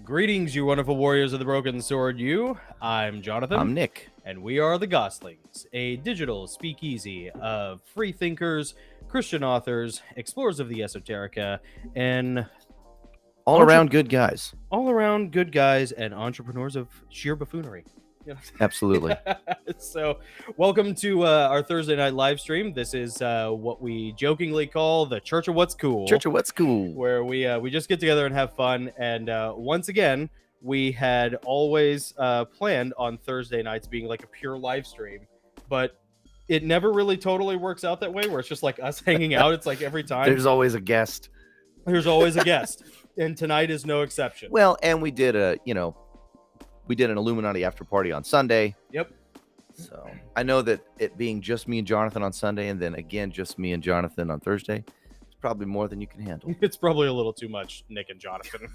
Greetings, you wonderful warriors of the broken sword. I'm Jonathan. I'm Nick. And we are the Gosslings, a digital speakeasy of free thinkers, Christian authors, explorers of the esoterica, and all around good guys. All around good guys and entrepreneurs of sheer buffoonery. Absolutely. So, welcome to our Thursday night live stream. This is what we jokingly call the Church of What's Cool. Church of What's Cool. Where we just get together and have fun. And once again, we had always planned on Thursday nights being like a pure live stream, but it never really totally works out that way, where it's just like us hanging out. It's like every time. There's always a guest. There's always a guest. And tonight is no exception. Well, and we did an Illuminati after party on Sunday. Yep. So I know that it being just me and Jonathan on Sunday, and then again just me and Jonathan on Thursday, is probably more than you can handle. It's probably a little too much, Nick and Jonathan,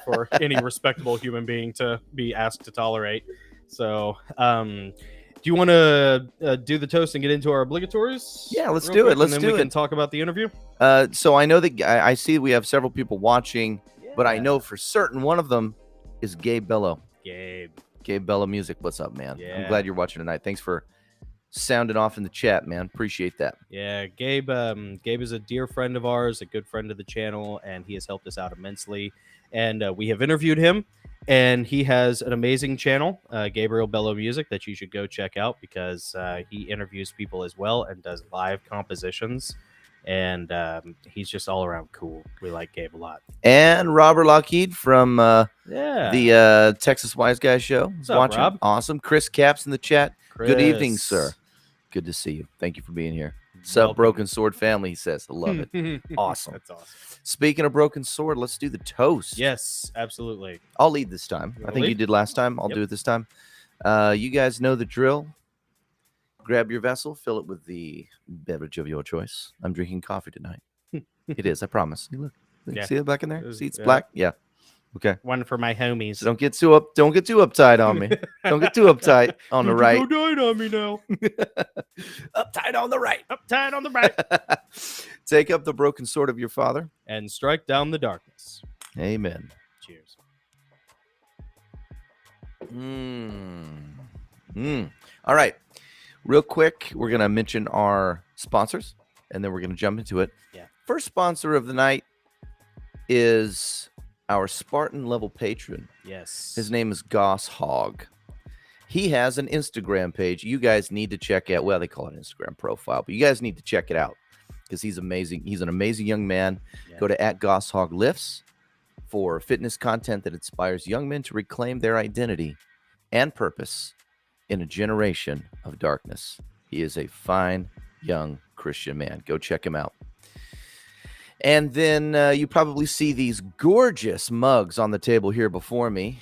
for any respectable human being to be asked to tolerate. So, do you want to do the toast and get into our obligatories? Yeah, let's do it. And then we can talk about the interview. So I know that I see we have several people watching, but I know for certain one of them is Gabe Bello. Gabe Bello Music. What's up, man? Yeah. I'm glad you're watching tonight. Thanks for sounding off in the chat, man. Appreciate that. Yeah, Gabe is a dear friend of ours, a good friend of the channel, and he has helped us out immensely. And we have interviewed him, and he has an amazing channel, Gabriel Bello Music, that you should go check out, because he interviews people as well and does live compositions. And he's just all around cool. We like Gabe a lot. And Robert Lockheed from the Texas Wise Guys Show. What's up, watching. Rob? Awesome. Chris Caps in the chat. Chris. Good evening, sir. Good to see you. Thank you for being here. Sup, Broken Sword family, he says. I love it. Awesome. That's awesome. Speaking of Broken Sword, let's do the toast. Yes, absolutely. I'll lead this time. I think you did last time. I'll do it this time. You guys know the drill. Grab your vessel, fill it with the beverage of your choice. I'm drinking coffee tonight. It is, I promise. Look, see it back in there? See, it's black. Yeah. Okay. One for my homies. So don't get too uptight on me. Don't get too uptight on the right. Don't die on me now. Uptight on the right. Uptight on the right. Take up the broken sword of your father and strike down the darkness. Amen. Cheers. All right. Real quick, we're going to mention our sponsors, and then we're going to jump into it. Yeah. First sponsor of the night is our Spartan level patron. Yes. His name is Goss Hog. He has an Instagram page. You guys need to check out. Well, they call it an Instagram profile, but you guys need to check it out because he's amazing. He's an amazing young man. Yeah. Go to @GossHogLifts for fitness content that inspires young men to reclaim their identity and purpose in a generation of darkness. He is a fine young Christian man. Go check him out. And then you probably see these gorgeous mugs on the table here before me.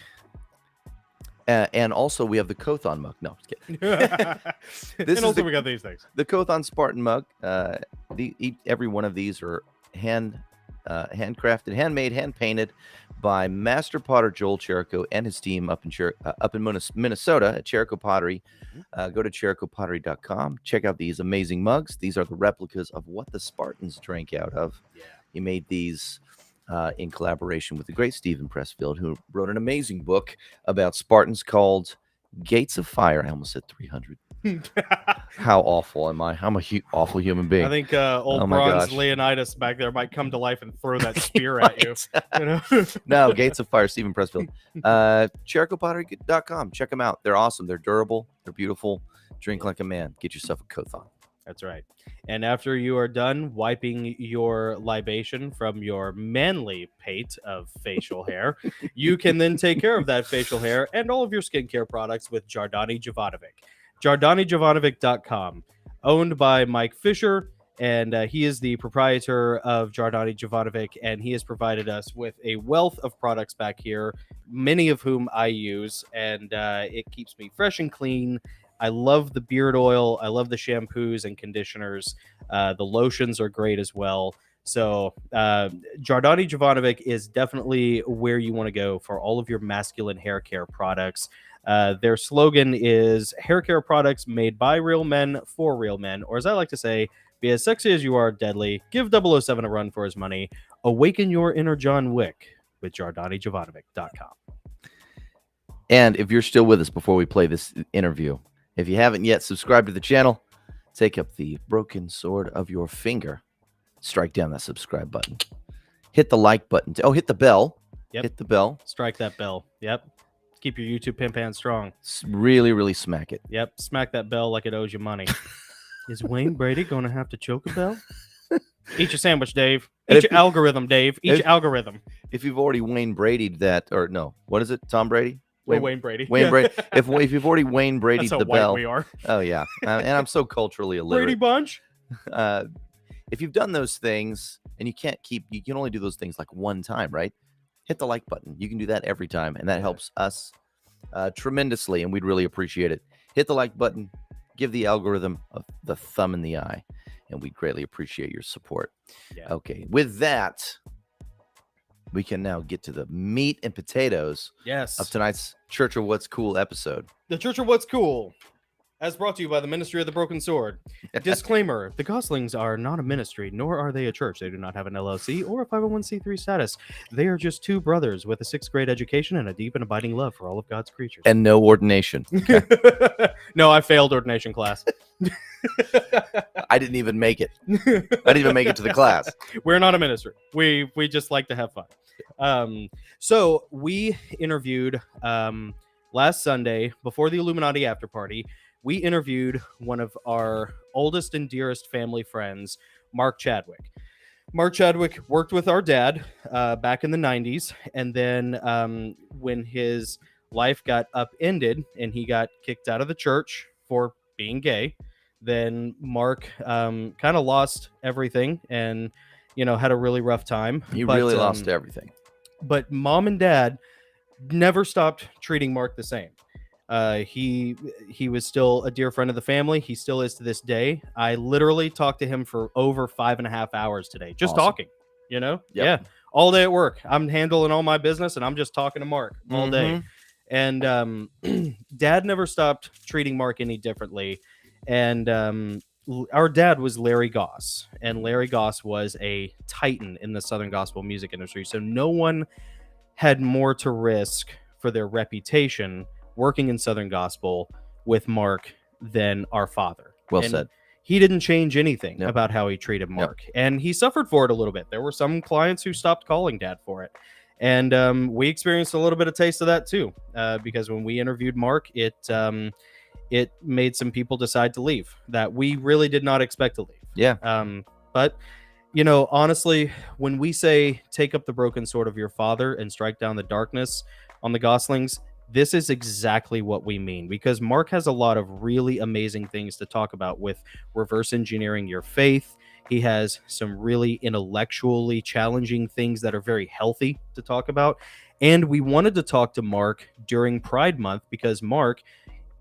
And also we have the Kothon mug. No, I'm just kidding. And also we got these things. The Kothon Spartan mug. Every one of these are handcrafted, handmade, hand-painted by Master Potter Joel Cherico and his team up in Minnesota at Cherico Pottery. Go to ChericoPottery.com. Check out these amazing mugs. These are the replicas of what the Spartans drank out of. Yeah. He made these in collaboration with the great Stephen Pressfield, who wrote an amazing book about Spartans called Gates of Fire. I almost said 300. How awful am I? I'm awful human being. I think old bronze Leonidas back there might come to life and throw that spear at you. You know? No, Gates of Fire, Stephen Pressfield. ChericoPottery.com. Check them out. They're awesome. They're durable. They're beautiful. Drink like a man. Get yourself a Kothon. That's right. And after you are done wiping your libation from your manly pate of facial hair, you can then take care of that facial hair and all of your skincare products with Jardani Jovanovic. JardaniJovanovic.com, owned by Mike Fisher, and he is the proprietor of Jardani Jovanovic, and he has provided us with a wealth of products back here, many of whom I use, and it keeps me fresh and clean. I love the beard oil. I love the shampoos and conditioners. The lotions are great as well. So Jardani Jovanovic is definitely where you want to go for all of your masculine hair care products. Their slogan is hair care products made by real men for real men, or as I like to say, be as sexy as you are deadly. Give 007 a run for his money. Awaken your inner John Wick with JardaniJovanovic.com. And if you're still with us before we play this interview, if you haven't yet subscribed to the channel, take up the broken sword of your finger, strike down that subscribe button, hit the like button. Hit the bell. Yep. Hit the bell. Strike that bell. Yep. Keep your YouTube pimp hand strong. Really, really smack it. Yep. Smack that bell like it owes you money. Is Wayne Brady going to have to choke a bell? Eat your sandwich, Dave. Eat your algorithm, Dave. Eat your algorithm. If you've already Wayne Brady'd that, or no, what is it? Tom Brady? Wayne Brady. Wayne Brady. If you've already Wayne Brady'd That's how the white bell. we are. Oh, yeah. And I'm so culturally illiterate. Brady Bunch. If you've done those things and you can only do those things like one time, right? Hit the like button. You can do that every time, and that helps us tremendously, and we'd really appreciate it. Hit the like button, give the algorithm the thumb in the eye, and we'd greatly appreciate your support. Yeah. Okay, with that, we can now get to the meat and potatoes of tonight's Church of What's Cool episode. The Church of What's Cool, as brought to you by the Ministry of the Broken Sword. Disclaimer, the Gosslings are not a ministry, nor are they a church. They do not have an LLC or a 501c3 status. They are just two brothers with a 6th grade education and a deep and abiding love for all of God's creatures. And no ordination. Okay. No, I failed ordination class. I didn't even make it. I didn't even make it to the class. We're not a ministry. We just like to have fun. So we interviewed last Sunday before the Illuminati after party. We interviewed one of our oldest and dearest family friends, Mark Chadwick. Mark Chadwick worked with our dad back in the 90s. And then when his life got upended and he got kicked out of the church for being gay, then Mark kind of lost everything and, had a really rough time. He really lost everything. But mom and dad never stopped treating Mark the same. He was still a dear friend of the family. He still is to this day. I literally talked to him for over 5.5 hours today, just talking, Yep. Yeah, all day at work. I'm handling all my business and I'm just talking to Mark all day. And dad never stopped treating Mark any differently. And our dad was Larry Goss, and Larry Goss was a titan in the Southern gospel music industry. So no one had more to risk for their reputation working in Southern gospel with Mark than our father. Well said. He didn't change anything about how he treated Mark, and he suffered for it a little bit. There were some clients who stopped calling dad for it. And we experienced a little bit of taste of that too, because when we interviewed Mark, it made some people decide to leave that we really did not expect to leave. Yeah. But, honestly, when we say take up the broken sword of your father and strike down the darkness on the Goslings, this is exactly what we mean, because Mark has a lot of really amazing things to talk about with reverse engineering your faith. He has some really intellectually challenging things that are very healthy to talk about. And we wanted to talk to Mark during Pride Month because Mark,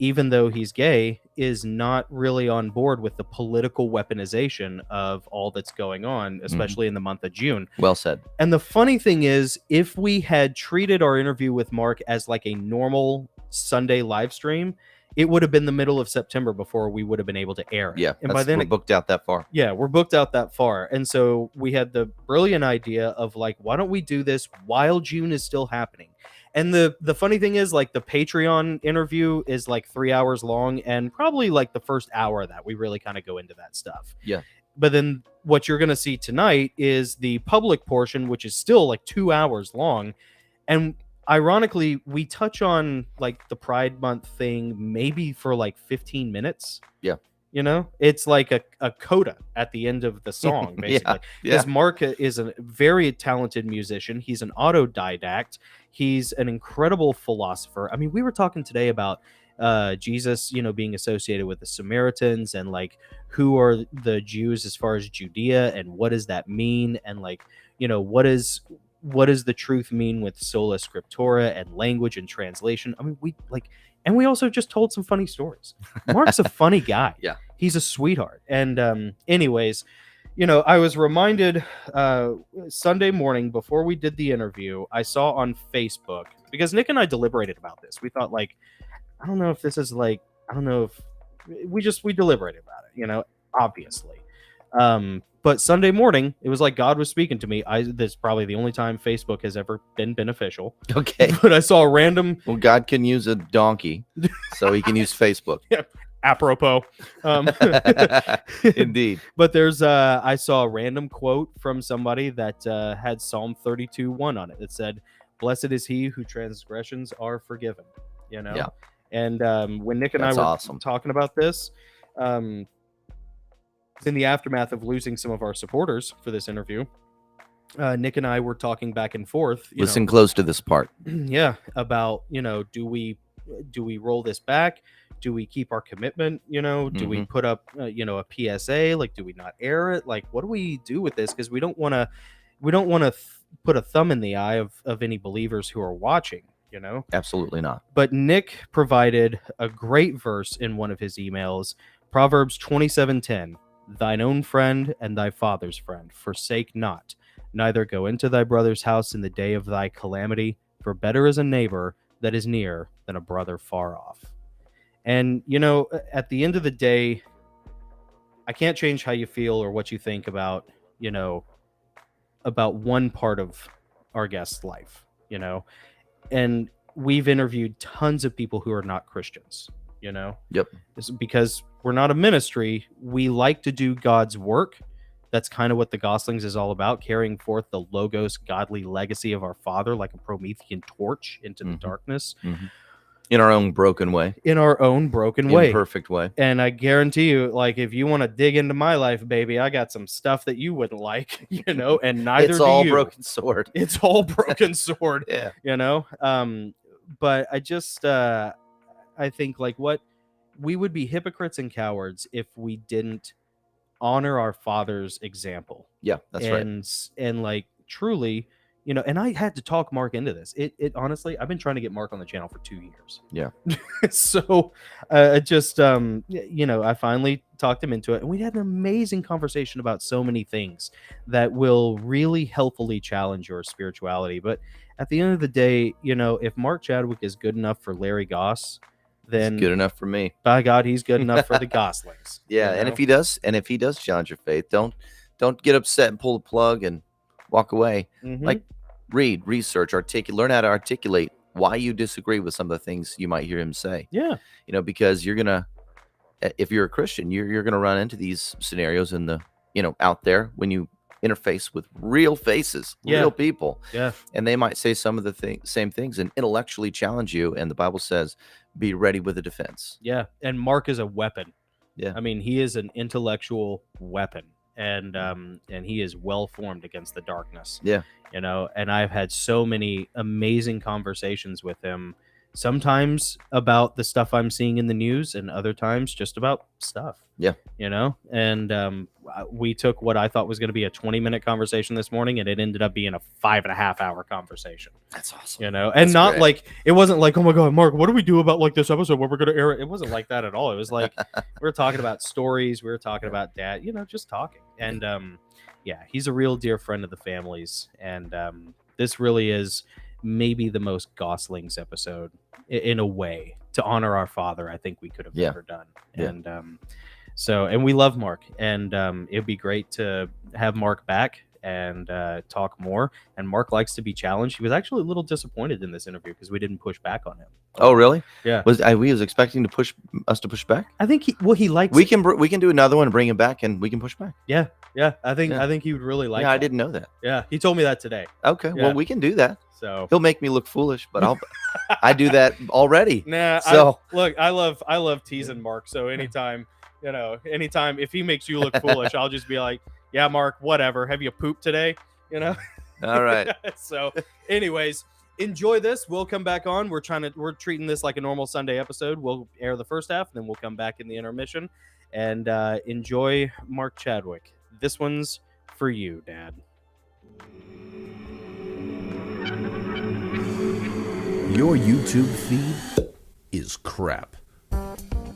even though he's gay, is not really on board with the political weaponization of all that's going on, especially in the month of June. Well said. And the funny thing is, if we had treated our interview with Mark as like a normal Sunday live stream, it would have been the middle of September before we would have been able to air it. Yeah, and by then we're booked out that far. Yeah, we're booked out that far. And so we had the brilliant idea of like, why don't we do this while June is still happening? And the funny thing is, like, the Patreon interview is like 3 hours long, and probably like the first hour of that we really kind of go into that stuff. Yeah. But then what you're going to see tonight is the public portion, which is still like 2 hours long. And ironically, we touch on like the Pride Month thing maybe for like 15 minutes. Yeah. It's like a coda at the end of the song, basically. Because Mark is a very talented musician. He's an autodidact. He's an incredible philosopher. I mean, we were talking today about Jesus, being associated with the Samaritans, and like who are the Jews as far as Judea, and what does that mean, and like what does the truth mean with sola scriptura and language and translation. I mean, we also just told some funny stories. Mark's a funny guy. Yeah, he's a sweetheart. And anyways, I was reminded Sunday morning before we did the interview, I saw on Facebook, because Nick and I deliberated about this. We thought, like, I don't know if this is like, I don't know if we deliberated about it, obviously. But But Sunday morning, it was like God was speaking to me. This is probably the only time Facebook has ever been beneficial. Okay. But I saw a random. Well, God can use a donkey, so he can use Facebook. Yeah, apropos. Indeed. But there's I saw a random quote from somebody that had Psalm 32:1 on it. That said, "Blessed is he whose transgressions are forgiven." You know. Yeah. And when Nick and That's I were awesome. talking about this, in the aftermath of losing some of our supporters for this interview, Nick and I were talking back and forth. Listen close to this part. Yeah, about do we roll this back? Do we keep our commitment? Do we put up a PSA? Like, do we not air it? Like, what do we do with this? Because we don't want to put a thumb in the eye of any believers who are watching. Absolutely not. But Nick provided a great verse in one of his emails, Proverbs 27:10. Thine own friend and thy father's friend forsake not, neither go into thy brother's house in the day of thy calamity, for better is a neighbor that is near than a brother far off. And at the end of the day, I can't change how you feel or what you think about one part of our guest's life, and we've interviewed tons of people who are not Christians, Yep. It's because we're not a ministry. We like to do God's work. That's kind of what the Goslings is all about, carrying forth the Logos godly legacy of our Father like a Promethean torch into the darkness. Mm-hmm. In our own broken way. In our own broken way. Imperfect way. And I guarantee you, like, if you want to dig into my life, baby, I got some stuff that you wouldn't like, and neither It's do all you. broken sword. It's all broken sword. Yeah. But I just I think like we would be hypocrites and cowards if we didn't honor our Father's example. Yeah, that's right. And like truly, and I had to talk Mark into this. It honestly, I've been trying to get Mark on the channel for 2 years. Yeah. So I finally talked him into it, and we had an amazing conversation about so many things that will really helpfully challenge your spirituality. But at the end of the day, if Mark Chadwick is good enough for Larry Goss, then it's good enough for me. By God, he's good enough for the Goslings. Yeah, and if he does challenge your faith, don't get upset and pull the plug and walk away. Mm-hmm. Like, read, research, learn how to articulate why you disagree with some of the things you might hear him say. Yeah. Because if you're a Christian, you're gonna run into these scenarios in the out there when you interface with real faces, real people. Yeah. And they might say some of the same things and intellectually challenge you. And the Bible says, be ready with a defense. Yeah. And Mark is a weapon. Yeah. I mean, he is an intellectual weapon, and he is well formed against the darkness. Yeah. And I've had so many amazing conversations with him, sometimes about the stuff I'm seeing in the news, and other times just about stuff. Yeah. And we took what I thought was going to be a 20-minute conversation this morning, and it ended up being a 5.5-hour conversation. That's awesome. And That's not great. like, it wasn't like, oh my God, Mark, what do we do about like this episode where we're going to air it? It wasn't like that at all. It was like, we were talking about stories. We were talking about dad, just talking. And he's a real dear friend of the family's. And this really is maybe the most Goslings episode in a way to honor our father I think we could have ever done. Yeah. And we love Mark, and it'd be great to have Mark back and talk more. And Mark likes to be challenged. He was actually a little disappointed in this interview because we didn't push back on him. Oh, really? Yeah. We was expecting to push back? I think he likes. We can do another one and bring him back, and we can push back. Yeah. I think he would really like. Yeah, that. I didn't know that. Yeah, he told me that today. Okay, Yeah. well, we can do that. So He'll make me look foolish, but I do that already. nah. So I love teasing Mark. So anytime if he makes you look foolish, I'll just be like, yeah, Mark, whatever. Have you pooped today? all right. So anyways, enjoy this. We'll come back on. We're treating this like a normal Sunday episode. We'll air the first half, then we'll come back in the intermission and enjoy Mark Chadwick. This one's for you, Dad. Your YouTube feed is crap.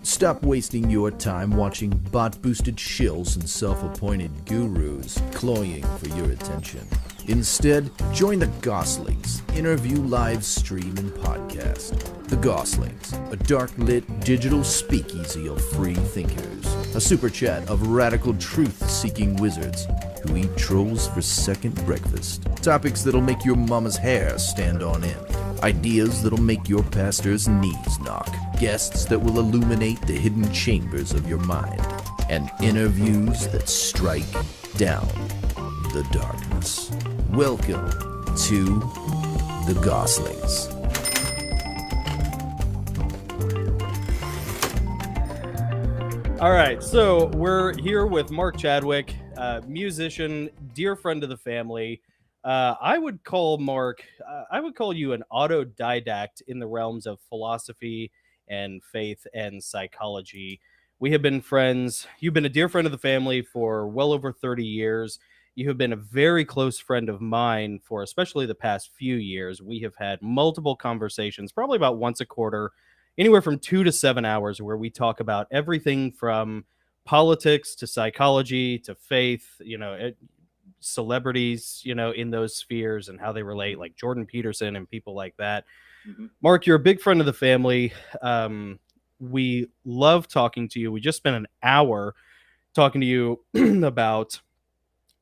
Stop wasting your time watching bot-boosted shills and self-appointed gurus cloying for your attention. Instead, join the Gosslings interview live stream and podcast. The Gosslings, a dark-lit digital speakeasy of free thinkers. A super chat of radical truth-seeking wizards who eat trolls for second breakfast. Topics that'll make your mama's hair stand on end. Ideas that'll make your pastor's knees knock. Guests that will illuminate the hidden chambers of your mind. And interviews that strike down the darkness. Welcome to the Gosslings. All right, so we're here with Mark Chadwick, musician, dear friend of the family. I would call you an autodidact in the realms of philosophy and faith and psychology. We have been friends. You've been a dear friend of the family for well over 30 years. You have been a very close friend of mine for especially the past few years. We have had multiple conversations, probably about once a quarter, anywhere from 2 to 7 hours, where we talk about everything from politics to psychology to faith, celebrities, in those spheres and how they relate, like Jordan Peterson and people like that. Mm-hmm. Mark, you're a big friend of the family. We love talking to you. We just spent an hour talking to you about,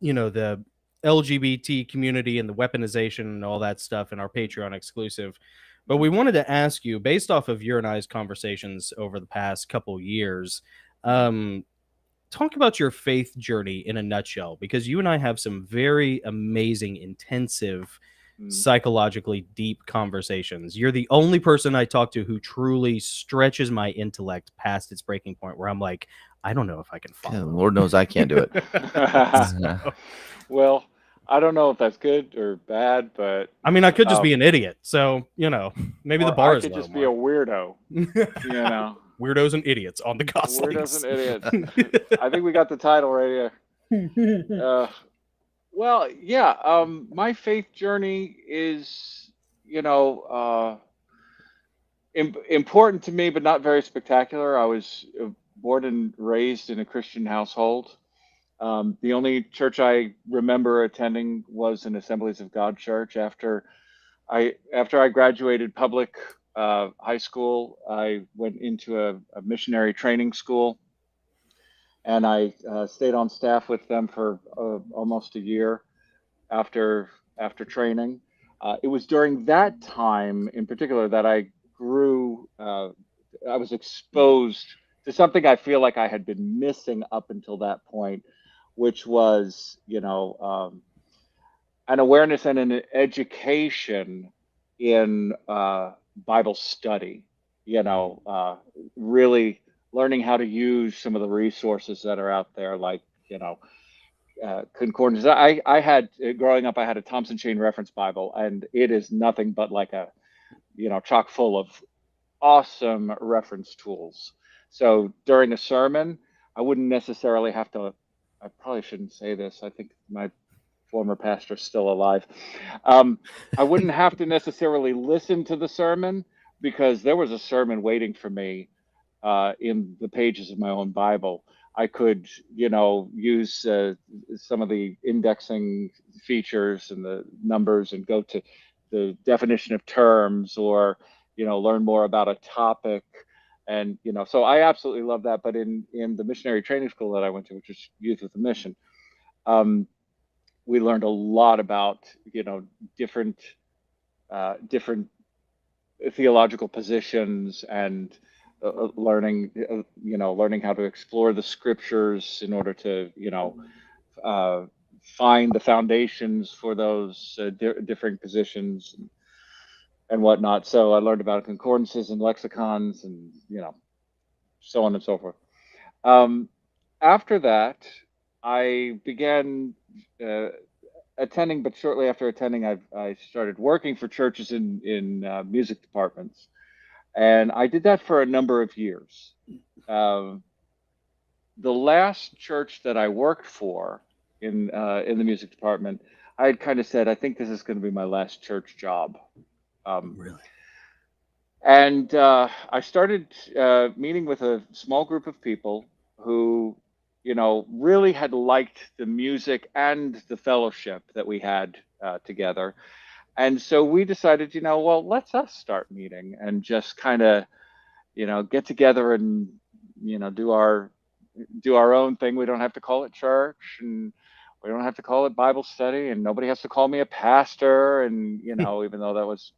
the LGBT community and the weaponization and all that stuff in our Patreon exclusive. But we wanted to ask you, based off of your and I's conversations over the past couple years, talk about your faith journey in a nutshell, because you and I have some very amazing, intensive, psychologically deep conversations. You're the only person I talk to who truly stretches my intellect past its breaking point, where I'm like, I don't know if I can follow. Yeah, Lord knows I can't do it. Well, I don't know if that's good or bad, but I mean, I could just be an idiot. So, maybe the bar is low. I could just be a weirdo. Weirdos and idiots on the Gosslings. Weirdos and idiots. I think we got the title right here. Well, yeah. My faith journey is, important to me, but not very spectacular. I was born and raised in a Christian household. The only church I remember attending was an Assemblies of God church. After I graduated public high school, I went into a missionary training school, and I stayed on staff with them for almost a year after training. It was during that time, in particular, that I grew. I was exposed to something I feel like I had been missing up until that point, which was, an awareness and an education in Bible study, really learning how to use some of the resources that are out there, like, concordance. I had, growing up, I had a Thompson Chain Reference Bible, and it is nothing but like a, chock full of awesome reference tools. So during a sermon, I wouldn't necessarily have to, I probably shouldn't say this, I think my former pastor's still alive. I wouldn't have to necessarily listen to the sermon, because there was a sermon waiting for me in the pages of my own Bible. I could, use some of the indexing features and the numbers and go to the definition of terms, or, learn more about a topic. And, so I absolutely love that. But in the missionary training school that I went to, which is Youth with a Mission, we learned a lot about, different theological positions, and learning how to explore the scriptures in order to, find the foundations for those differing positions and whatnot. So I learned about concordances and lexicons, and, so on and so forth. After that, I began attending, but shortly after attending, I started working for churches in music departments. And I did that for a number of years. The last church that I worked for in the music department, I had kind of said, I think this is going to be my last church job. Really? And I started meeting with a small group of people who, really had liked the music and the fellowship that we had together. And so we decided, well, let's us start meeting and just kind of, get together and, do our own thing. We don't have to call it church, and we don't have to call it Bible study, and nobody has to call me a pastor. And, even though that was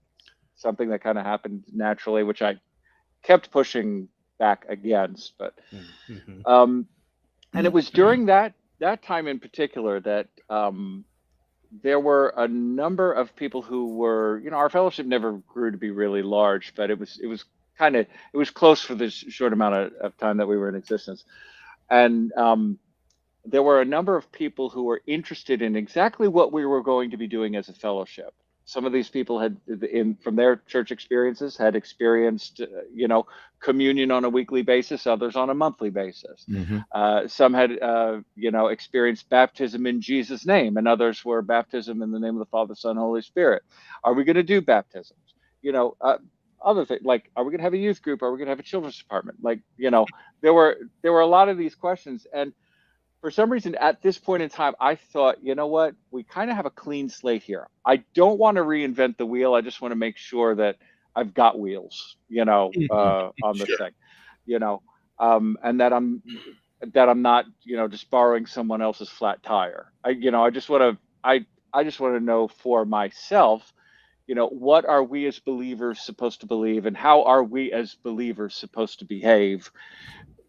something that kind of happened naturally, which I kept pushing back against, but, and it was during that time in particular that, there were a number of people who were, our fellowship never grew to be really large, but it was close for this short amount of time that we were in existence. And there were a number of people who were interested in exactly what we were going to be doing as a fellowship. Some of these people had, from their church experiences, had experienced, communion on a weekly basis, others on a monthly basis. Some had, experienced baptism in Jesus' name, and others were baptism in the name of the Father, Son, Holy Spirit. Are we going to do baptisms? Other things like, are we going to have a youth group? Are we going to have a children's department? Like, there were a lot of these questions, and for some reason, at this point in time, I thought, you know what, we kind of have a clean slate here. I don't want to reinvent the wheel. I just want to make sure that I've got wheels, on this thing, and that I'm not, just borrowing someone else's flat tire. I just want to know for myself, what are we as believers supposed to believe, and how are we as believers supposed to behave,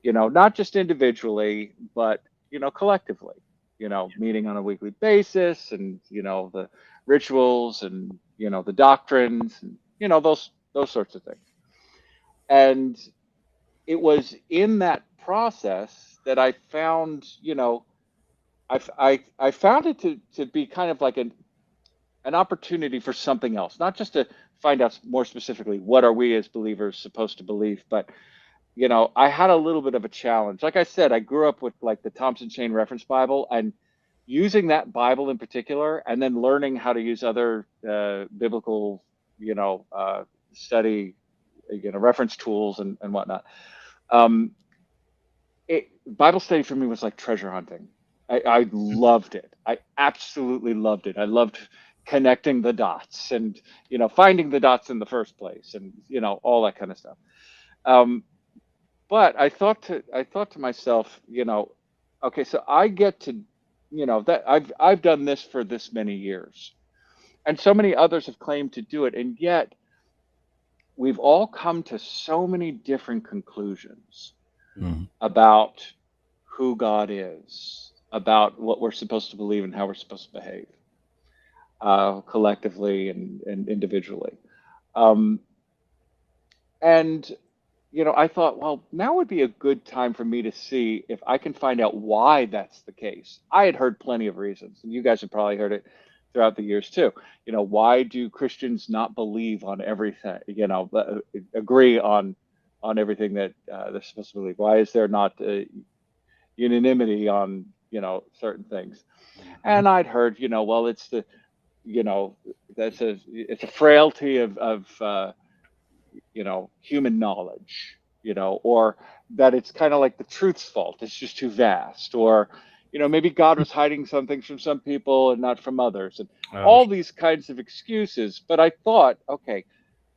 not just individually, but collectively, meeting on a weekly basis, and, the rituals, and, the doctrines, and, those sorts of things. And it was in that process that I found, I found it to be kind of like an opportunity for something else, not just to find out more specifically what are we as believers supposed to believe, but I had a little bit of a challenge. Like I said, I grew up with like the Thompson Chain Reference Bible, and using that Bible in particular, and then learning how to use other biblical, study, reference tools and whatnot. Bible study for me was like treasure hunting. I loved it. I absolutely loved it. I loved connecting the dots and, finding the dots in the first place, and, all that kind of stuff. But I thought to myself, okay, so I get to, that I've done this for this many years, and so many others have claimed to do it, and yet we've all come to so many different conclusions about who God is, about what we're supposed to believe, and how we're supposed to behave, collectively and individually, and I thought, well, now would be a good time for me to see if I can find out why that's the case. I had heard plenty of reasons, and you guys have probably heard it throughout the years too. Why do Christians not believe on everything? Agree on everything that they're supposed to believe? Why is there not unanimity on certain things? And I'd heard, well, it's the, it's a frailty of human knowledge, or that it's kind of like the truth's fault. It's just too vast, or, maybe God was hiding some things from some people and not from others, and all these kinds of excuses. But I thought, okay,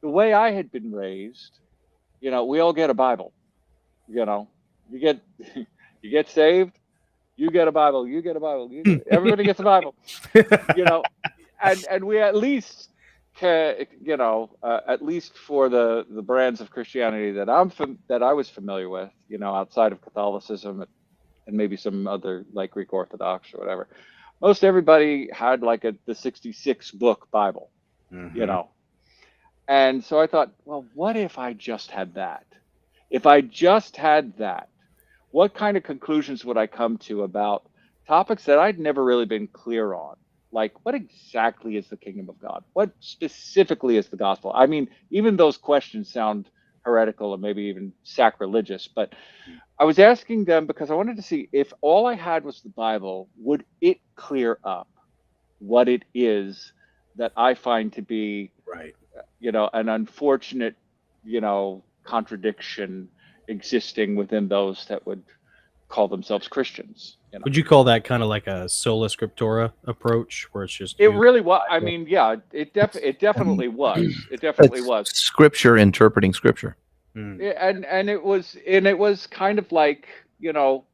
the way I had been raised, we all get a Bible, you get, you get saved, you get a Bible, everybody gets a Bible, and we at least, at least for the brands of Christianity that I was familiar with, outside of Catholicism and maybe some other like Greek Orthodox or whatever, most everybody had like the 66 book Bible, and so I thought, well, what if I just had that? If I just had that, what kind of conclusions would I come to about topics that I'd never really been clear on? Like, what exactly is the kingdom of God? What specifically is the gospel? I mean, even those questions sound heretical or maybe even sacrilegious, but I was asking them because I wanted to see if all I had was the Bible, would it clear up what it is that I find to be, an unfortunate, contradiction existing within those that would call themselves Christians. You know? Would you call that kind of like a sola scriptura approach, where it's just It you? really was. I mean, yeah, it definitely was. It definitely It's was. scripture interpreting scripture. Hmm. And it was kind of like, you know,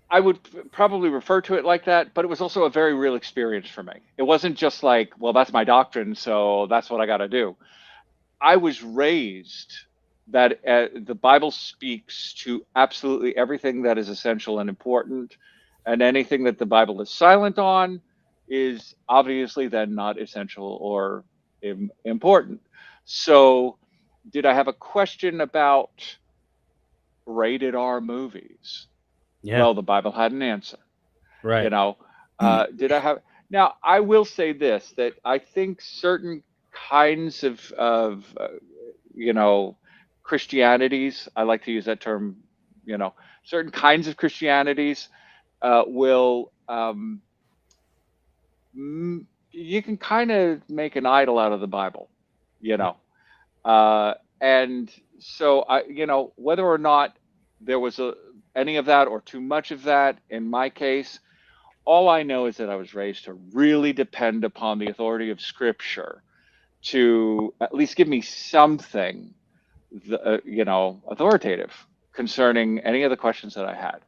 I would probably refer to it like that, but it was also a very real experience for me. It wasn't just like, well, that's my doctrine, so that's what I got to do. I was raised that the Bible speaks to absolutely everything that is essential and important, and anything that the Bible is silent on is obviously then not essential or important. So, did I have a question about rated R movies? Yeah. Well, the Bible had an answer. Right. You know, did I have? Now, I will say this, that I think certain kinds of you know, Christianities, I like to use that term, you know, certain kinds of Christianities will, you can kind of make an idol out of the Bible, you know. And so, you know, whether or not there was any of that or too much of that in my case, all I know is that I was raised to really depend upon the authority of Scripture to at least give me something, you know, authoritative concerning any of the questions that I had.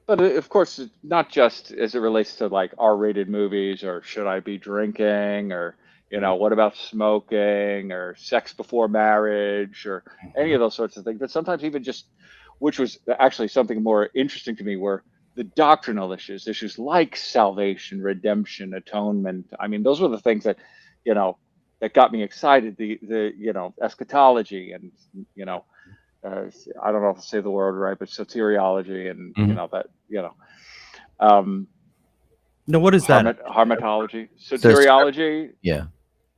But of course, not just as it relates to like R-rated movies, or should I be drinking, or, you know, what about smoking, or sex before marriage, or any of those sorts of things. But sometimes even just, which was actually something more interesting to me, were the doctrinal issues like salvation, redemption, atonement. I mean, those were the things that, you know, that got me excited. The you know, eschatology, and, you know, I don't know if I say the word right, but soteriology, and you know, that, you know, No, what is that? harmatology, soteriology. Yeah.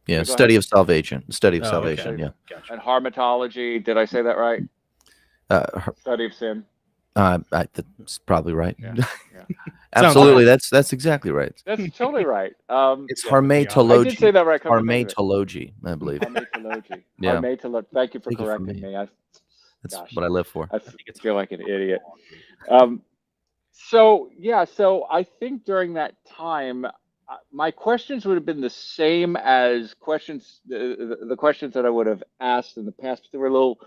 Go Study ahead. of salvation. Study of Oh, salvation. okay. Yeah. Gotcha. And harmatology. Did I say that right? Study of sin. That's probably right. Yeah. Yeah. Absolutely. That's exactly right. That's totally right. It's Yeah. harmatology. I did say that right. Come to think of it. Harmatology, I believe. Harmatology. Yeah. Harmatology. Thank you for Take it from correcting me. me. That's Gosh, what I live for. I feel like an idiot. So yeah, so I think during that time, my questions would have been the same as questions, the questions that I would have asked in the past, but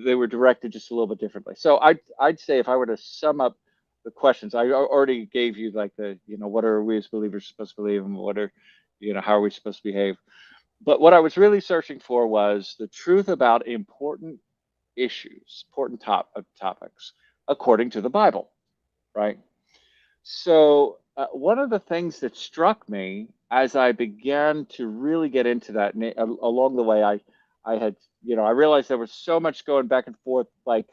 they were directed just a little bit differently. So I'd say, if I were to sum up the questions, I already gave you like the, you know, what are we as believers supposed to believe, and what are, you know, how are we supposed to behave? But what I was really searching for was the truth about important issues, important topics, according to the Bible, right? So, one of the things that struck me as I began to really get into that, and along the way, I had, you know, I realized there was so much going back and forth, like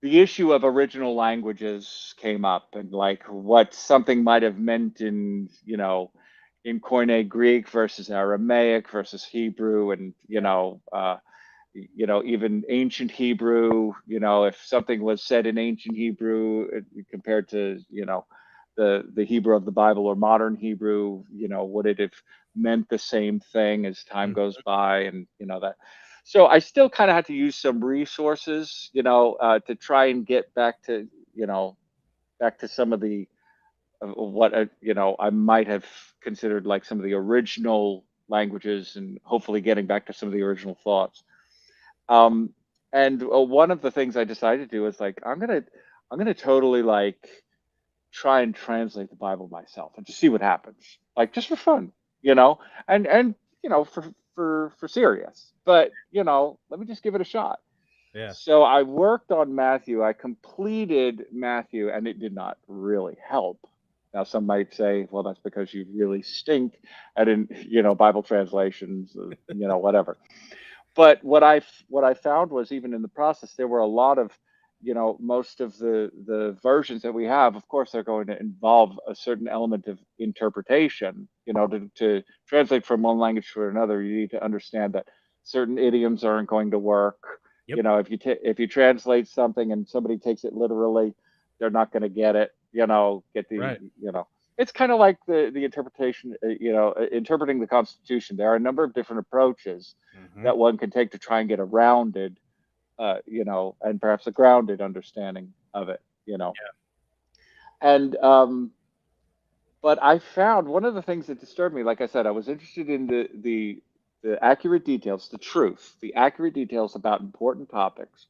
the issue of original languages came up, and like what something might have meant in, you know, in Koine Greek versus Aramaic versus Hebrew, and, you know, even ancient Hebrew, you know, if something was said in ancient Hebrew compared to, you know, the Hebrew of the Bible or modern Hebrew, you know, would it have meant the same thing as time goes by, and, you know, that. So I still kind of had to use some resources, you know, to try and get back to, you know, back to some of the what you know, I might have considered like some of the original languages, and hopefully getting back to some of the original thoughts. Um, and one of the things I decided to do is like, I'm gonna totally like try and translate the Bible myself and just see what happens, like just for fun, you know, and you know, for serious. But, you know, let me just give it a shot. Yeah. So I worked on Matthew. I completed Matthew, and it did not really help. Now, some might say, well, that's because you really stink at, you know, Bible translations, you know, whatever. But what I found was, even in the process, there were a lot of, you know, most of the versions that we have, of course, they're going to involve a certain element of interpretation. You know, to translate from one language to another, you need to understand that certain idioms aren't going to work. Yep. You know, if you translate something and somebody takes it literally, they're not going to get it. You know, Right. you know, it's kind of like the interpretation. You know, interpreting the Constitution. There are a number of different approaches that one can take to try and get around it. and perhaps a grounded understanding of it, And but I found one of the things that disturbed me, like I said, I was interested in the accurate details, the truth, the accurate details about important topics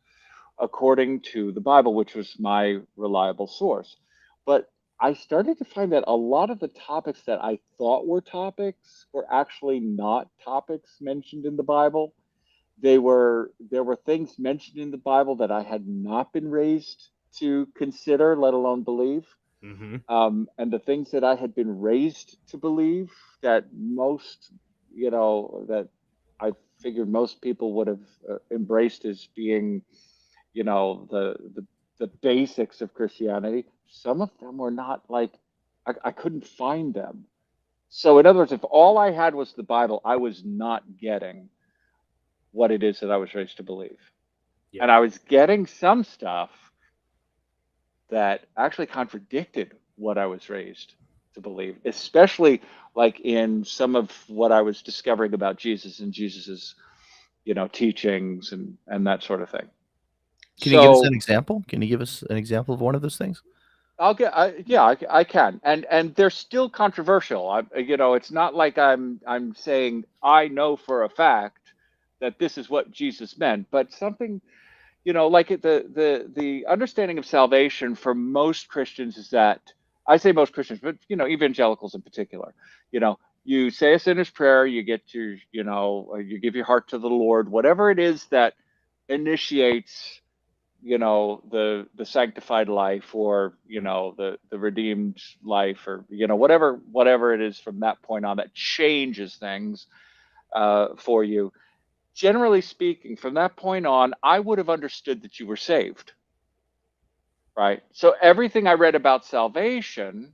according to the Bible, which was my reliable source. But I started to find that a lot of the topics that I thought were topics were actually not topics mentioned in the Bible. There were things mentioned in the Bible that I had not been raised to consider, let alone believe. Mm-hmm. And the things that I had been raised to believe that most, that I figured most people would have embraced as being, the basics of Christianity. Some of them were not like, I couldn't find them. So in other words, if all I had was the Bible, I was not getting what it is that I was raised to believe. Yeah. And I was getting some stuff that actually contradicted what I was raised to believe, especially like in some of what I was discovering about Jesus and Jesus's, teachings and that sort of thing. Can you give us an example? Can you give us an example of one of those things? I can, and they're still controversial. It's not like I'm saying I know for a fact that this is what Jesus meant, but something, like the understanding of salvation for most Christians is that, I say most Christians, but evangelicals in particular, you say a sinner's prayer, you get to, you give your heart to the Lord, whatever it is that initiates the sanctified life, or the redeemed life, or whatever it is from that point on that changes things for you. Generally speaking, from that point on, I would have understood that you were saved, right? So everything I read about salvation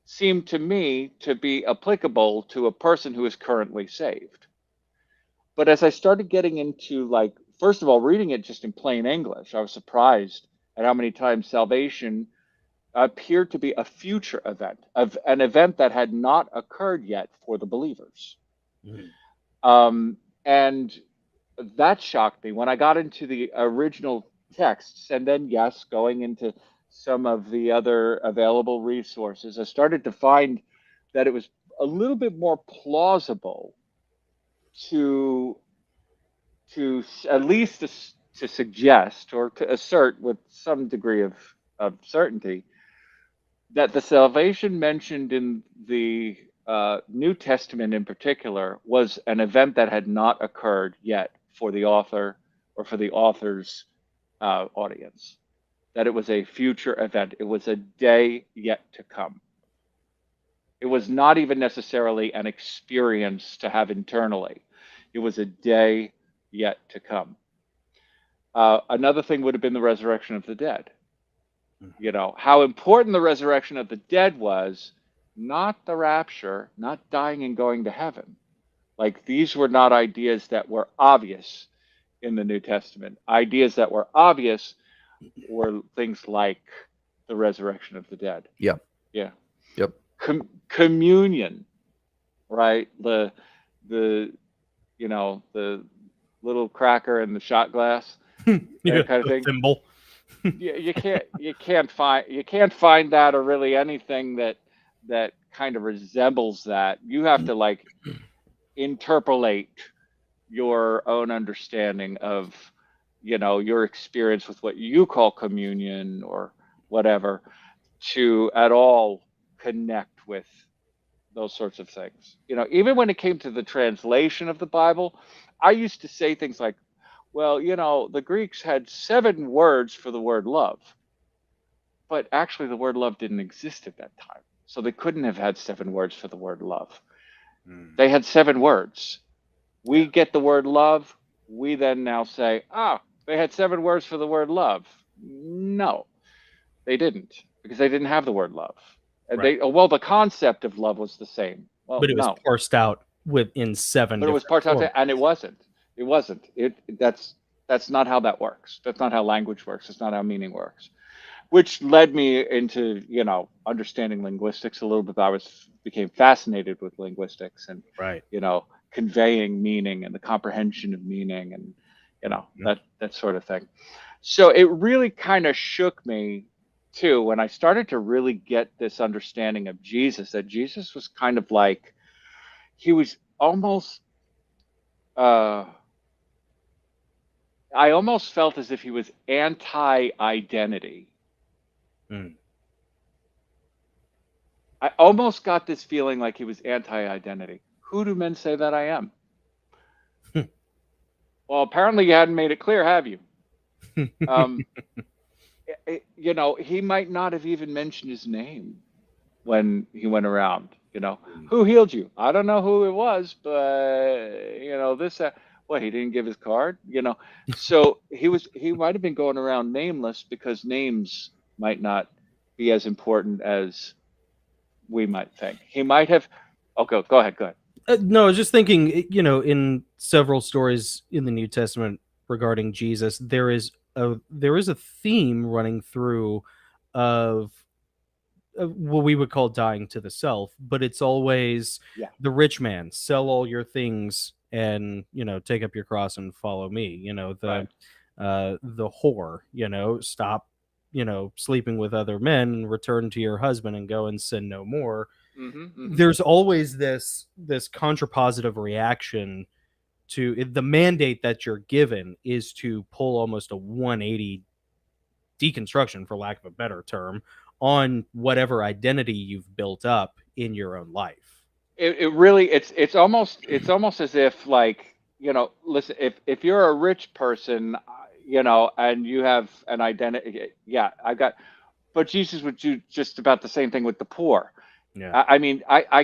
seemed to me to be applicable to a person who is currently saved. But as I started getting into, like, first of all, reading it just in plain English, I was surprised at how many times salvation appeared to be a future event, of an event that had not occurred yet for the believers. Mm-hmm. And that shocked me when I got into the original texts, and then, yes, going into some of the other available resources, I started to find that it was a little bit more plausible to at least to suggest, or to assert with some degree of certainty, that the salvation mentioned in the New Testament in particular was an event that had not occurred yet for the author, or for the author's audience, that it was a future event. It was a day yet to come. It was not even necessarily an experience to have internally. It was a day yet to come. Another thing would have been the resurrection of the dead. How important the resurrection of the dead was, not the rapture, not dying and going to heaven. Like, these were not ideas that were obvious in the New Testament. Ideas that were obvious were things like the resurrection of the dead. Yeah. Yeah. Yep. Communion, right? The little cracker in the shot glass, that kind of thing. Thimble. You can't find that, or really anything that kind of resembles that. You have to, like, interpolate your own understanding of your experience with what you call communion or whatever to at all connect with those sorts of things. Even when it came to the translation of the Bible, I used to say things like, well, the Greeks had 7 words for the word love, but actually the word love didn't exist at that time, so they couldn't have had 7 words for the word love. They had 7 words. We get the word love. We then now say, they had 7 words for the word love. No, they didn't, because they didn't have the word love. And right. the concept of love was the same. Well, but it was parsed out within 7. But it was parsed out, and it wasn't. It wasn't. That's not how that works. That's not how language works. It's not how meaning works. Which led me into, understanding linguistics a little bit. I became fascinated with linguistics and, right. Conveying meaning and the comprehension of meaning, and, that sort of thing. So it really kind of shook me too when I started to really get this understanding of Jesus, that Jesus was kind of like, he was almost, I almost felt as if he was anti-identity. Mm. I almost got this feeling like he was anti-identity. Who do men say that I am? Well, apparently you hadn't made it clear, have you? Um, he might not have even mentioned his name when he went around. Who healed you? I don't know who it was, but this. What, he didn't give his card? So he might have been going around nameless because names might not be as important as we might think. He might have. Okay, go ahead. No, I was just thinking, in several stories in the New Testament regarding Jesus, there is a theme running through of what we would call dying to the self, but it's always the rich man, sell all your things and take up your cross and follow me. The whore, stop sleeping with other men and return to your husband and go and sin no more. There's always this contrapositive reaction to the mandate that you're given is to pull almost a 180 deconstruction, for lack of a better term, on whatever identity you've built up in your own life. It really, it's almost as if, like, listen, if you're a rich person, and you have an identity, but Jesus would do just about the same thing with the poor. Yeah. I mean, I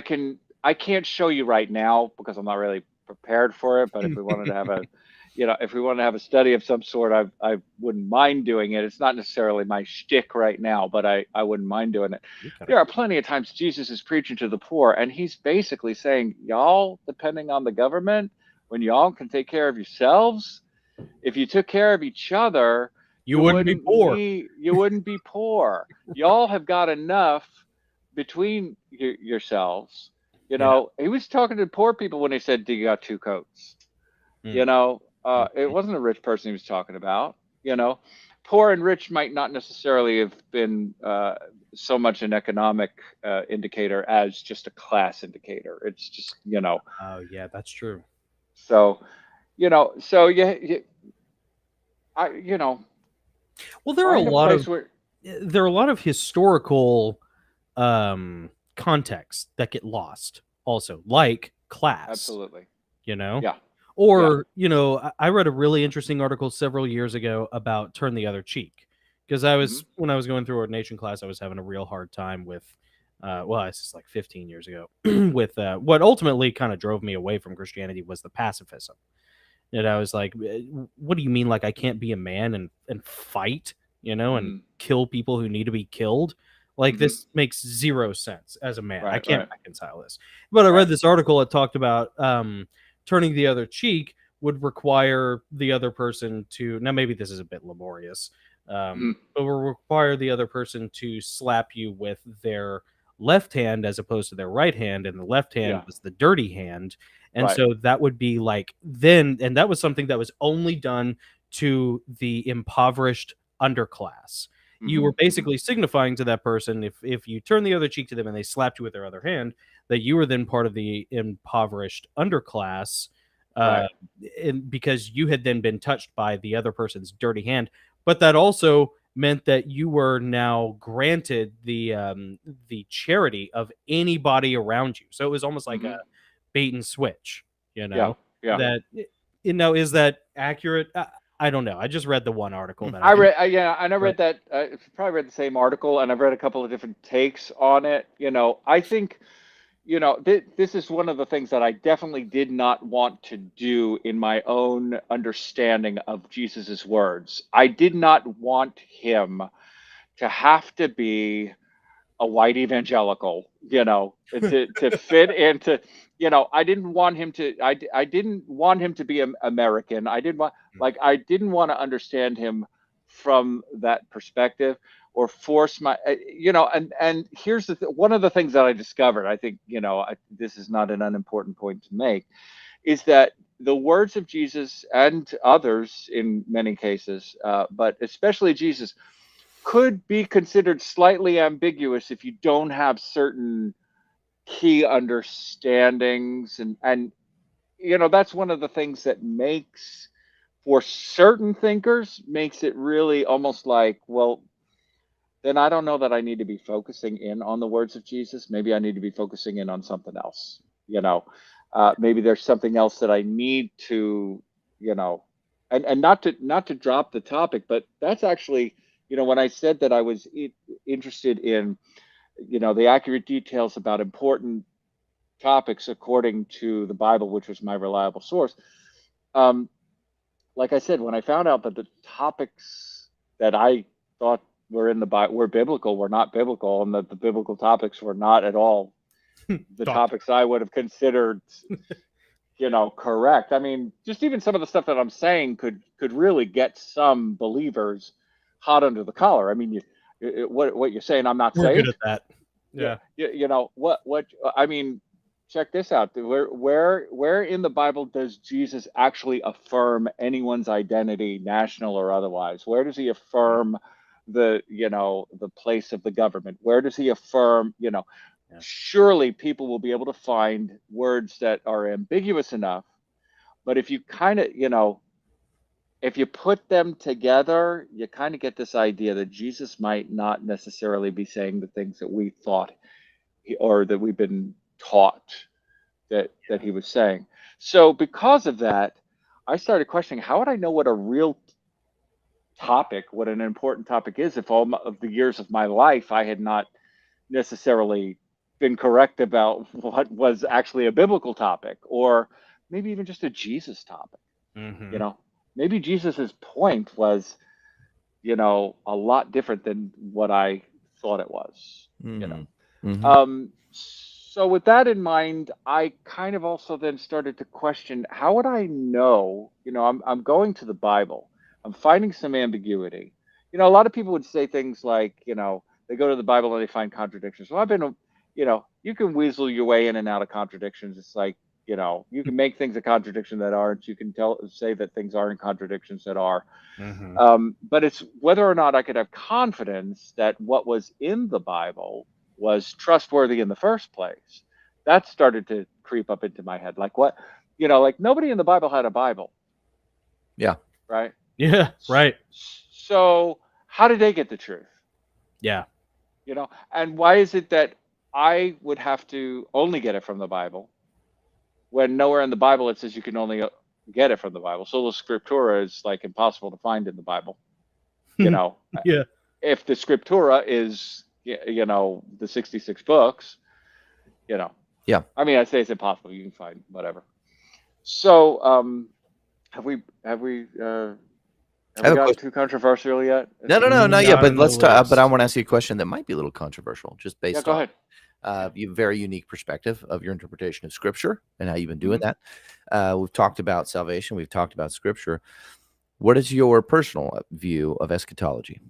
can't show you right now because I'm not really prepared for it. But if we wanted to have a study of some sort, I wouldn't mind doing it. It's not necessarily my shtick right now, but I wouldn't mind doing it. There are plenty of times Jesus is preaching to the poor, and he's basically saying, y'all, depending on the government, when y'all can take care of yourselves, if you took care of each other, you wouldn't be poor. You wouldn't be poor. Y'all have got enough between yourselves. He was talking to poor people when he said, do you got two coats? It wasn't a rich person he was talking about. Poor and rich might not necessarily have been so much an economic indicator as just a class indicator. It's just, Oh yeah, that's true. So, well, there are a lot of historical contexts that get lost also, like class. Absolutely. Yeah. Or, I read a really interesting article several years ago about turn the other cheek, because when I was going through ordination class, I was having a real hard time with, it's just like 15 years ago, with what ultimately kind of drove me away from Christianity was the pacifism. And I was like, what do you mean? Like, I can't be a man and fight, and kill people who need to be killed? Like, this makes zero sense as a man. I can't reconcile this. But I read this article that talked about turning the other cheek would require the other person to, now maybe this is a bit laborious, but will require the other person to slap you with their left hand as opposed to their right hand, and the left hand was the dirty hand. And so that would be like and that was something that was only done to the impoverished underclass. You were basically signifying to that person, if you turn the other cheek to them and they slapped you with their other hand, that you were then part of the impoverished underclass, and because you had then been touched by the other person's dirty hand. But that also meant that you were now granted the charity of anybody around you. So it was almost like a bait and switch, that, is that accurate? I don't know. I just read the one article that I read that. Probably read the same article, and I've read a couple of different takes on it. I think, this is one of the things that I definitely did not want to do in my own understanding of Jesus's words. I did not want him to have to be a white evangelical, to fit into, I didn't want him to, I didn't want him to be American. I didn't want to understand him from that perspective or force my, and here's one of the things that I discovered, I think, this is not an unimportant point to make, is that the words of Jesus and others in many cases, but especially Jesus, could be considered slightly ambiguous if you don't have certain key understandings, and that's one of the things that makes, for certain thinkers, makes it really almost like, well, then I don't know that I need to be focusing in on the words of Jesus. Maybe I need to be focusing in on something else. Maybe there's something else that I need to, and not to drop the topic, but that's actually, when I said that I was interested in, the accurate details about important topics according to the Bible, which was my reliable source. Like I said, when I found out that the topics that I thought were in the Bible were biblical, were not biblical, and that the biblical topics were not at all the topics I would have considered, correct. I mean, just even some of the stuff that I'm saying could really get some believers hot under the collar. I mean, what you're saying, I'm not We're saying. good at that. Yeah. What I mean, check this out. Where in the Bible does Jesus actually affirm anyone's identity, national or otherwise? Where does he affirm the place of the government? Where does he affirm, Surely people will be able to find words that are ambiguous enough, but if you kind of, if you put them together, you kind of get this idea that Jesus might not necessarily be saying the things that we thought or that we've been taught that he was saying. So because of that, I started questioning, how would I know what a real topic, what an important topic is, if all of the years of my life I had not necessarily been correct about what was actually a biblical topic, or maybe even just a Jesus topic. Mm-hmm. Maybe Jesus's point was, a lot different than what I thought it was. Mm-hmm. So with that in mind, I kind of also then started to question, how would I know? I'm going to the Bible, I'm finding some ambiguity. A lot of people would say things like, they go to the Bible and they find contradictions. Well, I've been, you can weasel your way in and out of contradictions. It's like, you can make things a contradiction that aren't. You can say that things aren't contradictions that are. Mm-hmm. But it's whether or not I could have confidence that what was in the Bible was trustworthy in the first place. That started to creep up into my head. Like what, like nobody in the Bible had a Bible. Yeah. Right. Yeah. Right. So how did they get the truth? Yeah. And why is it that I would have to only get it from the Bible when nowhere in the Bible it says you can only get it from the Bible? Sola Scriptura is like impossible to find in the Bible. Yeah. If the Scriptura is, the 66 books, Yeah. I mean, I say it's impossible. You can find whatever. So, have we gotten too controversial yet? No, not yet. But let's talk. But I least. want to ask you a question that might be a little controversial, just based Go on ahead. your very unique perspective of your interpretation of Scripture and how you've been doing that. We've talked about salvation. We've talked about Scripture. What is your personal view of eschatology?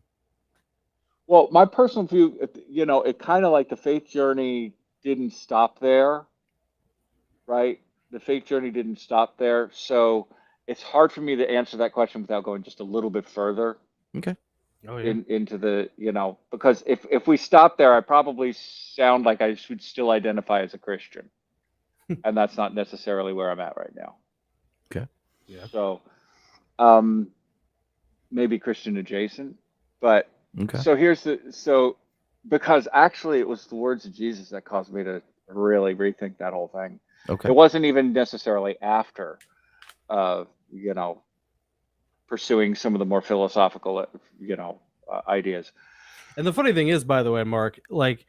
Well, my personal view, it kind of like the faith journey didn't stop there, right? The faith journey didn't stop there. So it's hard for me to answer that question without going just a little bit further. Okay. Oh, yeah. Into the, because if we stop there, I probably sound like I should still identify as a Christian. And that's not necessarily where I'm at right now. Okay. Yeah. So maybe Christian adjacent. But Okay. so because actually it was the words of Jesus that caused me to really rethink that whole thing. Okay. It wasn't even necessarily after, pursuing some of the more philosophical, ideas. And the funny thing is, by the way, Mark, like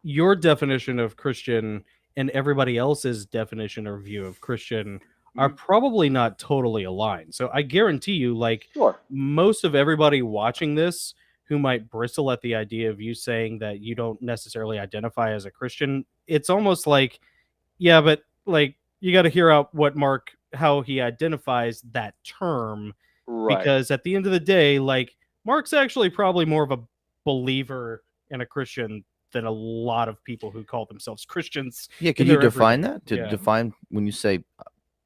your definition of Christian and everybody else's definition or view of Christian are probably not totally aligned. So I guarantee you, like, Sure. most of everybody watching this who might bristle at the idea of you saying that you don't necessarily identify as a Christian, it's almost like, yeah, but like you got to hear out what Mark, how he identifies that term. Right. Because at the end of the day, like Mark's actually probably more of a believer and a Christian than a lot of people who call themselves Christians. Yeah, can you define that? Yeah. Define when you say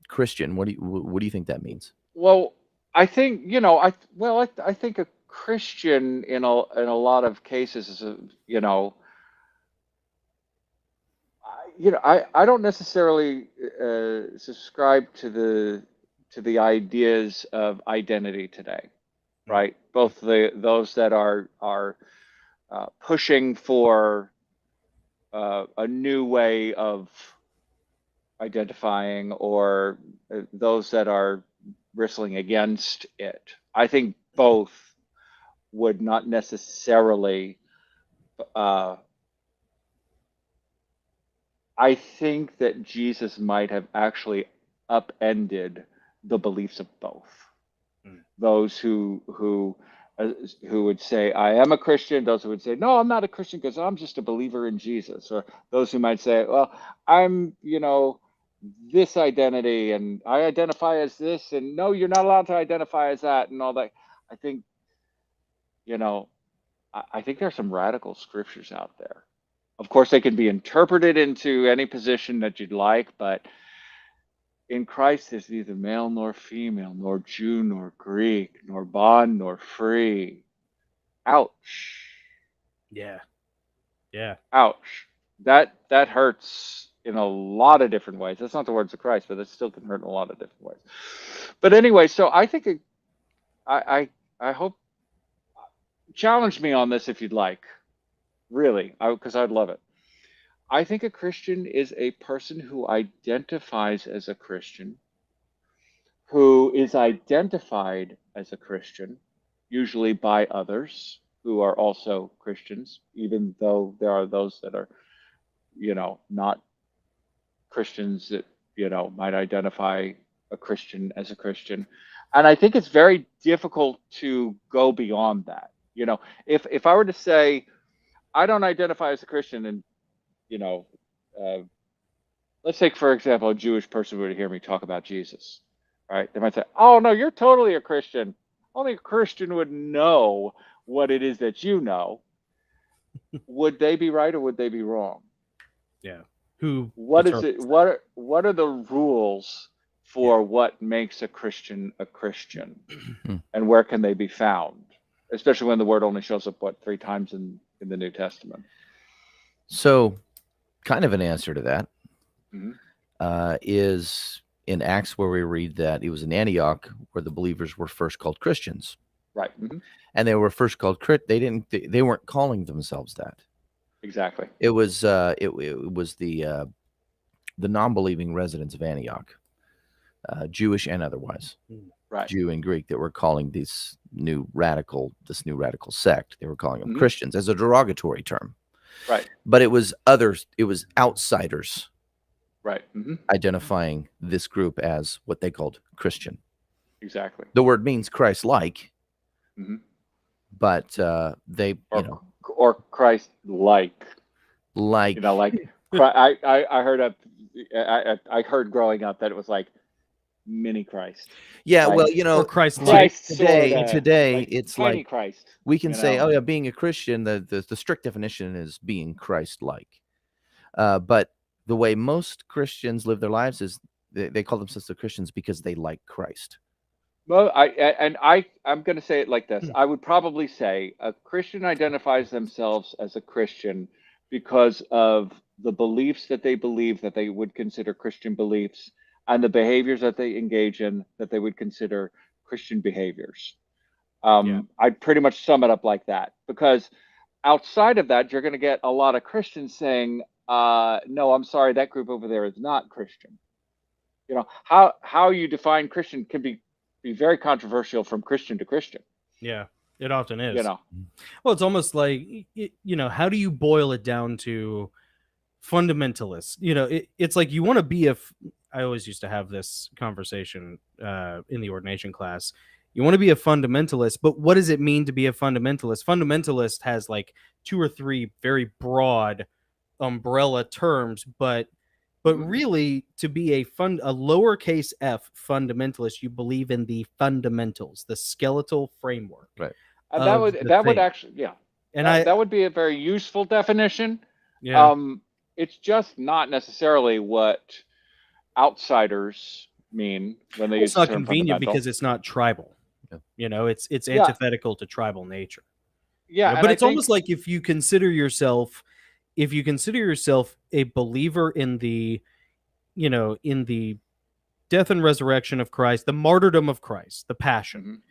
Christian, what do you think that means? Well, I think, I think a Christian in a lot of cases is I don't necessarily subscribe to the ideas of identity today, right? Both those that are pushing for a new way of identifying, or those that are bristling against it. I think both would not necessarily. I think that Jesus might have actually upended the beliefs of both. Those who would say, I am a Christian, those who would say, no, I'm not a Christian because I'm just a believer in Jesus. Or those who might say, well, I'm, this identity and I identify as this, and no, you're not allowed to identify as that, and all that. I think, I think there's some radical scriptures out there. Of course, they can be interpreted into any position that you'd like, but in Christ, there's neither male nor female, nor Jew nor Greek, nor bond nor free. Ouch. Yeah. Ouch. That hurts in a lot of different ways. That's not the words of Christ, but it still can hurt in a lot of different ways. But anyway, so I think I hope, challenge me on this if you'd like. Really, because I'd love it. I think a Christian is a person who identifies as a Christian, who is identified as a Christian, usually by others who are also Christians, even though there are those that are, not Christians that, might identify a Christian as a Christian. And I think it's very difficult to go beyond that. If I were to say, I don't identify as a Christian, and let's take, for example, a Jewish person were to hear me talk about Jesus, right? They might say, oh, no, you're totally a Christian. Only a Christian would know what it is that you know. Would they be right or would they be wrong? Yeah. What is it? What are the rules for what makes a Christian a Christian? And where can they be found? Especially when the word only shows up, 3 times in the New Testament. So kind of an answer to that is in Acts, where we read that it was in Antioch where the believers were first called Christians. Right. And they were first called they weren't calling themselves that. Exactly. It was the non-believing residents of Antioch, Jewish and otherwise, right, Jew and Greek, that were calling this new radical sect. They were calling them Christians as a derogatory term. Right. But it was others. It was outsiders. Right. Identifying this group as what they called Christian. Exactly. The word means Christ-like. But or Christ-like. Like. I heard I heard growing up that it was like mini Christ. Yeah, like, well, or Christ today it's like Christ. We can say, oh yeah, being a Christian, the strict definition is being Christ-like. But the way most Christians live their lives is they call themselves the Christians because they like Christ. Well, I'm going to say it like this. I would probably say a Christian identifies themselves as a Christian because of the beliefs that they believe that they would consider Christian beliefs, and the behaviors that they engage in that they would consider Christian behaviors. I'd pretty much sum it up like that, because outside of that, you're going to get a lot of Christians saying, no, I'm sorry, that group over there is not Christian. How you define Christian can be very controversial from Christian to Christian. Yeah, it often is. Well, it's almost like, how do you boil it down to fundamentalists? It's like you want to be I always used to have this conversation in the ordination class. You want to be a fundamentalist, but what does it mean to be a fundamentalist? Fundamentalist has like 2 or 3 very broad umbrella terms, but really, to be a lowercase f fundamentalist, you believe in the fundamentals, the skeletal framework. Right. And that would actually, and that would be a very useful definition. Yeah. It's just not necessarily what outsiders mean when they Well, use it's the not term convenient fundamental. because it's not tribal. Yeah. You know, it's Yeah. antithetical to tribal nature. Yeah, You know, and but I it's think, almost like if you consider yourself a believer in the, you know, in the death and resurrection of Christ, the martyrdom of Christ, the passion,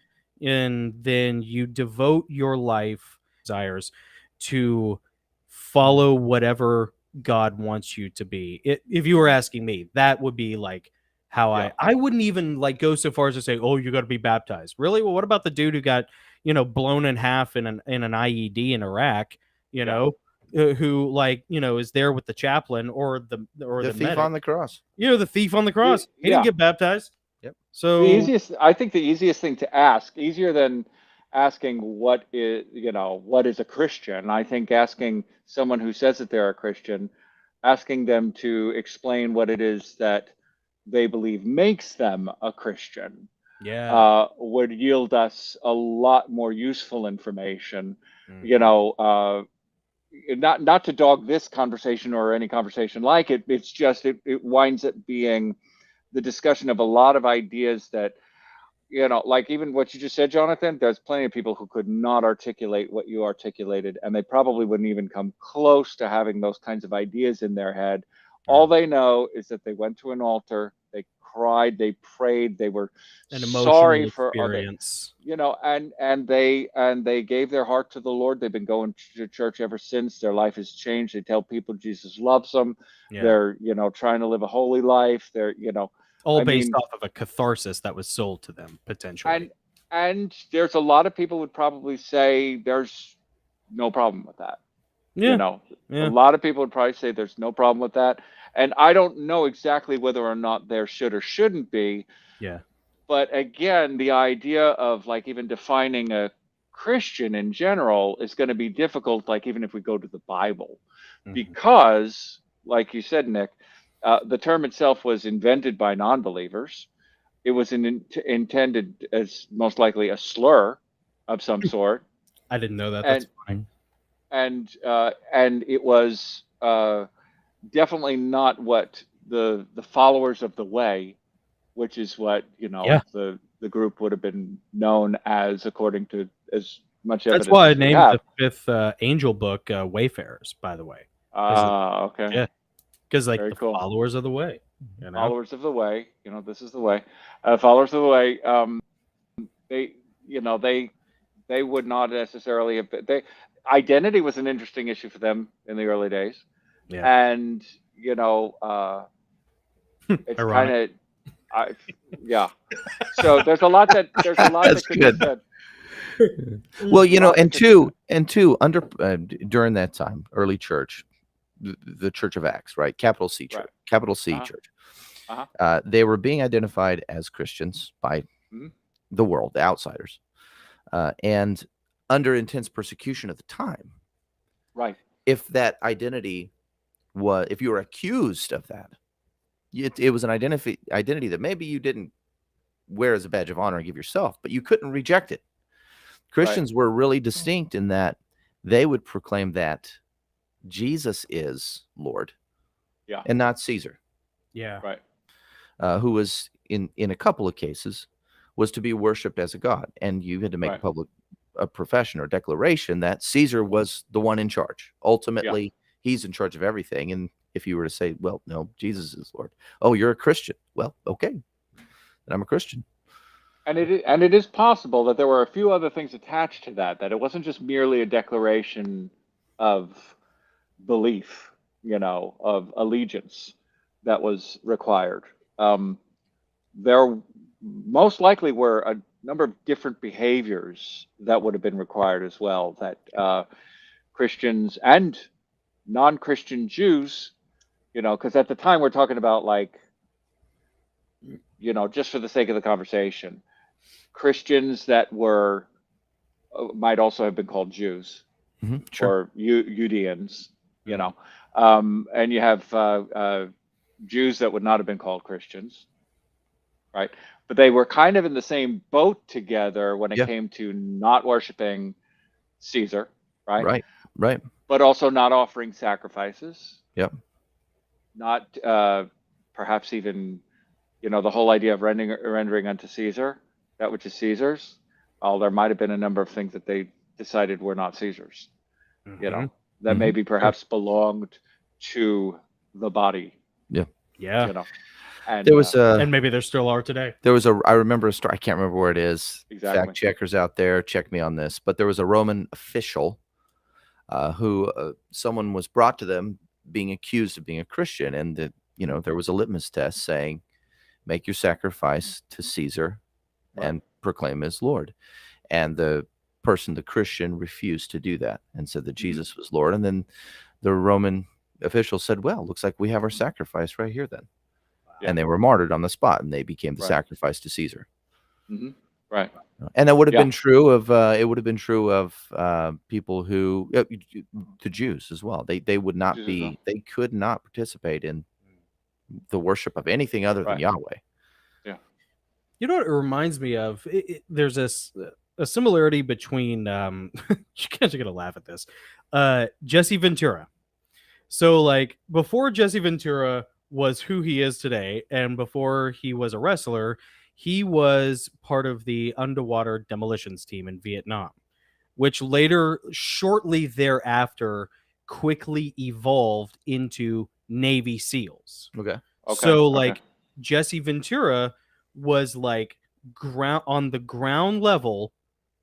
Mhm. and then you devote your life desires to follow whatever God wants you to be. If you were asking me, that would be like how Yeah. I wouldn't even like go so far as to say, oh, you got to be baptized. Really? Well, what about the dude who got, you know, blown in half in an IED in Iraq, you Yeah. know, who, like, you know, is there with the chaplain or the thief medic. on the cross. You know, the thief on the cross. He Yeah. didn't get baptized. Yep. So I think the easiest thing to ask, easier than asking what is a Christian. I think asking someone who says that they're a Christian, asking them to explain what it is that they believe makes them a Christian, yeah. would yield us a lot more useful information. You Mhm. know, not to dog this conversation or any conversation like it. It's just it winds up being the discussion of a lot of ideas that, like even what you just said, Jonathan, there's plenty of people who could not articulate what you articulated, and they probably wouldn't even come close to having those kinds of ideas in their head. All they know is that they went to an altar, they cried, they prayed, they were An sorry emotional for other, experience. and they gave their heart to the Lord. They've been going to church ever since. Their life has changed. They tell people Jesus loves them. Yeah. They're, trying to live a holy life. They're, All I based mean, off of a catharsis that was sold to them, potentially. and there's a lot of people would probably say there's no problem with that. Yeah. A lot of people would probably say there's no problem with that. And I don't know exactly whether or not there should or shouldn't be. Yeah. But again, the idea of like even defining a Christian in general is going to be difficult, like even if we go to the Bible, Mhm. because, like you said, Nick, the term itself was invented by non-believers. It was intended as most likely a slur of some sort, I didn't know that. and That's fine. and it was definitely not what the followers of the way, which is what Yeah. the group would have been known as, according to as much That's evidence why I as we named have. the fifth angel book Wayfarers, by the way. Okay. Yeah. Because like Very the cool. followers of the way. You know? Followers of the way, this is the way. Followers of the way, they, they would not necessarily have been, identity was an interesting issue for them in the early days. Yeah. And, it's kind Ironic. of, yeah. So there's a lot that That's could good. be said. Well, Lot that and two under during that time, early church, the Church of Acts, right? Capital C church, Right. capital C Uh-huh. church. Uh-huh. They were being identified as Christians by Mhm. the world, the outsiders, and under intense persecution at the time. Right. If that identity if you were accused of that, it was an identity that maybe you didn't wear as a badge of honor and give yourself, but you couldn't reject it. Christians were really distinct in that they would proclaim that Jesus is Lord, Yeah. and not Caesar, Yeah. Right. who was in a couple of cases was to be worshipped as a god, and you had to make a profession or declaration that Caesar was the one in charge. Ultimately, he's in charge of everything. And if you were to say, well, no, Jesus is Lord. Oh, you're a Christian. Well, okay, then I'm a Christian. And it is possible that there were a few other things attached to that it wasn't just merely a declaration of belief, of allegiance that was required. There most likely were a number of different behaviors that would have been required as well, that Christians and non-Christian Jews, because at the time we're talking about, like, just for the sake of the conversation, Christians that were might also have been called Jews, Sure. or Judeans, and you have Jews that would not have been called Christians, right? But they were kind of in the same boat together when it came to not worshiping Caesar, right? Right. But also not offering sacrifices. Yep. Not perhaps even, the whole idea of rendering unto Caesar that which is Caesar's. Well, there might have been a number of things that they decided were not Caesar's, Mhm. that Mhm. maybe perhaps belonged to the body, Yeah. and There was And maybe there still are today. I remember a story. I can't remember where it is. Exactly. Fact checkers out there, check me on this. But there was a Roman official who someone was brought to them being accused of being a Christian, and there was a litmus test saying, "Make your sacrifice to Caesar and proclaim as Lord." And the Christian, refused to do that and said that Jesus was Lord. And then the Roman official said, "Well, looks like we have our sacrifice right here then." Yeah. And they were martyred on the spot, and they became the Right. sacrifice to Caesar. Right. And that would have Yeah. been true of people who the Jews as well. They would not Jews as well. they could not participate in the worship of anything other than Right. Yahweh. You know what it reminds me of? There's a similarity between you guys are gonna laugh at this. Jesse Ventura. So like before Jesse Ventura was who he is today, and before he was a wrestler, he was part of the underwater demolitions team in Vietnam, which later, shortly thereafter, quickly evolved into Navy SEALs. Okay. So like Jesse Ventura was like on the ground level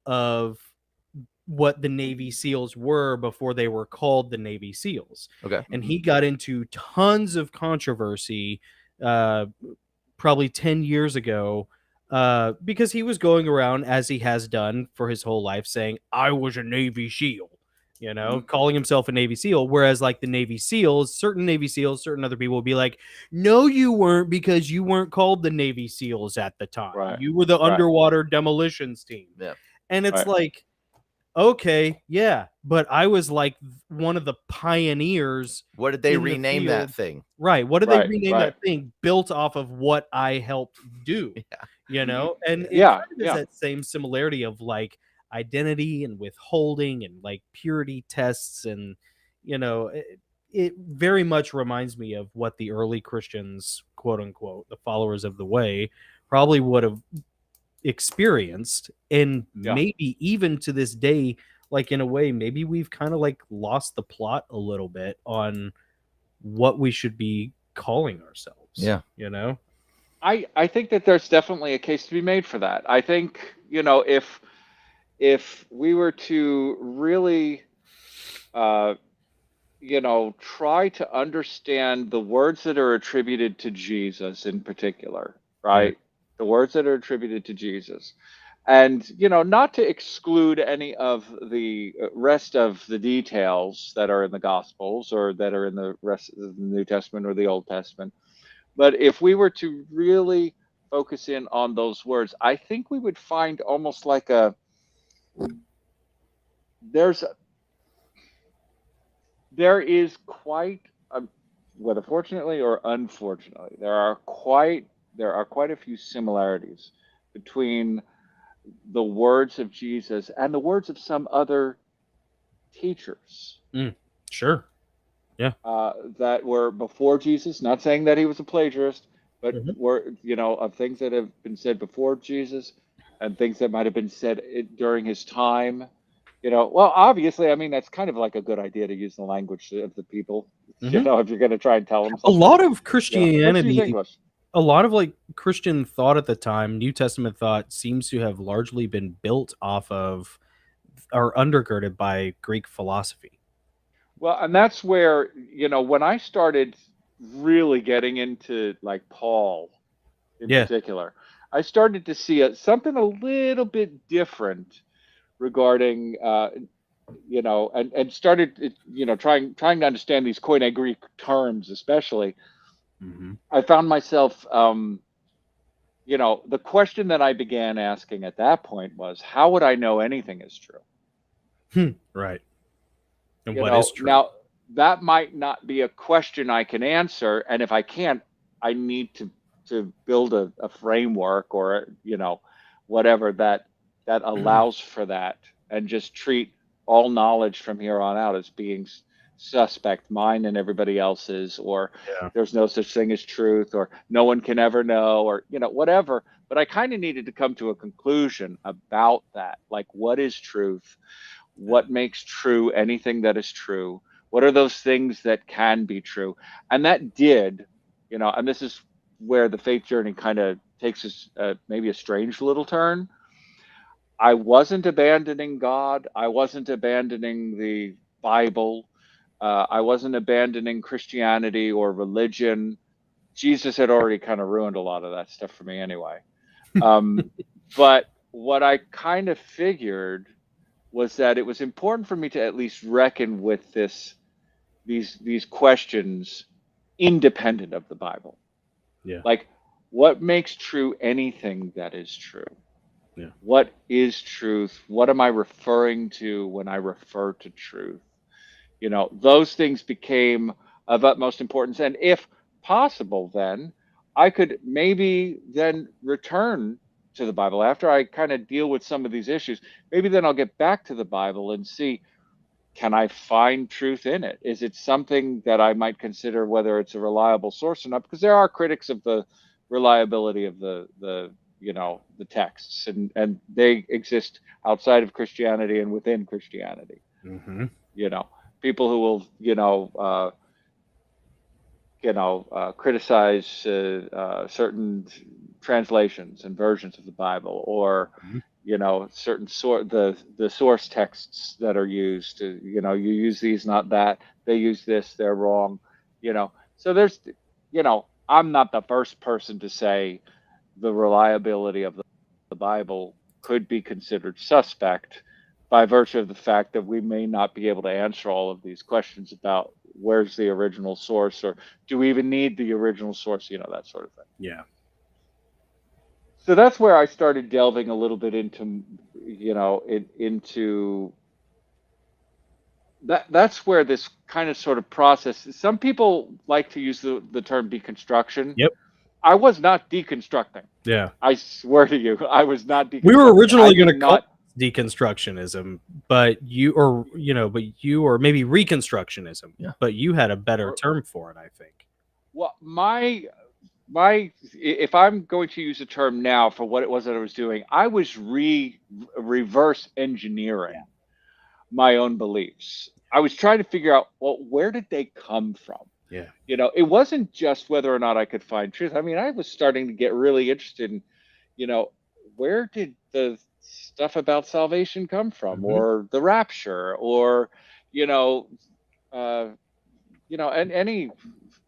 of what the Navy SEALs were before they were called the Navy SEALs. Okay. And he got into tons of controversy probably 10 years ago because he was going around, as he has done for his whole life, saying, "I was a Navy SEAL," calling himself a Navy SEAL. Whereas like the Navy SEAls, certain other people will be like, "No, you weren't, because you weren't called the Navy SEAls at the time. Right. You were the underwater demolitions team." Yeah. And it's Right. like, okay, yeah, but I was like one of the pioneers. What did they in the rename that field. thing? Right. What did they Right, rename that thing? Built off of what I helped do. And it Yeah, kind of is that same similarity of like identity and withholding and like purity tests, and it very much reminds me of what the early Christians, quote unquote, the followers of the way, probably would have experienced. And maybe even to this day, like in a way, maybe we've kind of like lost the plot a little bit on what we should be calling ourselves. Yeah. I think that there's definitely a case to be made for that. I think, if we were to really try to understand the words that are attributed to Jesus in particular, right? The words that are attributed to Jesus. And, not to exclude any of the rest of the details that are in the Gospels or that are in the rest of the New Testament or the Old Testament. But if we were to really focus in on those words, I think we would find almost like there is quite whether fortunately or unfortunately, there are quite a few similarities between the words of Jesus and the words of some other teachers. Sure. That were before Jesus, not saying that he was a plagiarist, but were, of things that have been said before Jesus and things that might have been said during his time. Well, obviously, I mean, that's kind of like a good idea to use the language of the people, if you're going to try and tell them something. A lot of Christianity, English. A lot of like Christian thought at the time, New Testament thought, seems to have largely been built off of or undergirded by Greek philosophy. Well, and that's where, when I started really getting into like Paul in particular, I started to see something a little bit different regarding, and started, trying to understand these Koine Greek terms, especially. I found myself, the question that I began asking at that point was, how would I know anything is true? Right. And what is true? Now, that might not be a question I can answer. And if I can't, I need to build a framework or, whatever that allows for that, and just treat all knowledge from here on out as being suspect, mine and everybody else's, or Yeah. there's no such thing as truth, or no one can ever know, or whatever. But I kind of needed to come to a conclusion about that. Like, what is truth? What makes true anything that is true? What are those things that can be true? And that did, and this is where the faith journey kind of takes us maybe a strange little turn. I wasn't abandoning God. I wasn't abandoning the Bible. I wasn't abandoning Christianity or religion. Jesus had already kind of ruined a lot of that stuff for me anyway. But what I kind of figured was that it was important for me to at least reckon with these questions independent of the Bible. Yeah. Like, what makes true anything that is true? Yeah. What is truth? What am I referring to when I refer to truth? Those things became of utmost importance. And if possible, then I could maybe then return to the Bible after I kind of deal with some of these issues. Maybe then I'll get back to the Bible and see, can I find truth in it? Is it something that I might consider whether it's a reliable source or not? Because there are critics of the reliability of the texts, and they exist outside of Christianity and within Christianity. Mm-hmm. People who will criticize certain translations and versions of the Bible, or certain the source texts that are used. You use these, not that. They use this. They're wrong. So there's, I'm not the first person to say the reliability of the Bible could be considered suspect by virtue of the fact that we may not be able to answer all of these questions about where's the original source, or do we even need the original source, that sort of thing. Yeah. So that's where I started delving a little bit into, into that's where this kind of sort of process, some people like to use the term deconstruction. Yep. I was not deconstructing. Yeah. I swear to you, I was not deconstructing. We were originally going to call it deconstructionism, but or maybe reconstructionism. Yeah. But you had a better term for it, I think. Well, my if I'm going to use a term now for what it was that I was doing, I was reverse engineering my own beliefs. I was trying to figure out, well, where did they come from? Yeah. It wasn't just whether or not I could find truth. I mean, I was starting to get really interested in, where did the stuff about salvation come from, Mm-hmm. or the rapture, or, and any,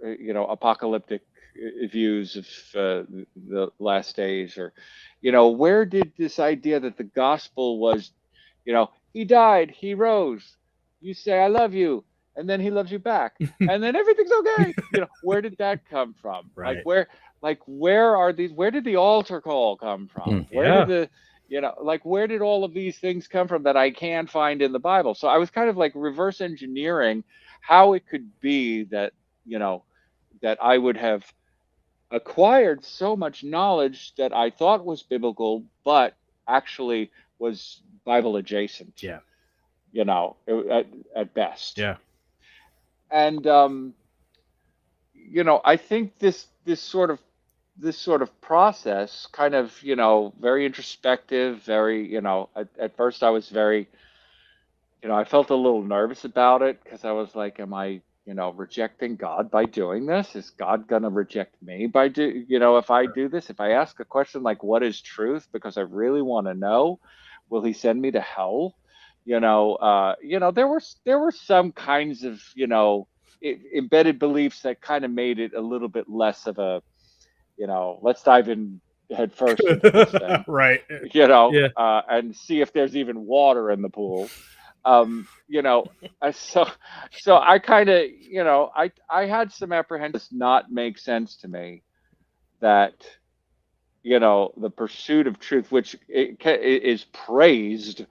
apocalyptic views of the last days, or, where did this idea that the gospel was, he died, he rose, you say, I love you, and then he loves you back, and then everything's okay. Where did that come from? Right. Where did the altar call come from? Where did where did all of these things come from that I can find in the Bible? So I was kind of like reverse engineering how it could be that, that I would have acquired so much knowledge that I thought was biblical, but actually was Bible adjacent. Yeah. At best. Yeah. And I think this sort of process, kind of, very introspective, very, at first I was very, I felt a little nervous about it, because I was like, am I, rejecting God by doing this? Is God gonna reject me by if I do this? If I ask a question like, what is truth, because I really want to know, will he send me to hell? There were some kinds of, embedded beliefs that kind of made it a little bit less of a, let's dive in head first into this thing. Right. And see if there's even water in the pool. So I kind of, I had some apprehension. It does not make sense to me that, the pursuit of truth, which is praised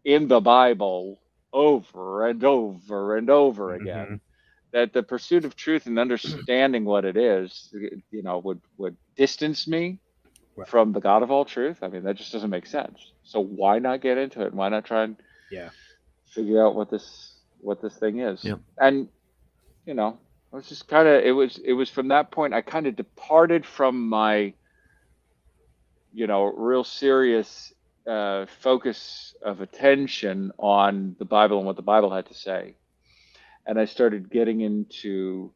in the Bible over and over and over again, that the pursuit of truth and understanding what it is, would distance me from the God of all truth. I mean, that just doesn't make sense. So why not get into it? Why not try and figure out what this what this thing is. Yep. And you know, I was just kind of, it was from that point I kind of departed from my, you know, real serious focus of attention on the Bible and what the Bible had to say, and I started getting into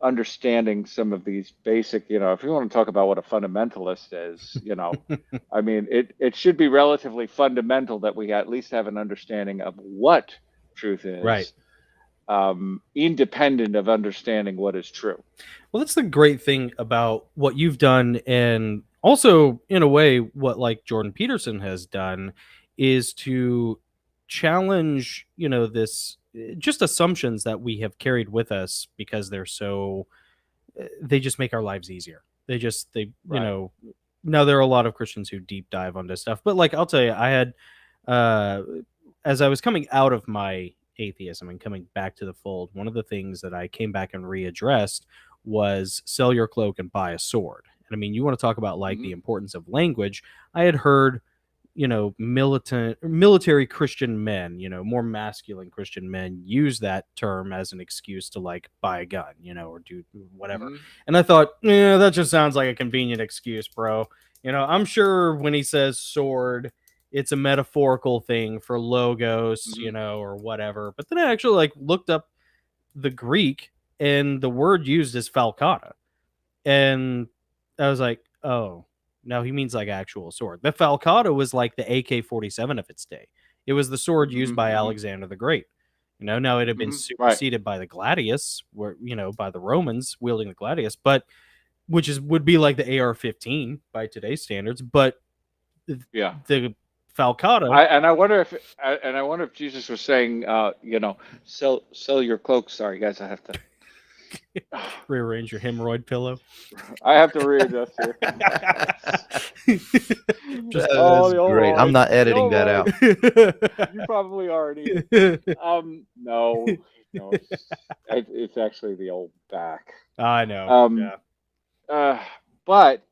understanding some of these basic, you know, if you want to talk about what a fundamentalist is, you know, I mean, it should be relatively fundamental that we at least have an understanding of what truth is, Right. Independent of understanding what is true. Well, that's the great thing about what you've done, and also in a way what like Jordan Peterson has done is to challenge, you know, this just assumptions that we have carried with us because they're so they just make our lives easier. They you Right. know, now there are a lot of Christians who deep dive onto stuff, but like I'll tell you, I had as I was coming out of my atheism and coming back to the fold, one of the things that I came back and readdressed was sell your cloak and buy a sword. And I mean, you want to talk about like the importance of language. I had heard, you know, military Christian men, you know, more masculine Christian men use that term as an excuse to like buy a gun, you know, or do whatever. And I thought, yeah, that just sounds like a convenient excuse, bro. You know, I'm sure when he says sword, it's a metaphorical thing for logos, you know, or whatever. But then I actually like looked up the Greek, and the word used is falcata. And I was like, oh, no, he means like actual sword. The falcata was like the AK-47 of its day. It was the sword used by Alexander the Great. You know, now it had been superseded by the gladius, where, you know, by the Romans wielding the gladius, but would be like the AR-15 by today's standards. But the falcata. I wonder if Jesus was saying, you know, sell your cloak. Sorry, guys, I have to rearrange your hemorrhoid pillow. I have to readjust here. Just great. I'm not editing that out. You probably aren't either. No, it's actually the old back. I know. But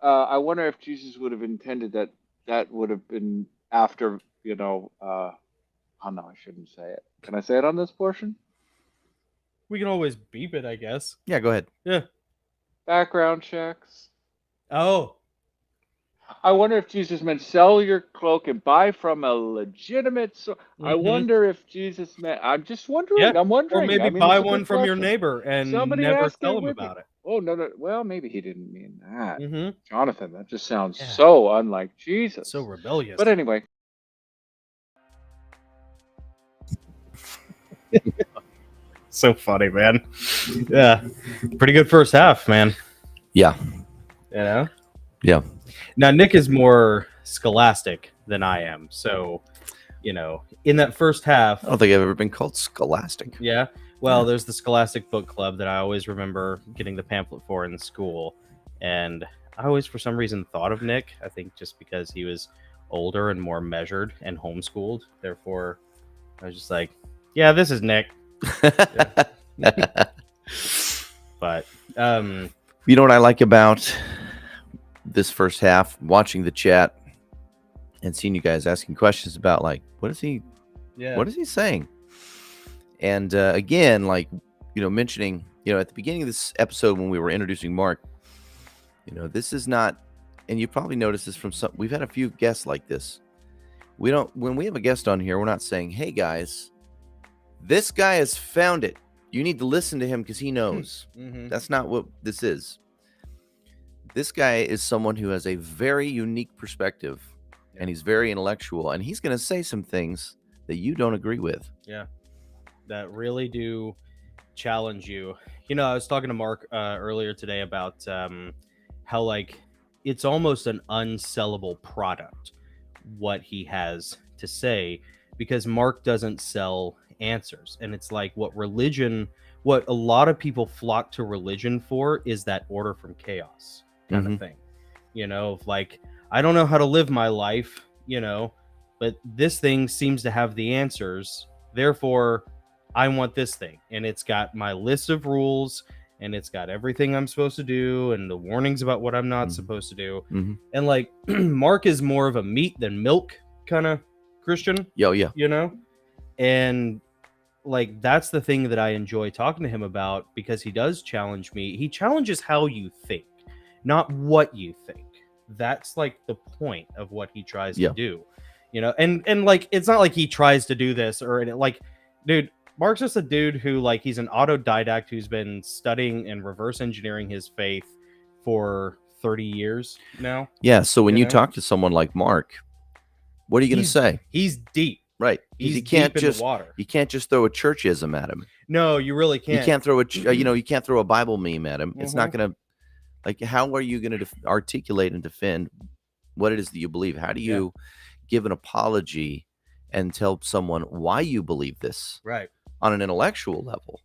I wonder if Jesus would have intended that would have been after, you know, oh no, I shouldn't say it. Can I say it on this portion? We can always beep it, I guess. Yeah, go ahead. Yeah. Background checks. Oh. I wonder if Jesus meant sell your cloak and buy from a legitimate source. I wonder if Jesus meant. I'm just wondering. Yeah. I'm wondering. Or maybe buy one from your neighbor and Somebody never ask tell it him with about you. it. Oh no! Well, maybe he didn't mean that. Mm-hmm. Jonathan, that just sounds so unlike Jesus. So rebellious. But anyway. So funny, man. Yeah. Pretty good first half, man. Yeah. You know? Yeah. Now, Nick is more scholastic than I am. So, you know, in that first half. I don't think I've ever been called scholastic. Yeah. Well, there's the Scholastic Book Club that I always remember getting the pamphlet for in school. And I always, for some reason, thought of Nick. I think just because he was older and more measured and homeschooled. Therefore, I was just like, yeah, this is Nick. But you know what I like about this first half, watching the chat and seeing you guys asking questions about like what is he saying, and again, like, you know, mentioning, you know, at the beginning of this episode when we were introducing Mark, you know, this is not, and you probably noticed this from some, we've had a few guests like this. When we have a guest on here, we're not saying, hey guys, this guy has found it, you need to listen to him because he knows. That's not what this is. This guy is someone who has a very unique perspective, and he's very intellectual, and he's going to say some things that you don't agree with. Yeah, that really do challenge you. You know, I was talking to Mark earlier today about how like it's almost an unsellable product what he has to say, because Mark doesn't sell answers. And it's like what a lot of people flock to religion for is that order from chaos kind of thing. You know, like, I don't know how to live my life, you know, but this thing seems to have the answers. Therefore, I want this thing. And it's got my list of rules, and it's got everything I'm supposed to do and the warnings about what I'm not supposed to do. And like Mark is more of a meat than milk kind of Christian. Yeah. You know? And like, that's the thing that I enjoy talking to him about, because he does challenge me. He challenges how you think, not what you think. That's like the point of what he tries to do, and like, it's not like he tries to do this or like, dude, Mark's just a dude who, like, he's an autodidact who's been studying and reverse engineering his faith for 30 years now. Yeah. So when you talk to someone like Mark, what are you going to say? He's deep. Right. He's you can't deep just in the water. You can't just throw a churchism at him. No, you really can't. You can't throw you can't throw a Bible meme at him. It's not going to, like, how are you going to articulate and defend what it is that you believe? How do you give an apology and tell someone why you believe this? Right. On an intellectual level.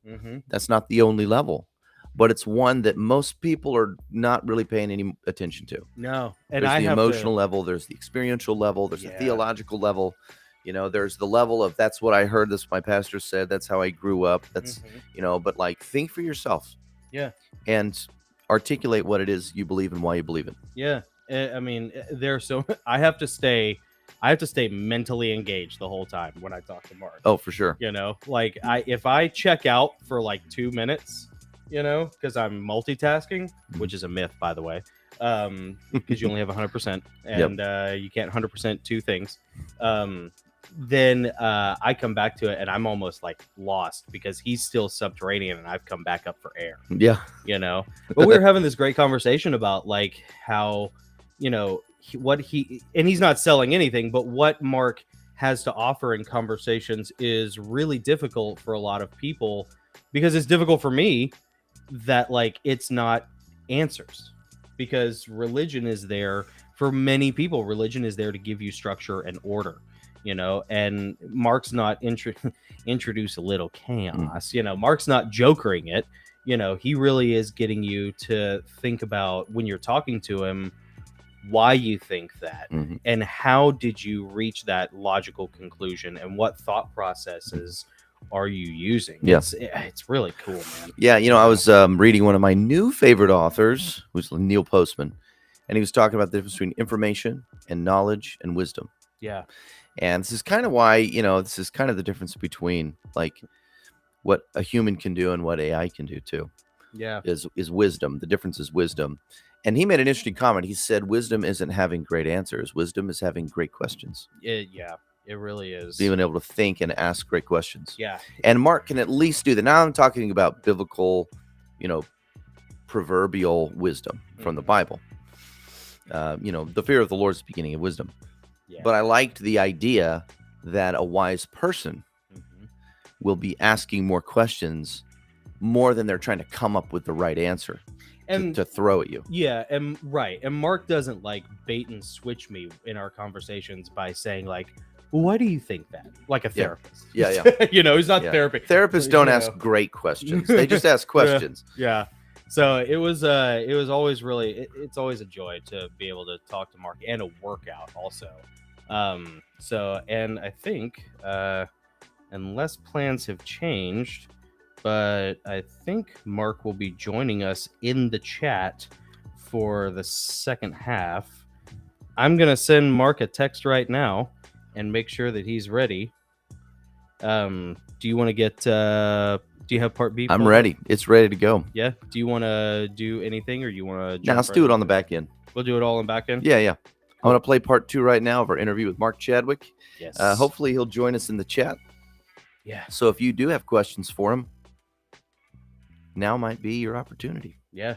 That's not the only level, but it's one that most people are not really paying any attention to. No. And there's the emotional level, there's the experiential level, there's the theological level. There's the level of, that's what I heard, this my pastor said, that's how I grew up. That's, but like, think for yourself. Yeah. And articulate what it is you believe and why you believe it. Yeah. I mean, I have to stay mentally engaged the whole time when I talk to Mark. Oh, for sure. Like, if I check out for like 2 minutes, because I'm multitasking, which is a myth, by the way, because you only have 100% and you can't 100% two things. Then I come back to it and I'm almost like lost, because he's still subterranean and I've come back up for air. Yeah. But we were having this great conversation about like how, and he's not selling anything, but what Mark has to offer in conversations is really difficult for a lot of people, because it's difficult for me that, like, it's not answers, because religion is there for many people. Religion is there to give you structure and order. And Mark's not introduce a little chaos. Mark's not jokering it. He really is getting you to think about, when you're talking to him, why you think that, and how did you reach that logical conclusion, and what thought processes are you using? It's really cool, man. Yeah, I was reading one of my new favorite authors, who's Neil Postman, and he was talking about the difference between information and knowledge and wisdom. Yeah. And this is kind of why, this is kind of the difference between, like, what a human can do and what AI can do too. Yeah. Is wisdom. The difference is wisdom. And he made an interesting comment. He said, wisdom isn't having great answers. Wisdom is having great questions. It really is. Being able to think and ask great questions. Yeah. And Mark can at least do that. Now I'm talking about biblical, proverbial wisdom from the Bible. The fear of the Lord is the beginning of wisdom. Yeah. But I liked the idea that a wise person will be asking more questions, more than they're trying to come up with the right answer to throw at you. Yeah, and right. And Mark doesn't like bait and switch me in our conversations by saying like, well, why do you think that? Like a therapist. Yeah. He's not therapy. Therapists don't ask great questions. They just ask questions. Yeah. So it was always really, it's always a joy to be able to talk to Mark, and a workout also. And I think, unless plans have changed, but I think Mark will be joining us in the chat for the second half. I'm going to send Mark a text right now and make sure that he's ready. Do you want to get, do you have part B? I'm ready. It's ready to go. Yeah. Do you want to do anything, or you want to? No, let's do it on the back end. We'll do it all in back end? Yeah. I'm going to play part 2 right now of our interview with Mark Chadwick. Yes. Hopefully he'll join us in the chat. Yeah. So if you do have questions for him, now might be your opportunity. Yeah.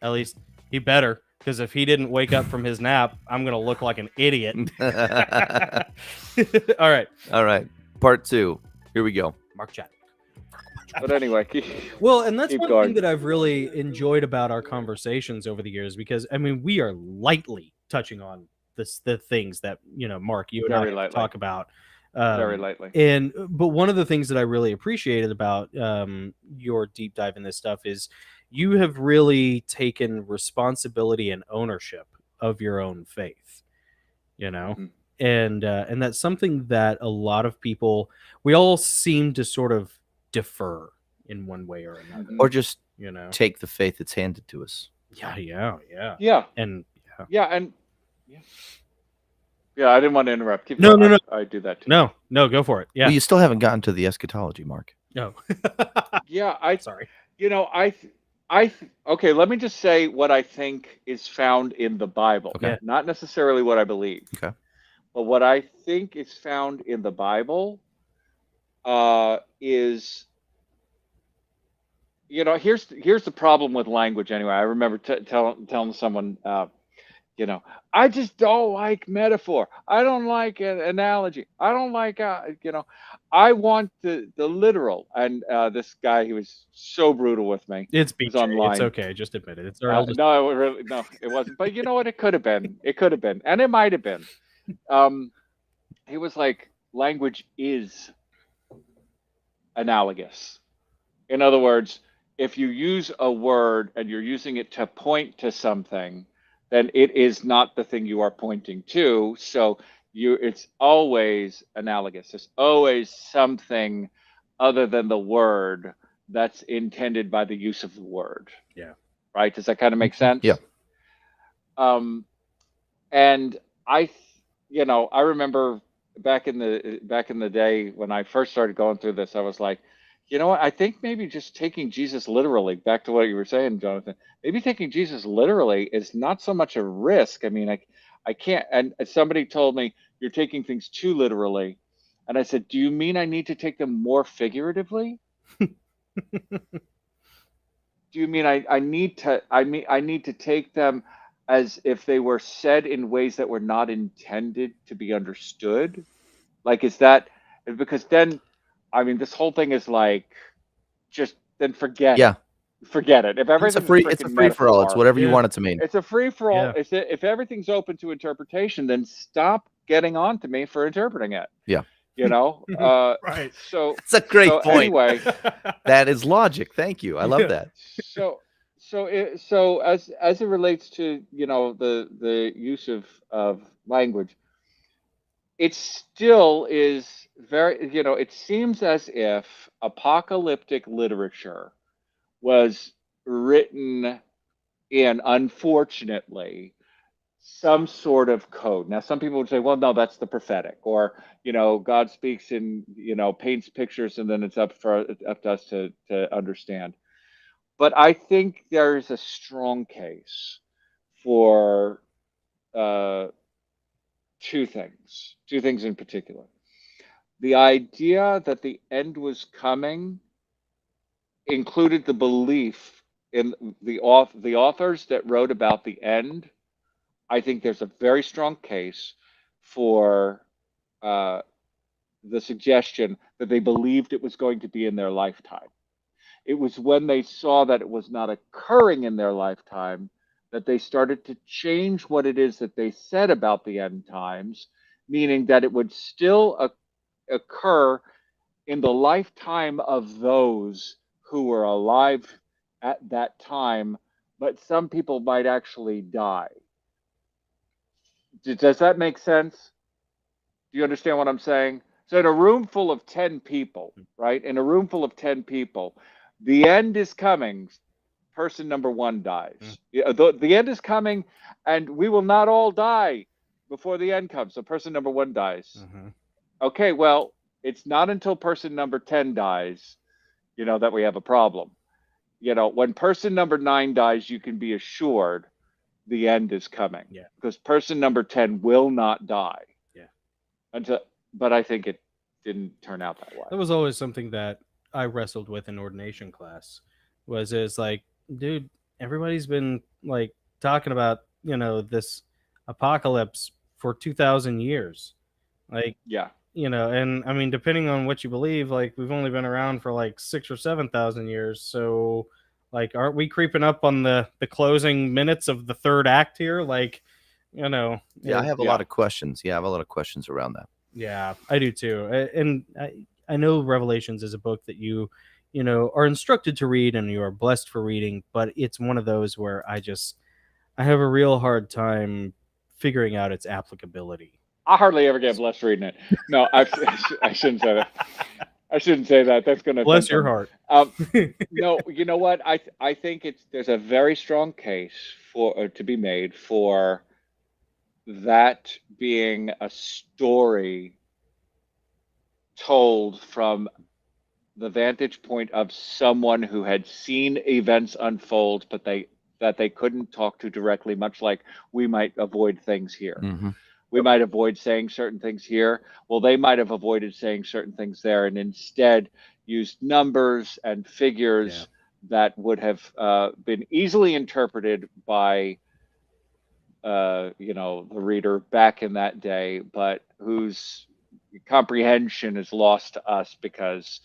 At least he better, because if he didn't wake up from his nap, I'm going to look like an idiot. All right. Part 2. Here we go. Mark Chadwick. But anyway, and that's one thing that I've really enjoyed about our conversations over the years, because I mean, we are lightly touching on the things that Mark, you and I talk about very lightly. But one of the things that I really appreciated about your deep dive in this stuff is you have really taken responsibility and ownership of your own faith. And that's something that a lot of people, we all seem to sort of defer in one way or another, or just take the faith that's handed to us. Yeah, I didn't want to interrupt. Keep No, going. no, no. I do that too. No, go for it. Yeah. Well, you still haven't gotten to the eschatology, Mark. No. Yeah, Sorry. Okay, let me just say what I think is found in the Bible. Okay. Yeah. Not necessarily what I believe. Okay. But what I think is found in the Bible is, here's the problem with language anyway. I remember telling someone, I just don't like metaphor. I don't like an analogy. I don't like, I want the literal. And this guy, he was so brutal with me. It's Was BJ. It's online. okay. Just admit it. It's our eldest. No, it wasn't. But you know what? It could have been. It could have been, and it might have been. He was like, language is analogous. In other words, if you use a word and you're using it to point to something, then it is not the thing you are pointing to. So it's always analogous. It's always something other than the word that's intended by the use of the word. Yeah. Right? Does that kind of make sense? Yeah. And I remember back in the day when I first started going through this, I was like, you know what? I think maybe just taking Jesus literally, back to what you were saying, Jonathan, maybe taking Jesus literally is not so much a risk. I mean, I can't, and somebody told me you're taking things too literally. And I said, do you mean I need to take them more figuratively? Do you mean I need to take them as if they were said in ways that were not intended to be understood? Like, is that, because then, I mean, this whole thing is like, just then forget Yeah. it. Forget it. If It's a everything's free for all. It's whatever you Yeah. want it to mean. It's a free for all. Yeah. If everything's open to interpretation, then stop getting on to me for interpreting it. Yeah. Right. So It's a great so point. anyway, That is logic. Thank you. I love Yeah. that. so as it relates to the use of language, it still is very, it seems as if apocalyptic literature was written in, unfortunately, some sort of code. Now, some people would say, well, no, that's the prophetic, or, God speaks in, paints pictures, and then it's up to us to understand. But I think there is a strong case for two things in particular. The idea that the end was coming included the belief in the authors that wrote about the end. I think there's a very strong case for the suggestion that they believed it was going to be in their lifetime. It was when they saw that it was not occurring in their lifetime that they started to change what it is that they said about the end times, meaning that it would still occur in the lifetime of those who were alive at that time, but some people might actually die. Does that make sense? Do you understand what I'm saying? So in a room full of 10 people, right? In a room full of 10 people, the end is coming. Person number 1 dies. The end is coming, and we will not all die before the end comes. So person number 1 dies. Mm-hmm. Okay, well, it's not until person number 10 dies, that we have a problem. When person number 9 dies, you can be assured the end is coming. Yeah. Because person number 10 will not die. Yeah. But I think it didn't turn out that way. That was always something that I wrestled with in ordination class. It's like, dude, everybody's been like talking about, this apocalypse for 2,000 years. Like, yeah. And I mean, depending on what you believe, like we've only been around for like 6,000 or 7,000 years. So like, aren't we creeping up on the closing minutes of the third act here? Like, Yeah, I have a lot of questions. Yeah, I have a lot of questions around that. Yeah, I do too. And I know Revelations is a book that you are instructed to read and you are blessed for reading, but it's one of those where I have a real hard time figuring out its applicability. I hardly ever get blessed reading it. No, I shouldn't say that. I shouldn't say that. That's going to bless your heart. No, you know what? I think there's a very strong case to be made for that being a story told from the vantage point of someone who had seen events unfold, but they couldn't talk to directly, much like we might avoid things here. Mm-hmm. We might avoid saying certain things here. Well, they might have avoided saying certain things there and instead used numbers and figures that would have been easily interpreted by the reader back in that day, but whose comprehension is lost to us because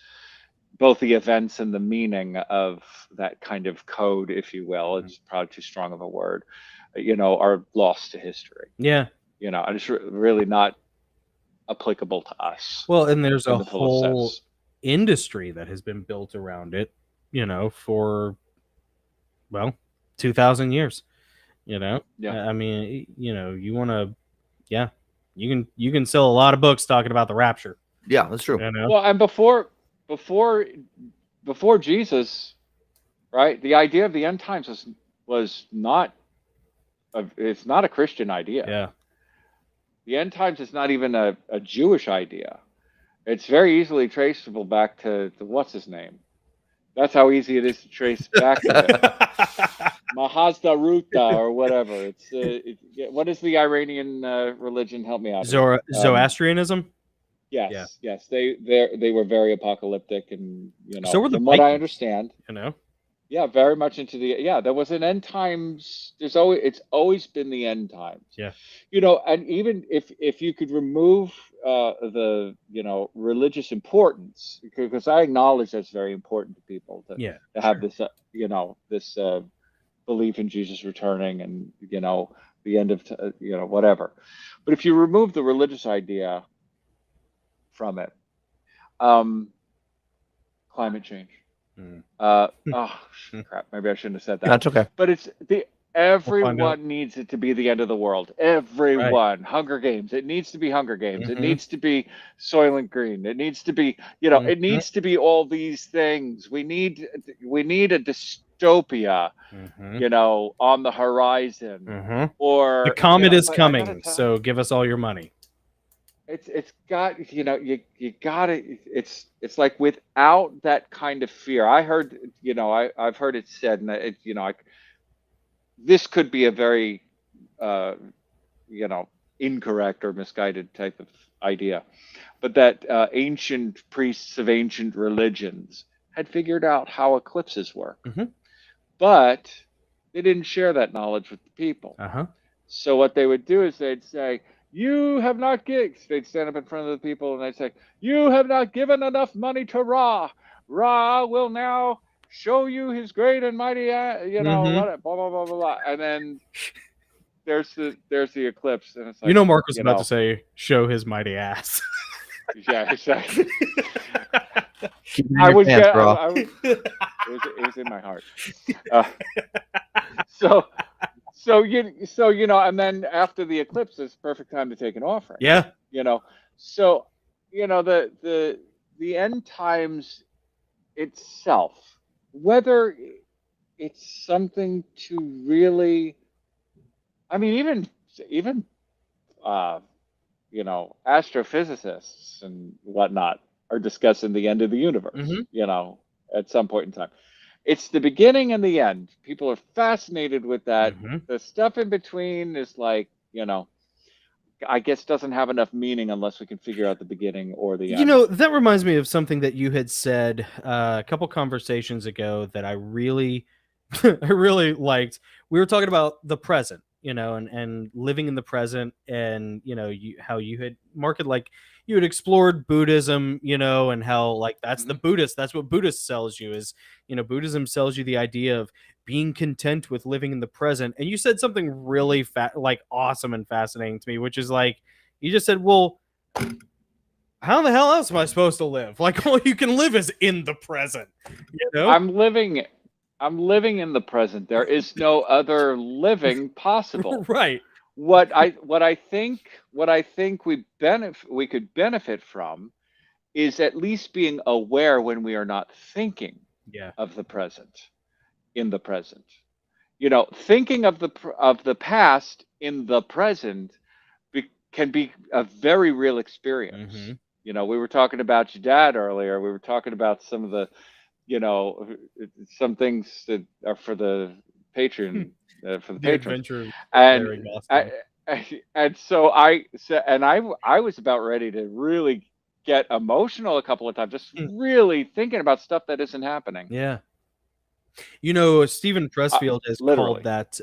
both the events and the meaning of that kind of code, if you will, it's probably too strong of a word, are lost to history. Yeah. And it's really not applicable to us. Well, and there's a in the fullest whole sense. industry that has been built around it, for 2,000 years. Yeah. I mean, you want to, you can sell a lot of books talking about the rapture. Yeah, that's true. Well, and before Jesus, right? The idea of the end times was not it's not a Christian idea. Yeah. The end times is not even a Jewish idea. It's very easily traceable back to what's his name. That's how easy it is to trace back to him. Mahazda Ruta or whatever. What is the Iranian religion? Help me out. Zoroastrianism. Yes, yes. They were very apocalyptic, and So were the from what I Vikings, understand, Yeah, very much into there was an end times. It's always been the end times. Yeah. And even if you could remove the religious importance, because I acknowledge that's very important to people to have this this belief in Jesus returning and the end of whatever. But if you remove the religious idea from it, climate change. Crap, maybe I shouldn't have said that. That's okay. But it's everyone needs it to be the end of the world. Everyone. Right. Hunger Games. It needs to be Hunger Games. It needs to be Soylent Green. It needs to be, it needs to be all these things. We need a dystopia, on the horizon. Or the comet is coming, so give us all your money. It's got you got it. It's like without that kind of fear. I heard I've heard it said, and this could be a very incorrect or misguided type of idea, but that ancient priests of ancient religions had figured out how eclipses work, but they didn't share that knowledge with the people. So what they would do is they'd say, "You have not given." They'd stand up in front of the people and they'd say, "You have not given enough money to Ra. Ra will now show you his great and mighty, blah, blah, blah, blah." And then there's the eclipse, and it's like, Mark was about to say, "Show his mighty ass." Yeah, exactly. I would get. It was in my heart. And then after the eclipse, it's perfect time to take an offering. Yeah. So the end times itself, whether it's something to really, I mean, even astrophysicists and whatnot are discussing the end of the universe, at some point in time. It's the beginning and the end. People are fascinated with that. The stuff in between is like, I guess doesn't have enough meaning unless we can figure out the beginning or the end. That reminds me of something that you had said a couple conversations ago that I really, I really liked. We were talking about the present, and living in the present, and how you had marketed, like you had explored Buddhism, and how like that's the Buddhist. That's what Buddhist sells you is, Buddhism sells you the idea of being content with living in the present. And you said something really awesome and fascinating to me, which is like, you just said, well, how the hell else am I supposed to live? Like, all you can live is in the present. I'm living in the present. There is no other living possible. Right. What I think we could benefit from is at least being aware when we are not thinking of the present in the present. Thinking of the past in the present can be a very real experience. Mm-hmm. You know, we were talking about your dad earlier. We were talking about some of the, you know, some things that are for the patron, for the The patrons, Adventures of and Larry Gosling. and I was about ready to really get emotional a couple of times, just really thinking about stuff that isn't happening. Yeah. You know, Stephen Pressfield has Literally. called that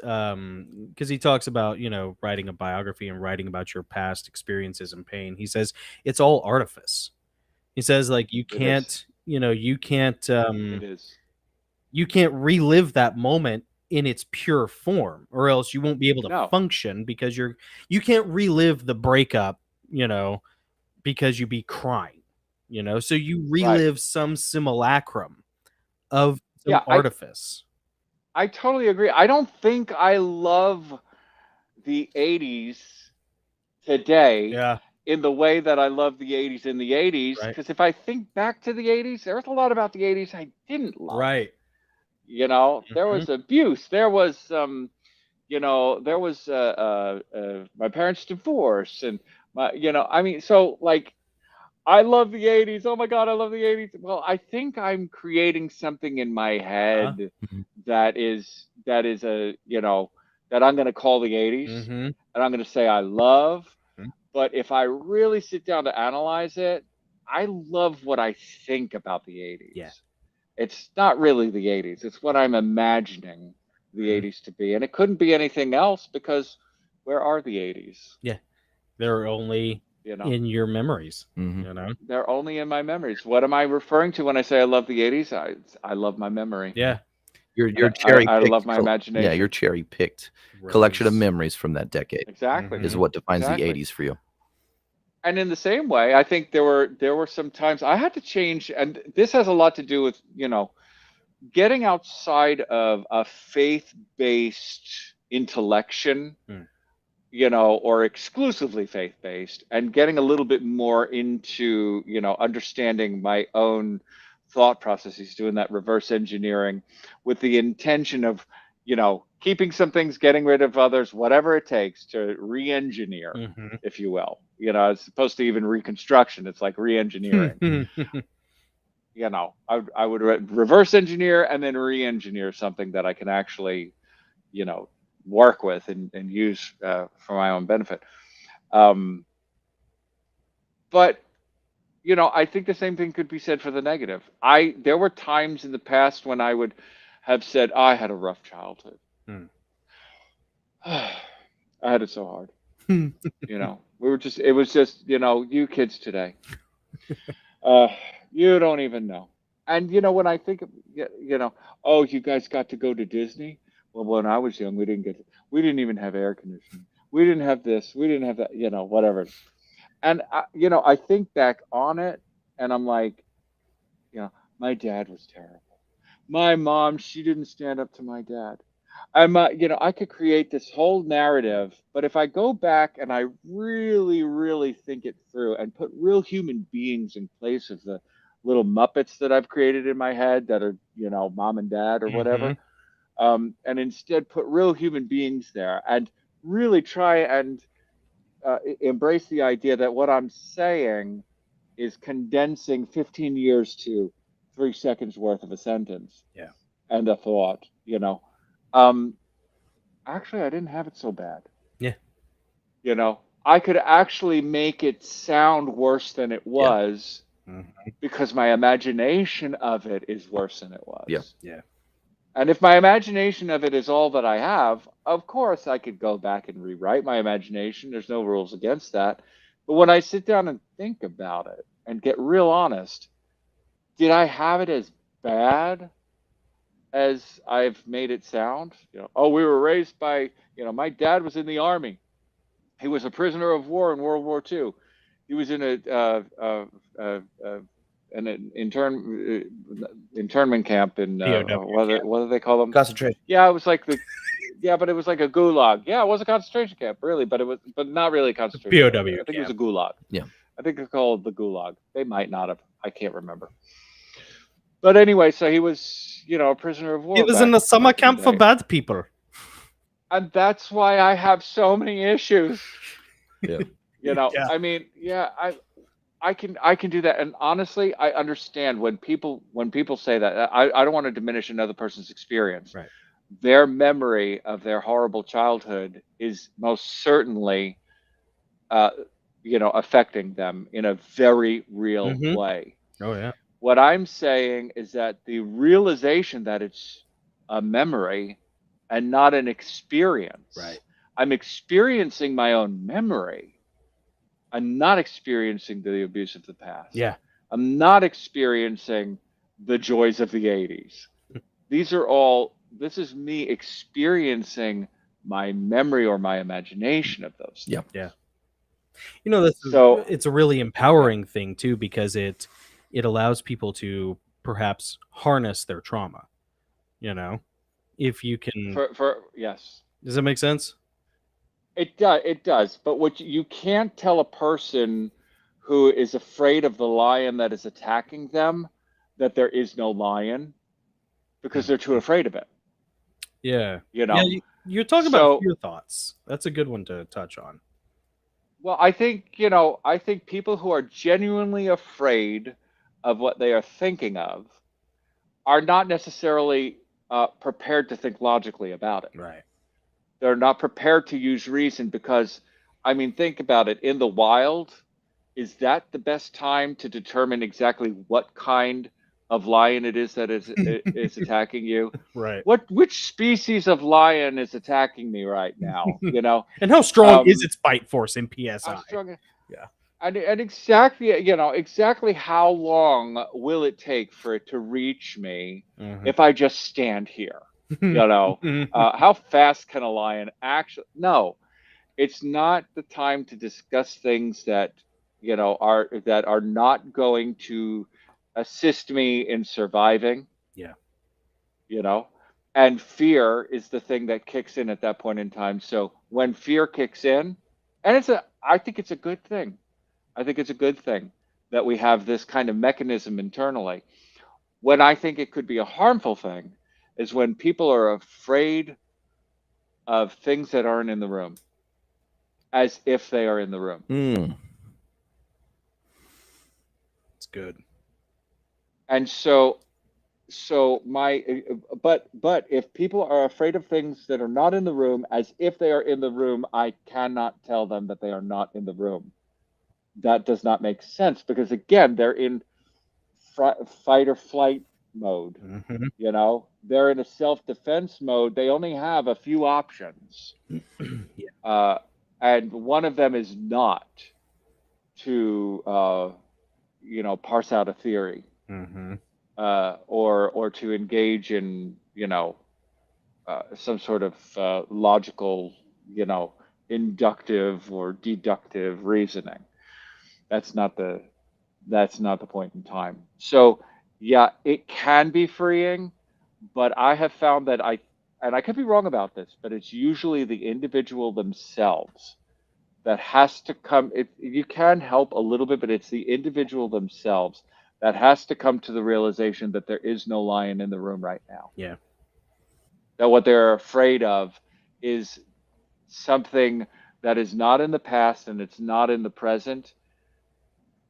because he talks about, you know, writing a biography and writing about your past experiences and pain. He says it's all artifice. He says, like, you It is. can't, you know, It is. you can't relive that moment in its pure form, or else you won't be able to No. function, because you can't relive the breakup, you know, because you be crying, you know. So you relive some simulacrum of some Yeah, artifice. I totally agree. I don't think I love the 80s today Yeah, in the way that I love the 80s in the 80s. right, Because if I think back to the 80s, there was a lot about the 80s I didn't love. right. You know, there Mhm. was abuse. There was you know, there was my parents' divorce, and my, you know, I mean, so like, I love the 80s. Oh my God, I love the 80s. Well, I think I'm creating something in my head Mhm. that is a, you know, that I'm going to call the 80s, Mm-hmm. and I'm going to say I love. Mhm. But if I really sit down to analyze it, I love what I think about the 80s. Yeah. It's not really the 80s. It's what I'm imagining the Mhm. 80s to be. And it couldn't be anything else, because where are the 80s? Yeah, they're only You know, in your memories. Mhm. You know. they're only in my memories. What am I referring to when I say I love the 80s? I love my memory. Yeah, Your I love my imagination. Yeah, your cherry picked collection of Rose. memories from that decade Exactly. Mhm. is what defines Exactly. the 80s for you. And in the same way, I think there were some times I had to change, and this has a lot to do with, you know, getting outside of a faith-based intellection, Mm. you know, or exclusively faith-based, and getting a little bit more into, you know, understanding my own thought processes, doing that reverse engineering with the intention of, you know, keeping some things, getting rid of others, whatever it takes to re-engineer, Mhm. if you will. You know, as opposed to even reconstruction, it's like re-engineering. You know, I would reverse engineer and then re-engineer something that I can actually, you know, work with and use for my own benefit. But you know, I think the same thing could be said for the negative. There were times in the past when I would have said, I had a rough childhood. Mm. I had it so hard. You know, it was just, you know, you kids today, uh, you don't even know. And you know, when I think of, you know, oh, you guys got to go to Disney. Well, when I was young, we didn't even have air conditioning. We didn't have this. We didn't have that. You know, whatever. And you know, I think back on it, and I'm like, you know, my dad was terrible. My mom, she didn't stand up to my dad. You know, I could create this whole narrative, but if I go back and I really, really think it through and put real human beings in place of the little Muppets that I've created in my head that are, you know, mom and dad or whatever, Mhm. and instead put real human beings there and really try and embrace the idea that what I'm saying is condensing 15 years to 3 seconds worth of a sentence Yeah. and a thought, you know. Um, Actually, I didn't have it so bad. Yeah. You know, I could actually make it sound worse than it was Mhm. because my imagination of it is worse than it was. Yeah. Yeah. And if my imagination of it is all that I have, of course I could go back and rewrite my imagination. There's no rules against that. But when I sit down and think about it and get real honest, did I have it as bad as I've made it sound? You know, oh, we were raised by, you know, my dad was in the army. He was a prisoner of war in World War II. He was in an internment camp in POW what do they call them? Concentration. Yeah, it was like but it was like a gulag. Yeah, it was a concentration camp, really, but not really a concentration camp. POW I think it was a camp. gulag. Yeah. I think it's called the gulag. They might not have. I can't remember. But anyway, so he was, you know, a prisoner of war. It was in the summer back in camp the for day. bad people. And that's why I have so many issues. Yeah. Yeah. Yeah. I mean, yeah, I can do that. And honestly, I understand when people say that. I don't want to diminish another person's experience. Right. Their memory of their horrible childhood is most certainly, uh, affecting them in a very real Mm-hmm. way. Oh yeah. What I'm saying is that the realization that it's a memory and not an experience. Right. I'm experiencing my own memory. I'm not experiencing the abuse of the past. Yeah. I'm not experiencing the joys of the 80s. This is me experiencing my memory or my imagination of those things. Yep. Yeah. This is, So, it's a really empowering thing too, because it allows people to perhaps harness their trauma. If you can. yes, Does that make sense? it does. But what you can't tell a person who is afraid of the lion that is attacking them that there is no lion, because they're too afraid of it. Yeah. You Yeah. know. You're talking about So, fear thoughts. That's a good one to touch on. well, I think people who are genuinely afraid of what they are thinking of are not necessarily prepared to think logically about it. Right. They're not prepared to use reason because, I mean, think about it. In the wild, is that the best time to determine exactly what kind of lion it is that is attacking you? Right. Which species of lion is attacking me right now? And how strong is its bite force in How PSI? strong? Yeah. And exactly how long will it take for it to reach me if I just stand here? How fast can a lion actually? No, it's not the time to discuss things that are not going to assist me in surviving. Yeah. And fear is the thing that kicks in at that point in time. So when fear kicks in, and I think it's a good thing. I think it's a good thing that we have this kind of mechanism internally. When I think it could be a harmful thing is when people are afraid of things that aren't in the room, as if they are in the room. It's good. And but if people are afraid of things that are not in the room as if they are in the room, I cannot tell them that they are not in the room. That does not make sense because, again, they're in fight or flight mode. Mm-hmm. They're in a self-defense mode. They only have a few options. Yeah. And one of them is not to parse out a theory. Mm-hmm. Or to engage in some sort of logical, inductive or deductive reasoning. That's not the point in time. So yeah, it can be freeing, but I have found that and I could be wrong about this, but it's usually the individual themselves that has to come. You can help a little bit, but it's the individual themselves that has to come to the realization that there is no lion in the room right now. Yeah. That what they're afraid of is something that is not in the past and it's not in the present.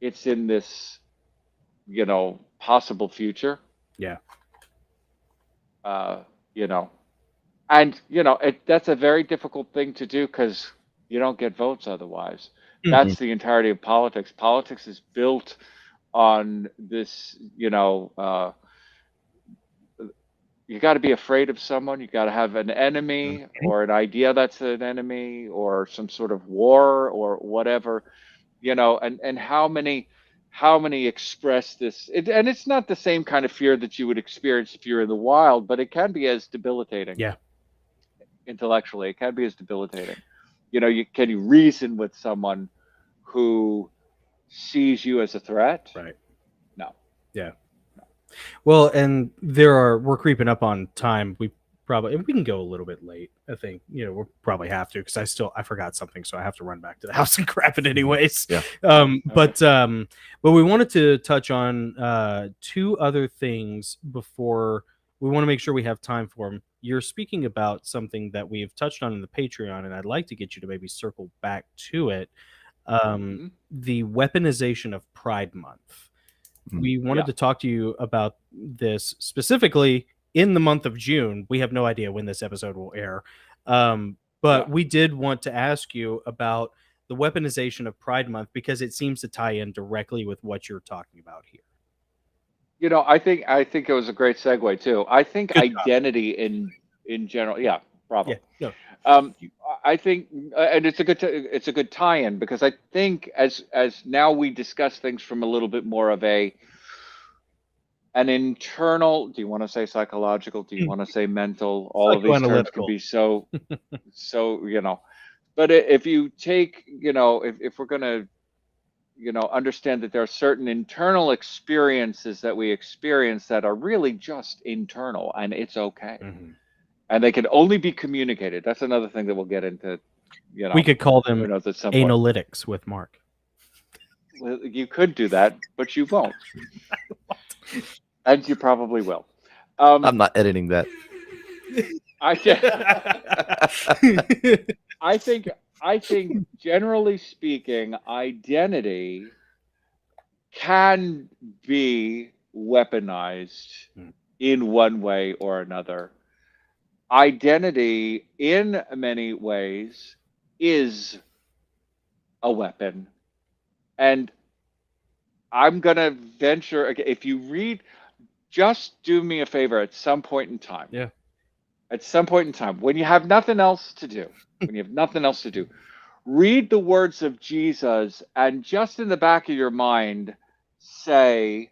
It's in this, possible future. Yeah. And that's a very difficult thing to do because you don't get votes otherwise. That's the entirety of politics. Politics is built on this, you got to be afraid of someone. You got to have an enemy or an idea that's an enemy or some sort of war or whatever, and how many express this. And it's not the same kind of fear that you would experience if you're in the wild, but it can be as debilitating. Yeah. Intellectually, it can be as debilitating. Can you reason with someone who sees you as a threat? Right. No. Yeah. Well, and we're creeping up on time. We can go a little bit late. I think, we'll probably have to, because I forgot something. So I have to run back to the house and grab it anyways. Yeah. But we wanted to touch on two other things before we want to make sure we have time for them. You're speaking about something that we've touched on in the Patreon, and I'd like to get you to maybe circle back to it. the weaponization of Pride Month. We wanted to talk to you about this specifically in the month of June. We have no idea when this episode will air. But we did want to ask you about the weaponization of Pride Month because it seems to tie in directly with what you're talking about here. You know, I think it was a great segue too. I think Good identity in general, yeah, problem. Yeah, no. I think, and it's a good tie-in because I think as now we discuss things from a little bit more of an internal. Do you want to say psychological? Do you want to say mental? All of these terms can be so you know. But if you take, you know, if we're gonna, you know, understand that there are certain internal experiences that we experience that are really just internal, and it's okay. And they can only be communicated. That's another thing that we'll get into. You know, we could call them analytics with Mark. Well, you could do that, but you won't. And you probably will. I'm not editing that. I think generally speaking, identity can be weaponized in one way or another. Identity, in many ways, is a weapon. And I'm going to venture, if you read, just do me a favor at some point in time. Yeah. At some point in time, when you have nothing else to do, read the words of Jesus and just in the back of your mind say,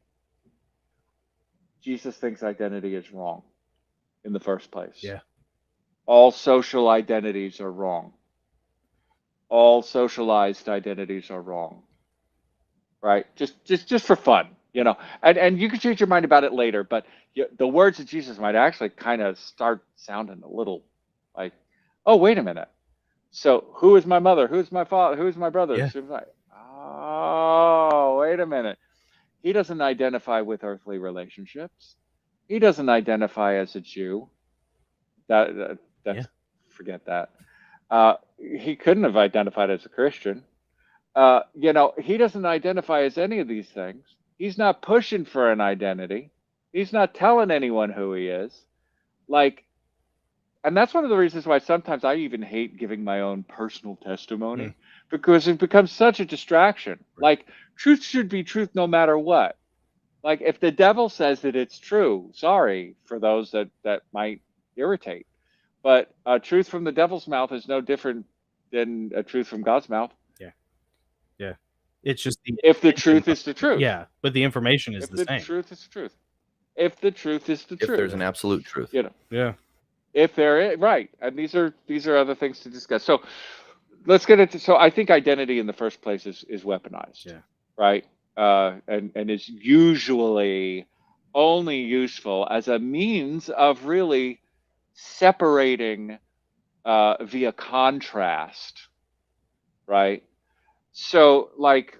Jesus thinks identity is wrong in the first place. Yeah. All social identities are wrong. All socialized identities are wrong. Right? Just for fun, you know. And you can change your mind about it later, but the words of Jesus might actually kind of start sounding a little like, oh, wait a minute. So who is my mother? Who's my father? Who's my brother? Yeah. Oh, wait a minute. He doesn't identify with earthly relationships. He doesn't identify as a Jew. Forget that. He couldn't have identified as a Christian. You know, he doesn't identify as any of these things. He's not pushing for an identity. He's not telling anyone who he is. Like, and that's one of the reasons why sometimes I even hate giving my own personal testimony because it becomes such a distraction. Like, truth should be truth no matter what. Like, if the devil says that it's true, sorry for those that might irritate. But truth from the devil's mouth is no different than a truth from God's mouth. Yeah. It's just if the truth is the truth. Yeah, but the information is the same. If the truth is the truth. If the truth is the truth. If there's an absolute truth. You know. Yeah. If there is, right. And these are other things to discuss. So let's get into, so I think identity in the first place is weaponized. Yeah. Right? And is usually only useful as a means of really separating via contrast. Right? So, like,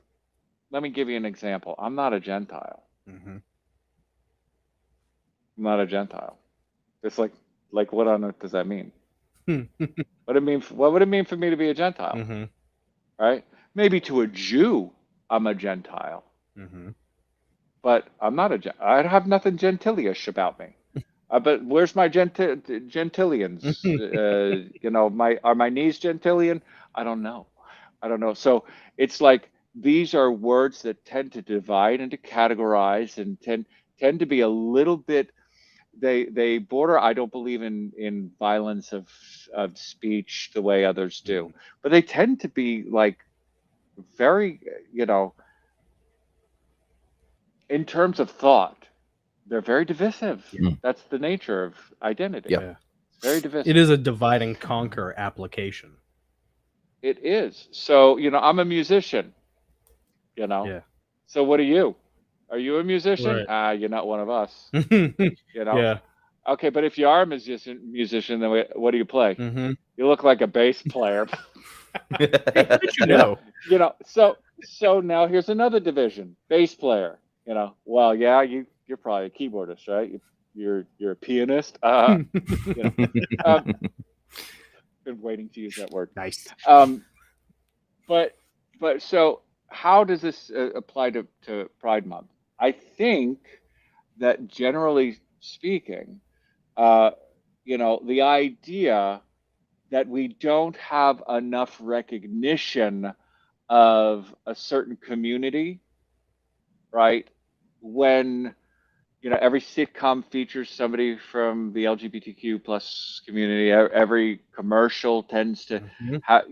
let me give you an example. I'm not a Gentile. I'm not a Gentile. It's like what on earth does that mean? What would it mean for me to be a Gentile? Right? Maybe to a Jew, I'm a Gentile. But I'm not I have nothing gentilish about me. But where's my gentilians? You know, are my knees gentilian? I don't know. So it's like these are words that tend to divide and to categorize and tend to be a little bit. They border. I don't believe in violence of speech the way others do, but they tend to be like very, you know, in terms of thought, they're very divisive. That's the nature of identity. Yeah. It's very divisive. It is a divide and conquer application. It is. So, you know, I'm a musician, you know. Yeah. So what are you? Are you a musician? Right. You're not one of us. You know. Yeah. Okay, but if you are a musician, then what do you play? You look like a bass player. You know. You know. So now here's another division: bass player. You know. Well, yeah, you're probably a keyboardist, right? You're a pianist. You know. Been waiting to use that word. Nice. But but so how does this apply to Pride Month? I think that generally speaking, uh, the idea that we don't have enough recognition of a certain community, right? When every sitcom features somebody from the LGBTQ plus community. Every commercial tends to Mhm. have,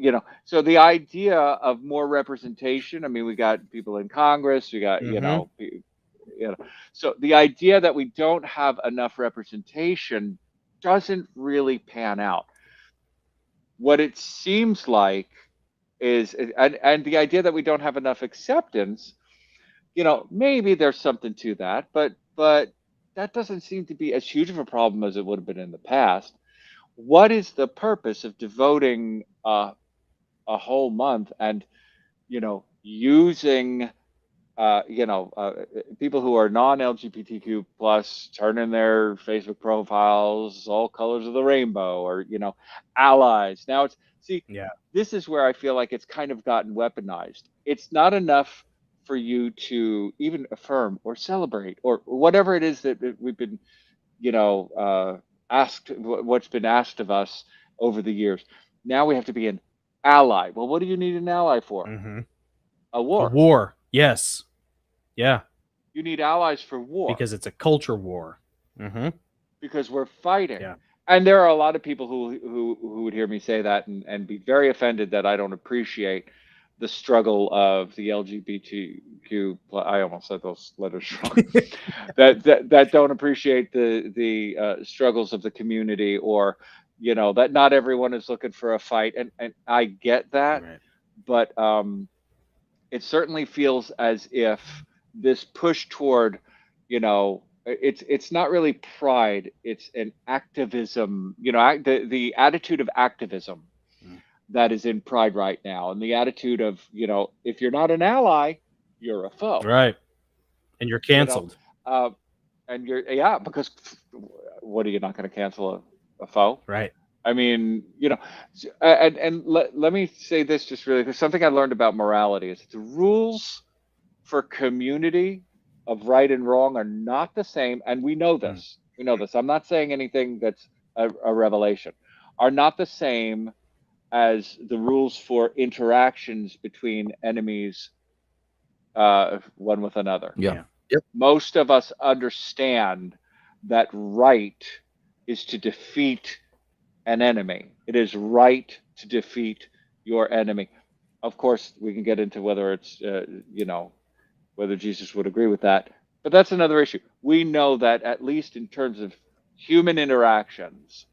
so the idea of more representation. I mean, we got people in Congress, we got, Mhm. so the idea that we don't have enough representation doesn't really pan out. What it seems like is, and the idea that we don't have enough acceptance, maybe there's something to that, but that doesn't seem to be as huge of a problem as it would have been in the past. What is the purpose of devoting a whole month and using people who are non-LGBTQ plus turning their Facebook profiles all colors of the rainbow, or allies? Now it's see, Yeah. this is where I feel like it's kind of gotten weaponized. It's not enough for you to even affirm or celebrate or whatever it is that we've been, asked, what's been asked of us over the years. Now we have to be an ally. Well, what do you need an ally for? Mhm. A A war. war. Yes. Yeah. You need allies for war Because it's a culture war. Mhm. because we're fighting. Yeah. And there are a lot of people who would hear me say that and be very offended that I don't appreciate the struggle of the LGBTQ. I almost said those letters wrong. that don't appreciate the struggles of the community, or that not everyone is looking for a fight, and I get that, Right. but it certainly feels as if this push toward, it's not really pride, it's an activism, the attitude of activism Mm. that is in pride right now, and the attitude of, if you're not an ally, you're a foe, Right. And you're you know, canceled. uh, and yeah, because what, are you not going to cancel a foe? Right. I mean, and let me say this just really, because something I learned about morality is the rules for community of right and wrong are not the same, and we know Mm. this. We know this. I'm not saying anything that's a revelation. Are not the same as the rules for interactions between enemies, one with another. Yeah. Yeah. Yep. Most of us understand that right is to defeat an enemy. It is right to defeat your enemy. Of course, we can get into whether it's, whether Jesus would agree with that. But that's another issue. We know that, at least in terms of human interactions,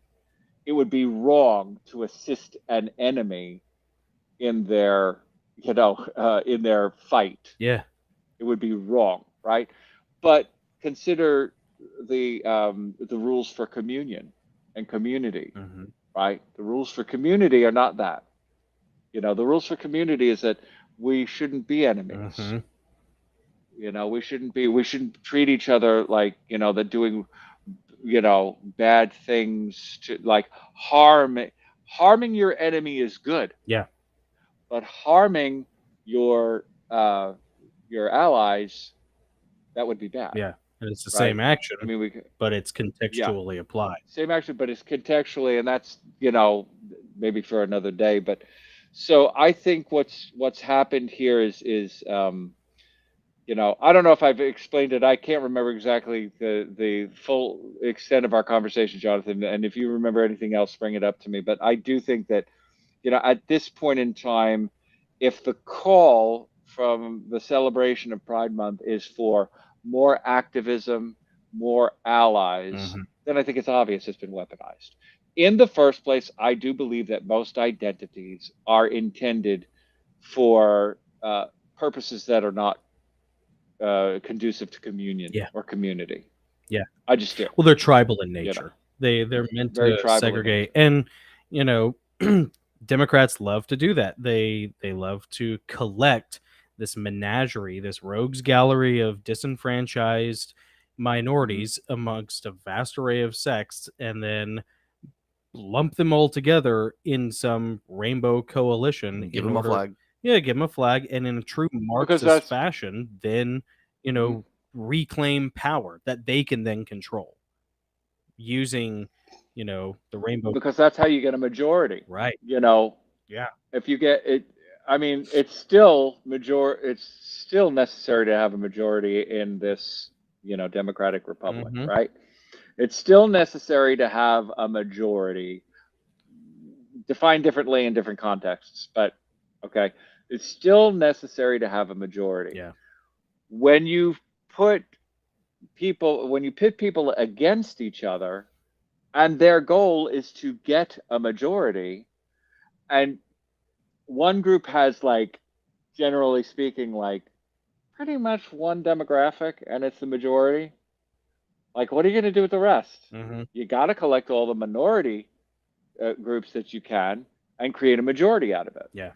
it would be wrong to assist an enemy in their, in their fight. Yeah. It would be wrong, right? But consider the rules for communion and community, Mhm. right? The rules for community are not that. The rules for community is that we shouldn't be enemies. Mhm. We shouldn't treat each other like, that doing, bad things to, like, harming your enemy is good, Yeah. but harming your allies, that would be bad, Yeah. And it's the right? same action, I mean, but it's yeah, contextually applied. same action, but it's contextually, and that's, maybe for another day. But so I think what's happened here is I don't know if I've explained it. I can't remember exactly the full extent of our conversation, Jonathan. And if you remember anything else, bring it up to me. But I do think that, at this point in time, if the call from the celebration of Pride Month is for more activism, more allies, Mhm. then I think it's obvious it's been weaponized. In the first place, I do believe that most identities are intended for purposes that are not conducive to communion Yeah. or community. Yeah. I just do. Well, they're tribal in You know, nature. They're meant very to tribal in segregate, nature. and you know, Democrats love to do that. They love to collect this menagerie, this rogues gallery of disenfranchised Hmm. minorities amongst a vast array of sects, and then lump them all together in some rainbow coalition Give in him a order flag. Yeah, give them a flag, and in a true Marxist that's fashion, then reclaim power that they can then control using, the rainbow. because that's how you get a majority. Right. Yeah. If you get it, I mean, it's still necessary to have a majority in this, democratic republic, Mhm. right? It's still necessary to have a majority, defined differently in different contexts, but okay, it's still necessary to have a majority. Yeah. When you put pit people against each other, and their goal is to get a majority, and one group has, like, generally speaking, like, pretty much one demographic, and it's the majority. Like, what are you going to do with the rest? You got to collect all the minority groups that you can and create a majority out of it. Yeah.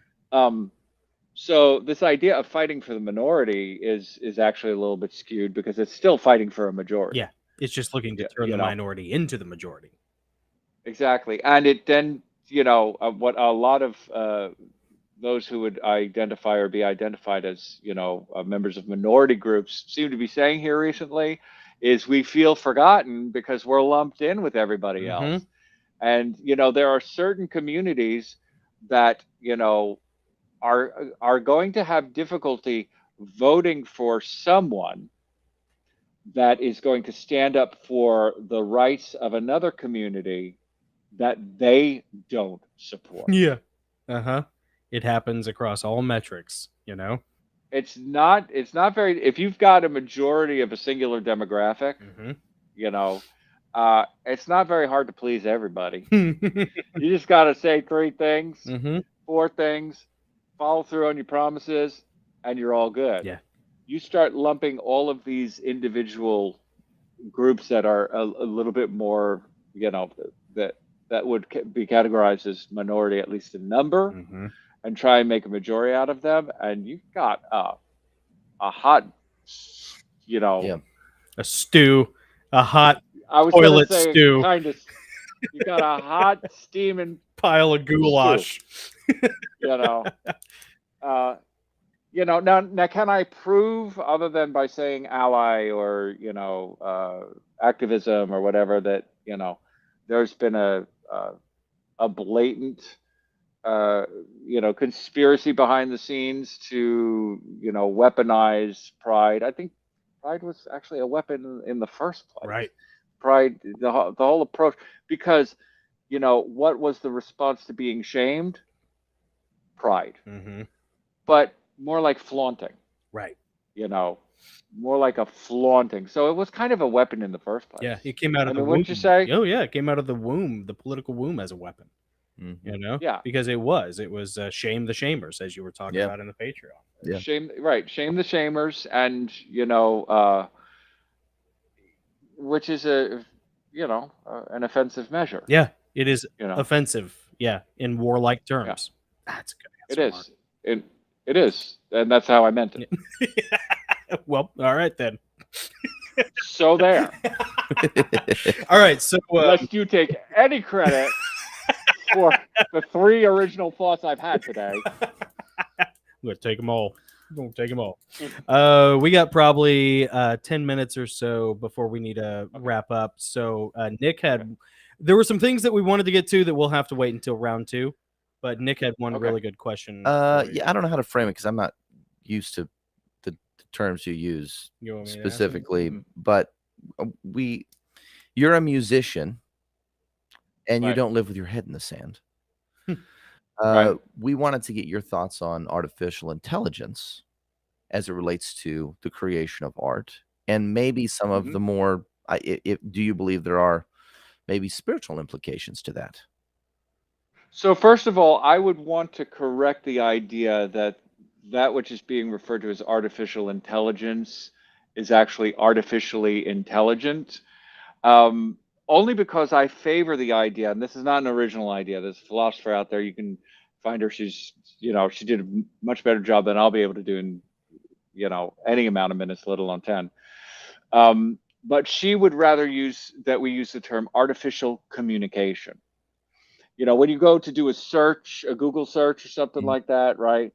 So this idea of fighting for the minority is actually a little bit skewed, because it's still fighting for a majority. Yeah. It's just looking to turn the minority into the majority. Exactly. And it then, what a lot of those who would identify or be identified as, members of minority groups seem to be saying here recently is we feel forgotten because we're lumped in with everybody else. And, there are certain communities that, are going to have difficulty voting for someone that is going to stand up for the rights of another community that they don't support. Yeah. It happens across all metrics, It's not very, if you've got a majority of a singular demographic, it's not very hard to please everybody. You just got to say 3 things, 4 things, follow through on your promises, and you're all good. Yeah. You start lumping all of these individual groups that are a little bit more, that would be categorized as minority, at least in number, and try and make a majority out of them, and you've got a hot, a stew, a hot I was toilet gonna say stew, kind of. You got a hot steaming pile of goulash. Now can I prove, other than by saying ally or activism or whatever, that there's been a blatant conspiracy behind the scenes to weaponize pride? I think pride was actually a weapon in the first place. Right. Pride, the whole approach, because what was the response to being shamed? Pride. But more like flaunting. Right. More like a flaunting. So it was kind of a weapon in the first place. Yeah, it came out of the womb. Wouldn't you say? Oh yeah, it came out of the womb, the political womb, as a weapon. Yeah, because it was shame the shamers, as you were talking about in the Patreon. Yeah. Shame the shamers, and which is an offensive measure. Yeah, it is offensive. Yeah, in warlike terms. Yeah. That's a good answer. It is, and that's how I meant it. Well, all right then. So there. All right, so unless you take any credit for the 3 original thoughts I've had today. I'm gonna take them all. We got probably 10 minutes or so before we need to wrap up. So Nick there were some things that we wanted to get to that we'll have to wait until round 2. But Nick had one really good question. Yeah, I don't know how to frame it because I'm not used to the terms you use specifically. But you're a musician, and you don't live with your head in the sand. Right. We wanted to get your thoughts on artificial intelligence as it relates to the creation of art, and maybe some of the more. Do you believe there are maybe spiritual implications to that? So first of all, I would want to correct the idea that which is being referred to as artificial intelligence is actually artificially intelligent. Only because I favor the idea, and this is not an original idea. There's a philosopher out there, you can find her. She's, she did a much better job than I'll be able to do in, any amount of minutes, let alone 10. But she would rather that we use the term artificial communication. When you go to do a search, a Google search or something like that, right?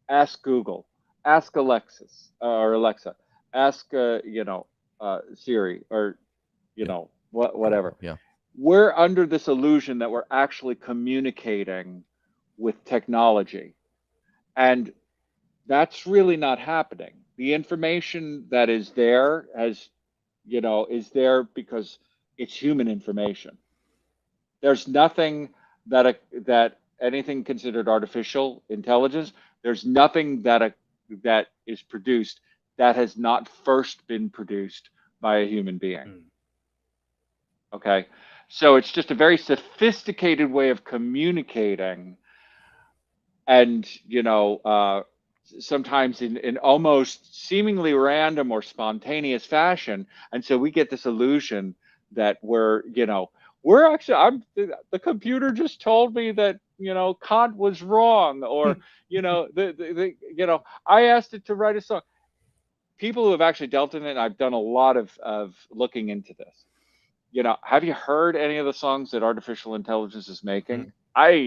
Ask Google, ask Alexis or Alexa, ask Siri, or whatever. Yeah. We're under this illusion that we're actually communicating with technology, and that's really not happening. The information that is there is there because it's human information. There's nothing that anything considered artificial intelligence. There's nothing that is produced that has not first been produced by a human being. Okay, so it's just a very sophisticated way of communicating, and sometimes in almost seemingly random or spontaneous fashion. And so we get this illusion that we're actually, the computer just told me that Kant was wrong, or I asked it to write a song. People who have actually dealt in it, I've done a lot of looking into this. Have you heard any of the songs that artificial intelligence is making? They're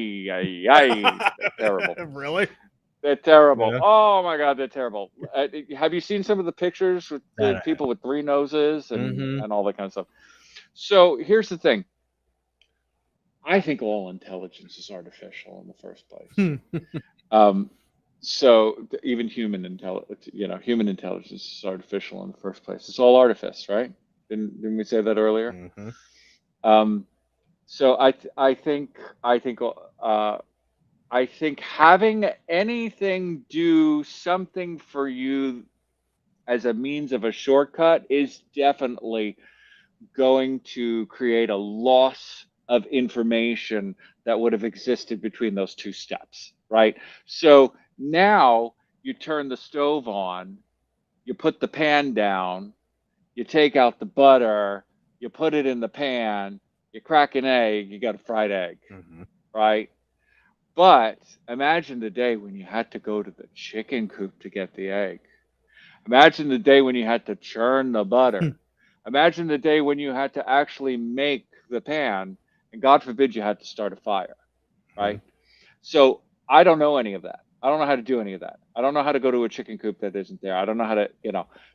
terrible. Really? They're terrible. Yeah. Oh my God, they're terrible. Have you seen some of the pictures with the people with 3 noses and all that kind of stuff? So here's the thing. I think all intelligence is artificial in the first place. So even human intelligence is artificial in the first place. It's all artifice, right? Didn't we say that earlier? So I think having anything do something for you as a means of a shortcut is definitely going to create a loss of information that would have existed between those 2 steps, right? So now you turn the stove on, you put the pan down, you take out the butter, you put it in the pan, you crack an egg, you got a fried egg, right? But imagine the day when you had to go to the chicken coop to get the egg. Imagine the day when you had to churn the butter. Imagine the day when you had to actually make the pan, and God forbid you had to start a fire, right? So I don't know any of that. I don't know how to do any of that. I don't know how to go to a chicken coop that isn't there. I don't know how to,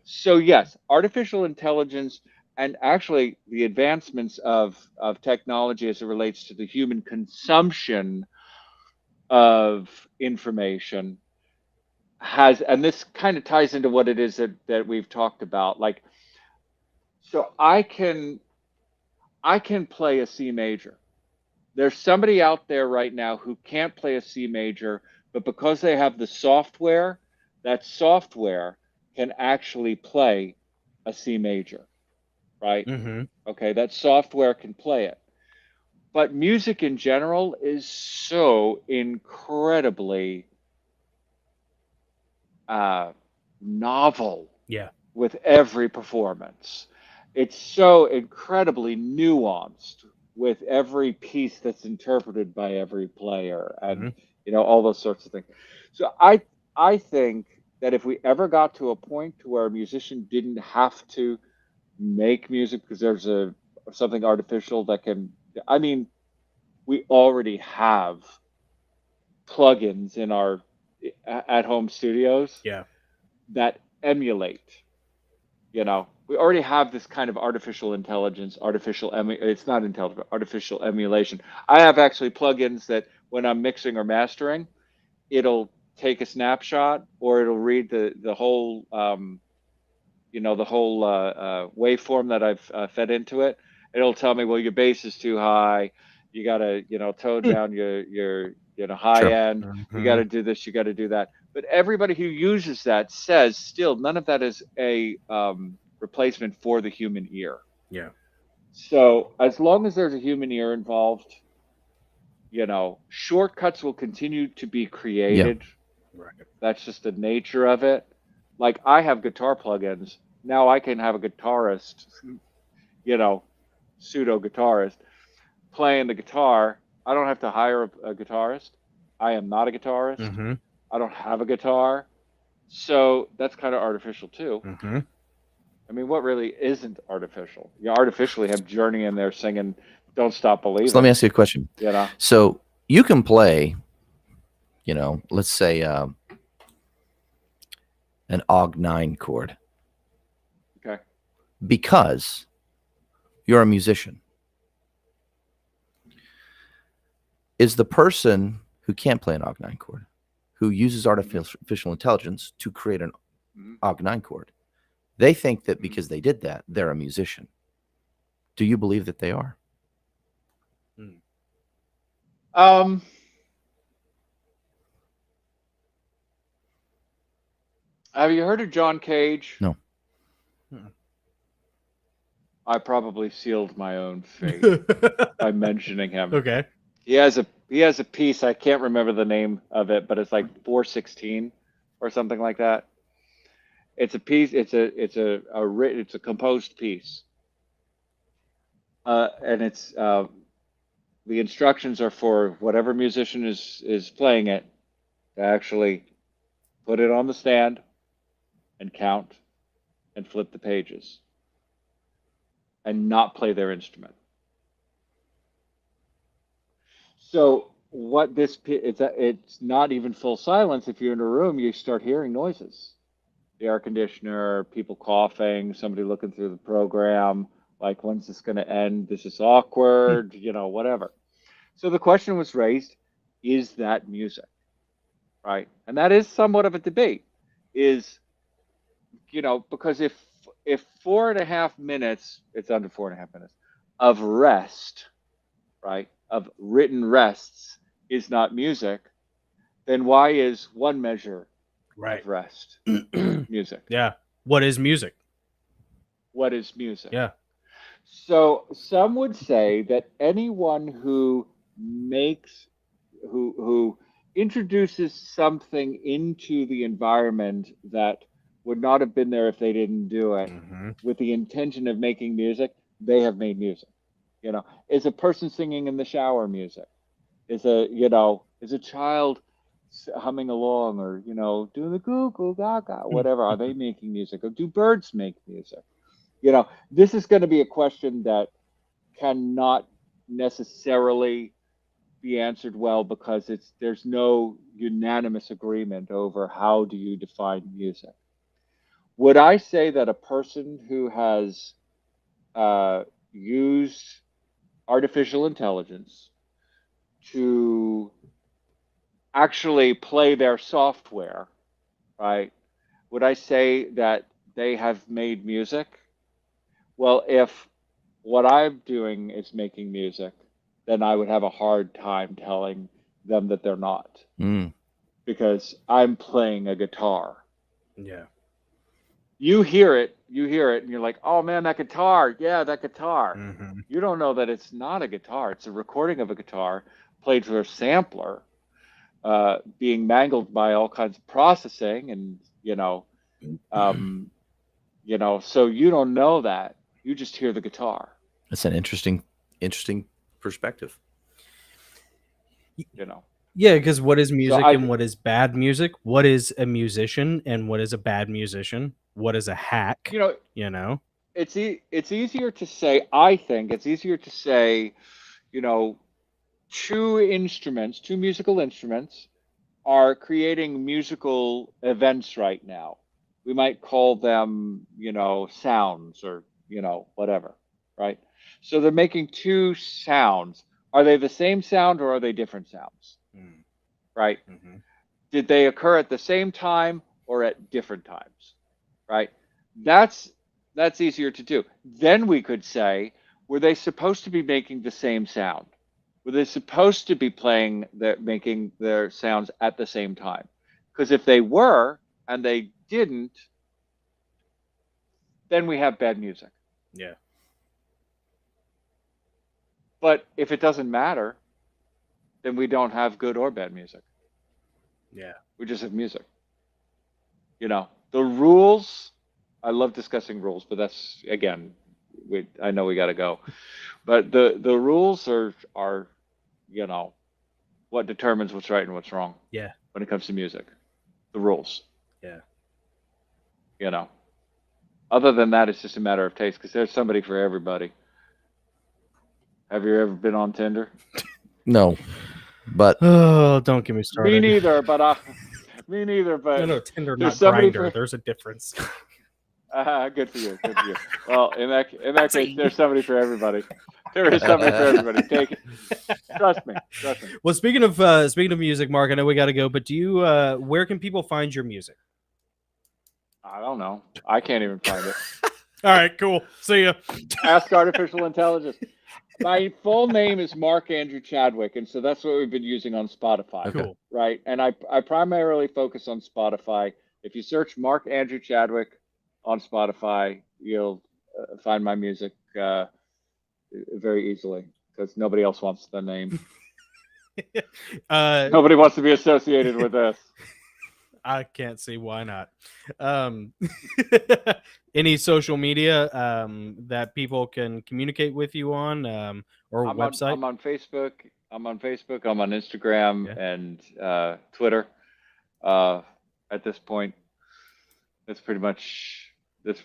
So yes, artificial intelligence and actually the advancements of technology as it relates to the human consumption of information and this kind of ties into what it is that we've talked about. Like, so I can play a C major. There's somebody out there right now who can't play a C major, but because they have the software, that software can actually play a C major, right? Okay, that software can play it. But music in general is so incredibly novel with every performance. It's so incredibly nuanced with every piece that's interpreted by every player, and all those sorts of things. So I think that if we ever got to a point to where a musician didn't have to make music because there's something artificial that can, we already have plugins in our at-home studios that emulate. We already have this kind of artificial intelligence, it's not intelligent, artificial emulation. I have actually plugins that when I'm mixing or mastering, it'll take a snapshot, or it'll read the whole waveform that I've fed into it. It'll tell me, well, your bass is too high. You got to, tone down your high end. You got to do this. You got to do that. But everybody who uses that says still none of that is a replacement for the human ear. Yeah. So as long as there's a human ear involved, shortcuts will continue to be created. Right. That's just the nature of it. Like, I have guitar plugins. Now I can have a guitarist, pseudo guitarist, playing the guitar. I don't have to hire a guitarist. I am not a guitarist. I don't have a guitar. So that's kind of artificial too. What really isn't artificial? You artificially have Journey in there singing "Don't Stop Believing." So let me ask you a question. So you can play, let's say an Og9 chord, Okay. because you're a musician. Is the person who can't play an Og9 chord, who uses artificial intelligence to create an Og9 chord, they think that because they did that, they're a musician. Do you believe that they are? Have you heard of John Cage? No. I probably sealed my own fate by mentioning him. Okay. He has a piece, I can't remember the name of it, but it's like 416 or something like that. It's a piece, it's a composed piece. And it's the instructions are for whatever musician is playing it to actually put it on the stand and count and flip the pages and not play their instrument. So what it's not even full silence. If you're in a room, you start hearing noises. The air conditioner, people coughing, somebody looking through the program, like, when's this going to end? This is awkward, whatever. So the question was raised, is that music? Right? And that is somewhat of a debate, because if 4.5 minutes, it's under 4.5 minutes, of rest, right, of written rests is not music, then why is one measure of rest music? Yeah. What is music? What is music? Yeah. So some would say that anyone who introduces something into the environment that would not have been there if they didn't do it, with the intention of making music, they have made music. Is a person singing in the shower music? Is a child humming along, or doing the goo goo gaga, whatever? Are they making music? Or do birds make music? This is going to be a question that cannot necessarily be answered well, because there's no unanimous agreement over how do you define music. Would I say that a person who has used artificial intelligence to actually play their software, right? Would I say that they have made music? Well, if what I'm doing is making music, then I would have a hard time telling them that they're not. Because I'm playing a guitar. Yeah. You hear it, and you're like, oh man, that guitar. Yeah, that guitar. You don't know that it's not a guitar. It's a recording of a guitar played through a sampler, being mangled by all kinds of processing, and so you don't know that. You just hear the guitar. That's an interesting perspective. Yeah, because what is music and what is bad music? What is a musician and what is a bad musician? What is a hack? It's easier to say. I think it's easier to say, two musical instruments are creating musical events right now. We might call them, sounds, or whatever, right? So they're making two sounds. Are they the same sound, or are they different sounds? Right? Did they occur at the same time or at different times? Right? That's easier to do. Then we could say, were they supposed to be making the same sound? Were they supposed to be making their sounds at the same time? Because if they were and they didn't, then we have bad music. Yeah. But if it doesn't matter, then we don't have good or bad music. Yeah. We just have music. The rules, I love discussing rules, but that's, again, I know we got to go. But the rules are what determines what's right and what's wrong. Yeah. When it comes to music. The rules. Yeah. Other than that, it's just a matter of taste, because there's somebody for everybody. Have you ever been on Tinder? No. But Oh, don't get me started. Me neither, but me neither. But No, Tinder, there's not somebody Grindr. for- There's a difference. good for you. Good for you. Well, in that case, there's somebody for everybody. There is somebody for everybody. Take it. Trust me. Trust me. Well, speaking of music, Mark, I know we got to go, but do you? Where can people find your music? I don't know. I can't even find it. All right, cool. See ya. Ask artificial intelligence. My full name is Mark Andrew Chadwick, and so that's what we've been using on Spotify. Okay. Cool. Right? And I primarily focus on Spotify. If you search Mark Andrew Chadwick on Spotify, you'll find my music very easily because nobody else wants the name. Nobody wants to be associated with this. I can't see why not. Any social media that people can communicate with you on, or website? I'm on Facebook. I'm on Instagram, Yeah. and Twitter. At this point, that's pretty much it.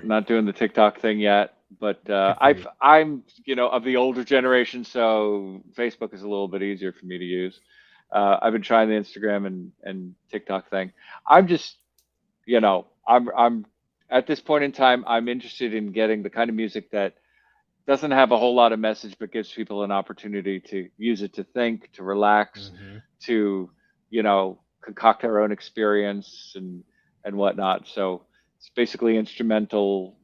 Not doing the TikTok thing yet, but I'm of the older generation, so Facebook is a little bit easier for me to use. I've been trying the Instagram and TikTok thing. I'm just, I'm at this point in time, I'm interested in getting the kind of music that doesn't have a whole lot of message, but gives people an opportunity to use it to think, to relax, to, concoct their own experience and whatnot. So it's basically instrumental,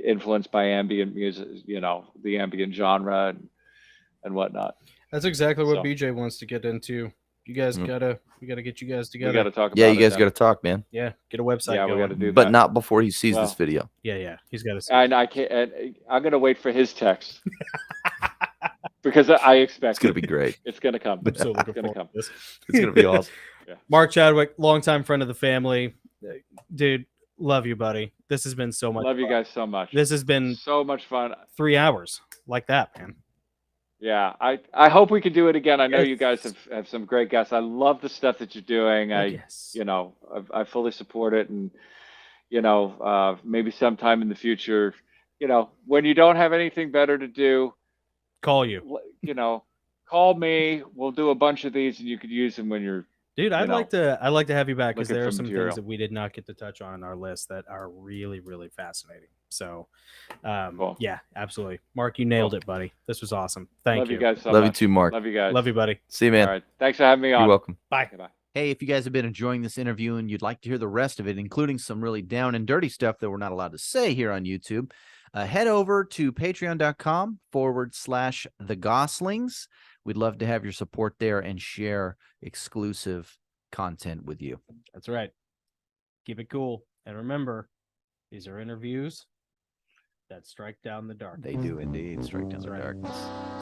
influenced by ambient music, the ambient genre and whatnot. That's exactly what BJ wants to get into. You guys we gotta get you guys together. We gotta talk about yeah, you guys got to talk, man. Yeah, get a website. Yeah, going. we got to do that. But not before he sees this video. Yeah, he's got to. And I can't. And I'm gonna wait for his text because I expect It's gonna be great. It's gonna come. I'm so looking It's gonna forward come. to this. It's gonna be awesome. Mark Chadwick, longtime friend of the family, dude. Love you, buddy. This has been so much. Love fun. you guys so much. This has been so much fun. 3 hours like that, man. Yeah, I hope we can do it again. I know Yes. you guys have some great guests. I love the stuff that you're doing. Yes. I fully support it, and maybe sometime in the future, when you don't have anything better to do, Call you. Call me. We'll do a bunch of these, and you could use them when you're. Dude, I'd like to have you back because looking there are for some material. things that we did not get to touch on our list that are really, really fascinating. So, Cool. yeah, absolutely. Mark, you nailed it, buddy. This was awesome. Thank Love you. you guys so Love much. you too, Mark. Love you guys. Love you, buddy. See you, man. All right. Thanks for having me on. You're welcome. Bye. Goodbye. Hey, if you guys have been enjoying this interview and you'd like to hear the rest of it, including some really down and dirty stuff that we're not allowed to say here on YouTube, head over to patreon.com/the Gosslings. We'd love to have your support there and share exclusive content with you. That's right. Keep it cool. And remember, these are interviews that strike down the dark. They do indeed strike down That's the right. darkness.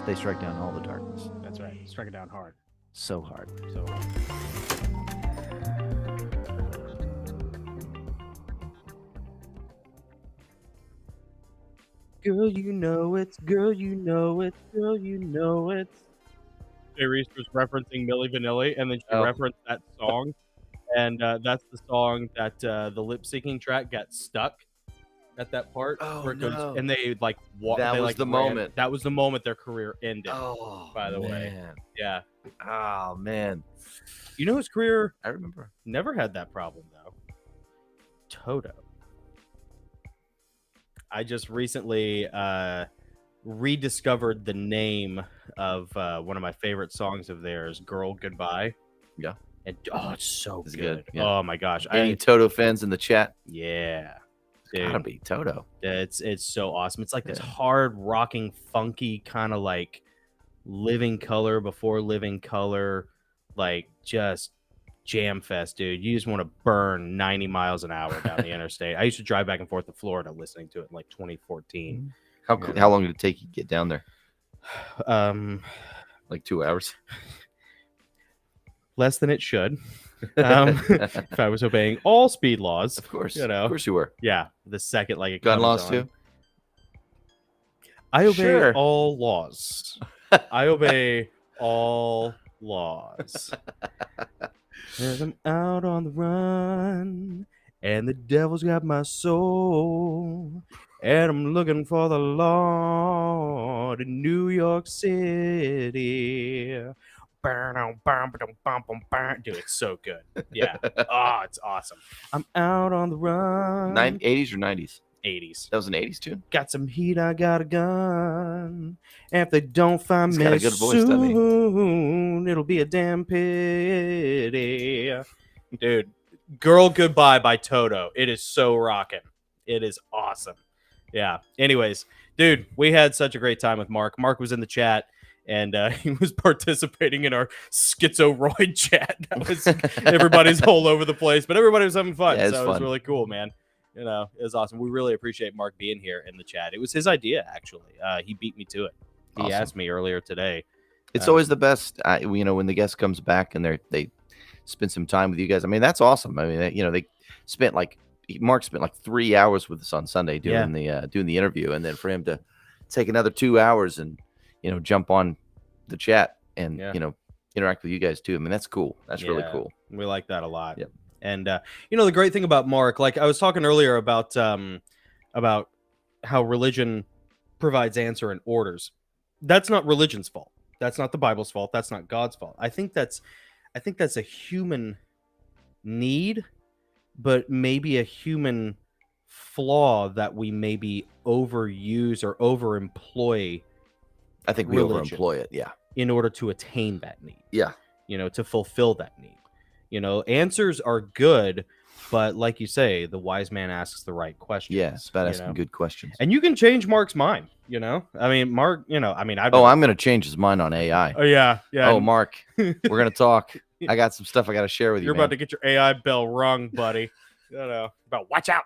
They strike down all the darkness. That's right. Strike it down hard. So hard. So hard. Girl, you know it. Girl, you know it. Girl, you know it. Reese was referencing Milli Vanilli, and then she referenced that song, and that's the song that the lip syncing track got stuck at that part. Oh, where it goes, no. and they like That was the moment. That was the moment their career ended. Oh, by the way, man. yeah. Oh, man. You know his career I remember. never had that problem though. Toto. I just recently rediscovered the name of one of my favorite songs of theirs, "Girl Goodbye." Yeah. And it's so It's good. good, yeah. Oh my gosh. Any Toto fans in the chat? Yeah. It's gotta Dude, be Toto. it's so awesome. It's like this Yeah. hard rocking, funky kind of like Living Color before Living Color, like just jam fest, dude. You just want to burn 90 miles an hour down the interstate. I used to drive back and forth to Florida listening to it in like 2014. How long did it take you to get down there? Like 2 hours. Less than it should. If I was obeying all speed laws, Of course. You know. Of course you were. yeah. The second like it Gun comes laws on. too? I obey Sure. all laws. I obey all laws. As I'm out on the run, and the devil's got my soul, and I'm looking for the Lord in New York City. Dude, it's so good. Yeah. Oh, it's awesome. I'm out on the run. 80s or 90s? 80s. That was an 80s tune. Got some heat, I got a gun. And if they don't find He's me got a good voice, doesn't he? soon, it'll be a damn pity. Dude, Girl Goodbye by Toto. It is so rocking. It is awesome. Yeah. Anyways, dude, we had such a great time with Mark. Mark was in the chat, and he was participating in our schizoroid chat. That was everybody's all over the place, but everybody was having fun. Yeah, it's so it was fun. really cool, man. You know, it was awesome. We really appreciate Mark being here in the chat. It was his idea, actually. He beat me to it. He Awesome. asked me earlier today. It's always the best, when the guest comes back and they spend some time with you guys. I mean, that's awesome. I mean, they spent Mark spent like 3 hours with us on Sunday doing the interview, and then for him to take another 2 hours and jump on the chat and interact with you guys too. I mean, that's cool. That's really cool. We like that a lot. Yep. And the great thing about Mark, like I was talking earlier about how religion provides answer and orders. That's not religion's fault. That's not the Bible's fault. That's not God's fault. I think that's a human need, but maybe a human flaw that we maybe overuse or overemploy. I think we religion overemploy it. Yeah. In order to attain that need. Yeah. To fulfill that need. Answers are good, but like you say, the wise man asks the right questions. Yeah, it's about asking good questions. And you can change Mark's mind, I mean, Mark, I'm going to change his mind on AI. Oh, yeah. Oh, Mark, we're going to talk. I got some stuff I got to share with you. You're about to get your AI bell rung, buddy. About watch out.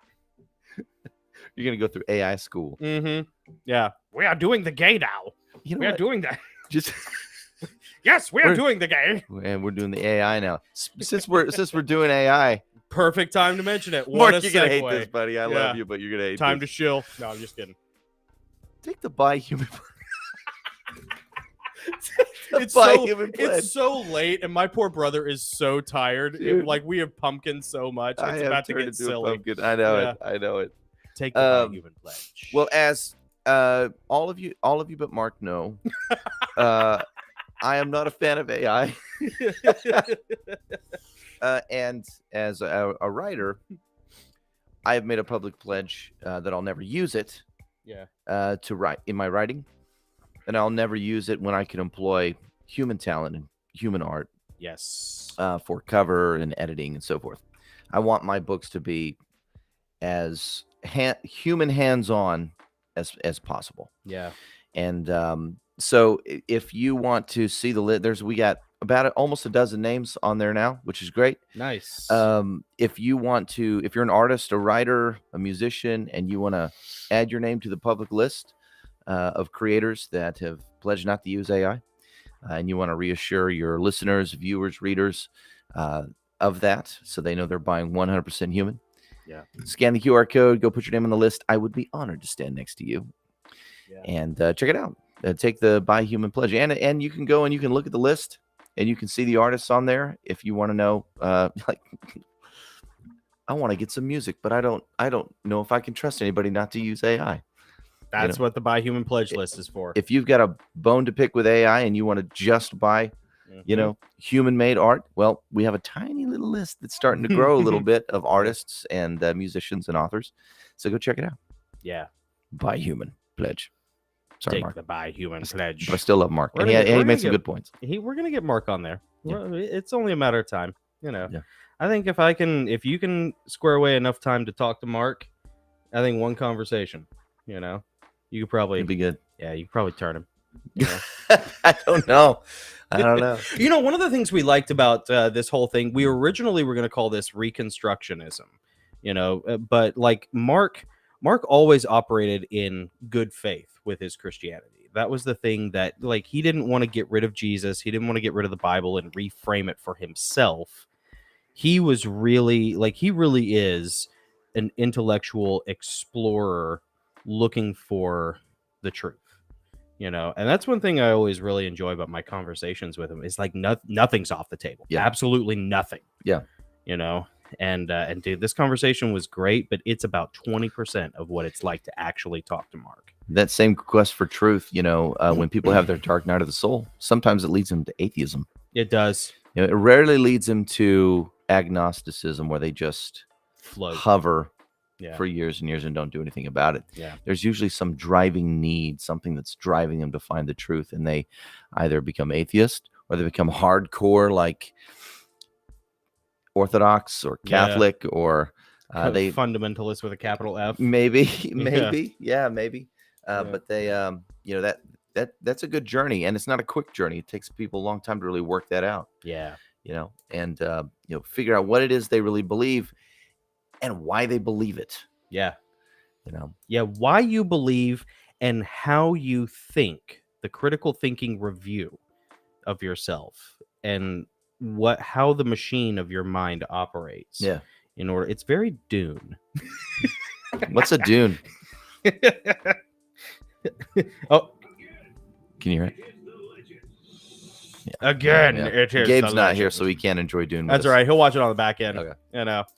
You're going to go through AI school. Mm-hmm. Yeah. We are doing the gay now. We are doing that. Just... Yes, we're doing the game, and we're doing the AI now. Since we're doing AI, perfect time to mention it. Mark, you're gonna hate this, buddy. I love you, but you're gonna hate time this. to shill. No, I'm just kidding. Take the buy human. It's so late, and my poor brother is so tired. We have pumpkins so much. It's about to get silly. I know it. I know it. Take the buy human pledge. Well, as all of you, but Mark know. I am not a fan of AI. And as a writer, I have made a public pledge that I'll never use it to write in my writing. And I'll never use it when I can employ human talent and human art. Yes. For cover and editing and so forth. I want my books to be as human hands-on as possible. Yeah. And so if you want to see the list, we got about almost a dozen names on there now, which is great. Nice. If you're an artist, a writer, a musician, and you want to add your name to the public list of creators that have pledged not to use AI, and you want to reassure your listeners, viewers, readers of that, so they know they're buying 100% human. Yeah. Scan the QR code, go put your name on the list. I would be honored to stand next to you. Yeah. And check it out. Take the buy human pledge, and you can go and you can look at the list, and you can see the artists on there if you want to know. I want to get some music, but I don't know if I can trust anybody not to use AI. That's what the buy human pledge list is for. If you've got a bone to pick with AI and you want to just buy, human made art, well, we have a tiny little list that's starting to grow a little bit of artists and musicians and authors. So go check it out. Yeah. Buy human pledge. Sorry, Take Mark. the buy human pledge. But I still love Mark. And he made some good points. We're going to get Mark on there. Yeah. It's only a matter of time. Yeah. I think if you can square away enough time to talk to Mark, I think one conversation, you could probably be good. Yeah, you could probably turn him. I don't know. One of the things we liked about this whole thing, we originally were going to call this Reconstructionism, but like Mark always operated in good faith with his Christianity. That was the thing that, like, he didn't want to get rid of Jesus. He didn't want to get rid of the Bible and reframe it for himself. He was really, he really is an intellectual explorer looking for the truth, and that's one thing I always really enjoy about my conversations with him is like nothing's off the table. Yeah. Absolutely nothing. Yeah. And dude, this conversation was great, but it's about 20% of what it's like to actually talk to Mark. That same quest for truth, when people have their dark night of the soul, sometimes it leads them to atheism. It does. It rarely leads them to agnosticism, where they just Float. hover Yeah. for years and years and don't do anything about it. Yeah. There's usually some driving need, something that's driving them to find the truth, and they either become atheist or they become hardcore, like Orthodox or Catholic, or they fundamentalist with a capital F. maybe. Yeah. But they, that's a good journey, and it's not a quick journey. It takes people a long time to really work that out. Yeah. And figure out what it is they really believe and why they believe it. Yeah. Yeah, why you believe and how you think, the critical thinking review of yourself, and how the machine of your mind operates. Yeah. It's very Dune. What's a Dune? Oh, can you hear it? Again, Yeah. it is. Gabe's not here, so he can't enjoy Dune. That's all right. He'll watch it on the back end. Okay.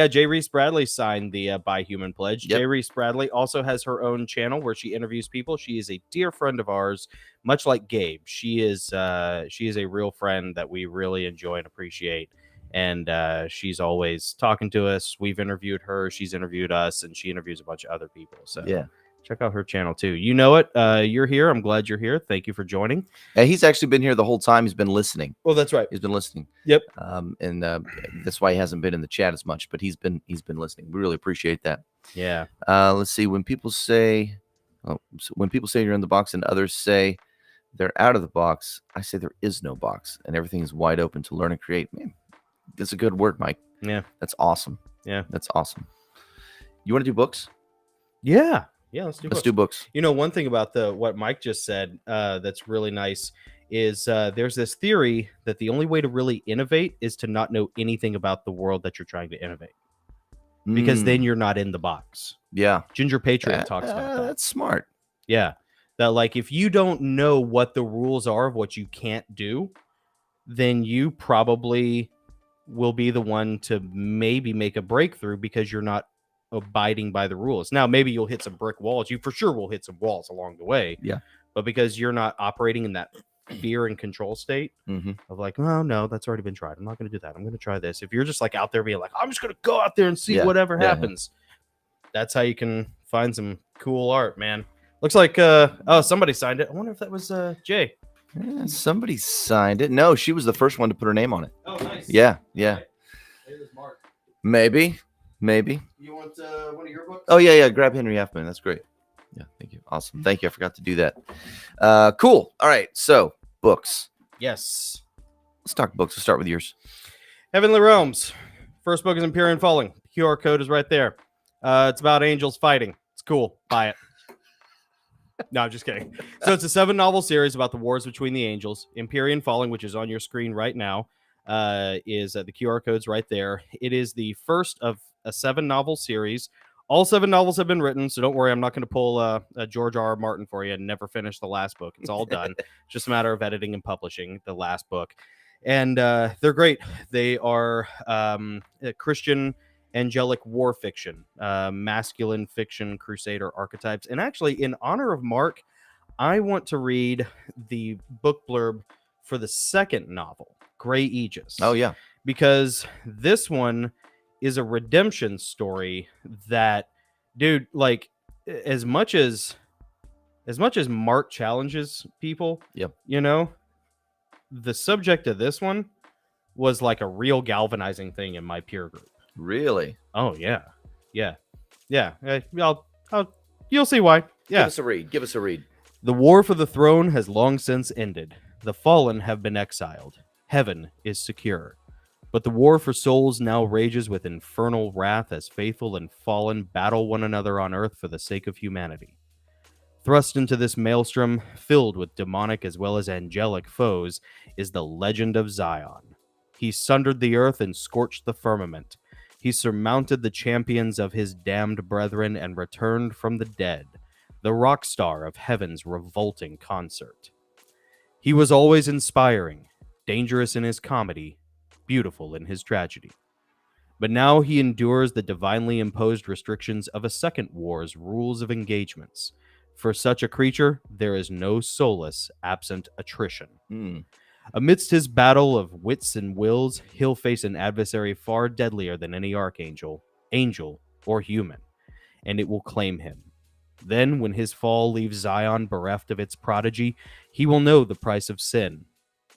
Jay Reese Bradley signed the Buy Human pledge. Yep. Jay Reese Bradley also has her own channel where she interviews people. She is a dear friend of ours, much like Gabe. She is a real friend that we really enjoy and appreciate. And she's always talking to us. We've interviewed her. She's interviewed us, and she interviews a bunch of other people. So yeah, check out her channel too. You know it. You're here. I'm glad you're here. Thank you for joining. and he's actually been here the whole time. He's been listening. Well, that's right. He's been listening. Yep. And that's why he hasn't been in the chat as much, but he's been listening. We really appreciate that. Yeah. Let's see. When people say you're in the box and others say they're out of the box, I say there is no box and everything is wide open to learn and create. Man, that's a good word, Mike. Yeah. That's awesome. Yeah. That's awesome. You want to do books? Yeah. Yeah. Let's do books. One thing about what Mike just said that's really nice is there's this theory that the only way to really innovate is to not know anything about the world that you're trying to innovate, because then you're not in the box. Yeah. Ginger Patriot talks about that. That's smart. Yeah. That, like, if you don't know what the rules are of what you can't do, then you probably will be the one to maybe make a breakthrough because you're not abiding by the rules. Now, maybe you'll hit some brick walls. You for sure will hit some walls along the way. Yeah. But because you're not operating in that fear and control state of like, oh, no, that's already been tried. I'm not going to do that. I'm going to try this. If you're just like out there being like, I'm just going to go out there and see whatever happens. That's how you can find some cool art, man. Looks like, somebody signed it. I wonder if that was Jay. Yeah, somebody signed it. No, she was the first one to put her name on it. Oh, nice. Yeah. Maybe it was Mark. Maybe. You want one of your books? Oh, yeah. Grab Henry Halfman. That's great. Yeah, thank you. Awesome. Thank you. I forgot to do that. Cool. All right. So, books. Yes. Let's talk books. Let's start with yours. Heavenly Realms. First book is Empyrean Falling. QR code is right there. It's about angels fighting. It's cool. Buy it. No, I'm just kidding. So it's a 7-novel series about the wars between the angels. Empyrean Falling, which is on your screen right now, is the QR code's right there. It is the first of a 7-novel series. All 7 novels have been written, so don't worry. I'm not going to pull a George R. R. Martin for you and never finish the last book. It's all done. It's just a matter of editing and publishing the last book. And they're great. They are Christian angelic war fiction, masculine fiction, crusader archetypes. And actually, in honor of Mark, I want to read the book blurb for the second novel, Grey Aegis. Oh, yeah. Because this one is a redemption story that, dude, like, as much as Mark challenges people, yep, the subject of this one was like a real galvanizing thing in my peer group. Really? Oh, yeah. You'll see why. Yeah. Give us a read. The war for the throne has long since ended. The fallen have been exiled. Heaven is secure. But the war for souls now rages with infernal wrath as faithful and fallen battle one another on earth for the sake of humanity. Thrust into this maelstrom, filled with demonic as well as angelic foes, is the legend of Zion. He sundered the earth and scorched the firmament. He surmounted the champions of his damned brethren and returned from the dead, the rock star of heaven's revolting concert. He was always inspiring, dangerous in his comedy, beautiful in his tragedy. But now he endures the divinely imposed restrictions of a second war's rules of engagements. For such a creature, there is no solace absent attrition. Amidst his battle of wits and wills, he'll face an adversary far deadlier than any archangel, angel, or human, and it will claim him. Then, when his fall leaves Zion bereft of its prodigy, he will know the price of sin.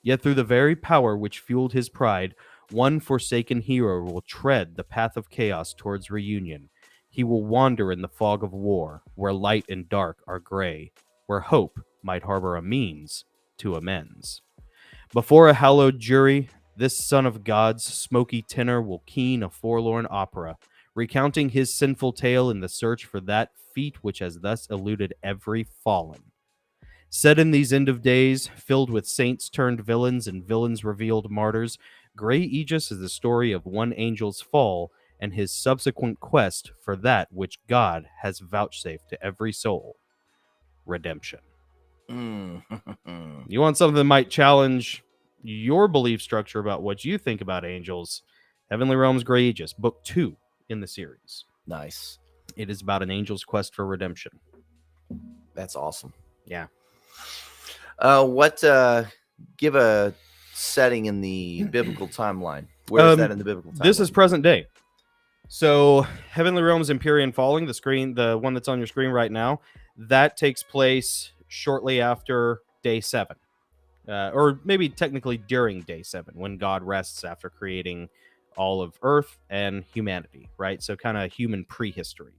Yet through the very power which fueled his pride, one forsaken hero will tread the path of chaos towards reunion. He will wander in the fog of war, where light and dark are gray, where hope might harbor a means to amends. Before a hallowed jury, this son of God's smoky tenor will keen a forlorn opera, recounting his sinful tale in the search for that feat which has thus eluded every fallen. Set in these end of days, filled with saints turned villains and villains revealed martyrs, Grey Aegis is the story of one angel's fall and his subsequent quest for that which God has vouchsafed to every soul: redemption. You want something that might challenge your belief structure about what you think about angels? Heavenly Realms Grey Aegis, book 2 in the series. Nice. It is about an angel's quest for redemption. That's awesome. Yeah. Give a setting in the biblical timeline. Where is that in the biblical timeline? This is present day. So Heavenly Realms Empyrean Falling, the one that's on your screen right now, that takes place shortly after day 7. Or maybe technically during day 7, when God rests after creating all of Earth and humanity, right? So kind of human prehistory,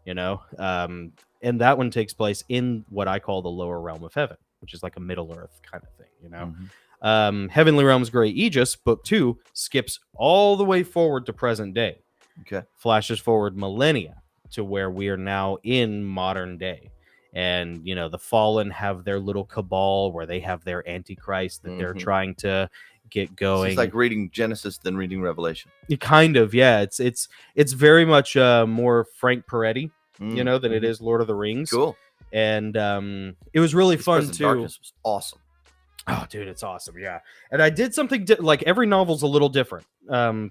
you know? And that one takes place in what I call the lower realm of heaven, which is like a Middle Earth kind of thing, you know? Heavenly Realms Grey Aegis, book 2, skips all the way forward to present day. Okay. Flashes forward millennia to where we are now in modern day. And, you know, the fallen have their little cabal where they have their antichrist that they're trying to get going. It's like reading Genesis than reading Revelation. Kind of, yeah. It's very much more Frank Peretti, you know, than it is Lord of the Rings. Cool. And it was really fun Present too. Darkness was awesome. Oh, dude, it's awesome. Yeah. And I did something like every novel's a little different,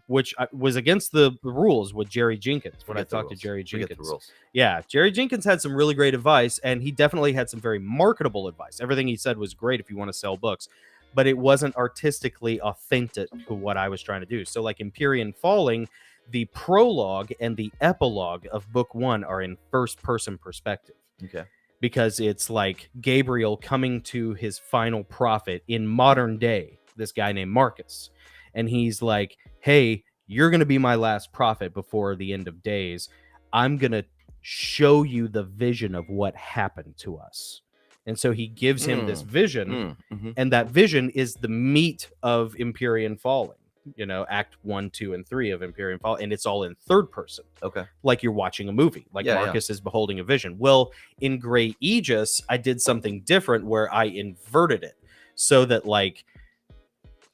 which was against the rules with Jerry Jenkins when I talked to Jerry Jenkins. Yeah. Jerry Jenkins had some really great advice, and he definitely had some very marketable advice. Everything he said was great if you want to sell books, but it wasn't artistically authentic to what I was trying to do. So like Empyrean Falling, the prologue and the epilogue of book 1 are in first person perspective. Okay. Because it's like Gabriel coming to his final prophet in modern day, this guy named Marcus. And he's like, hey, you're going to be my last prophet before the end of days. I'm going to show you the vision of what happened to us. And so he gives him this vision, and that vision is the meat of Empyrean Falling. You know, Act 1, 2, and 3 of Empyrean Fall, and it's all in third person. Okay. Like you're watching a movie, like Marcus is beholding a vision. Well, in Grey Aegis, I did something different where I inverted it so that like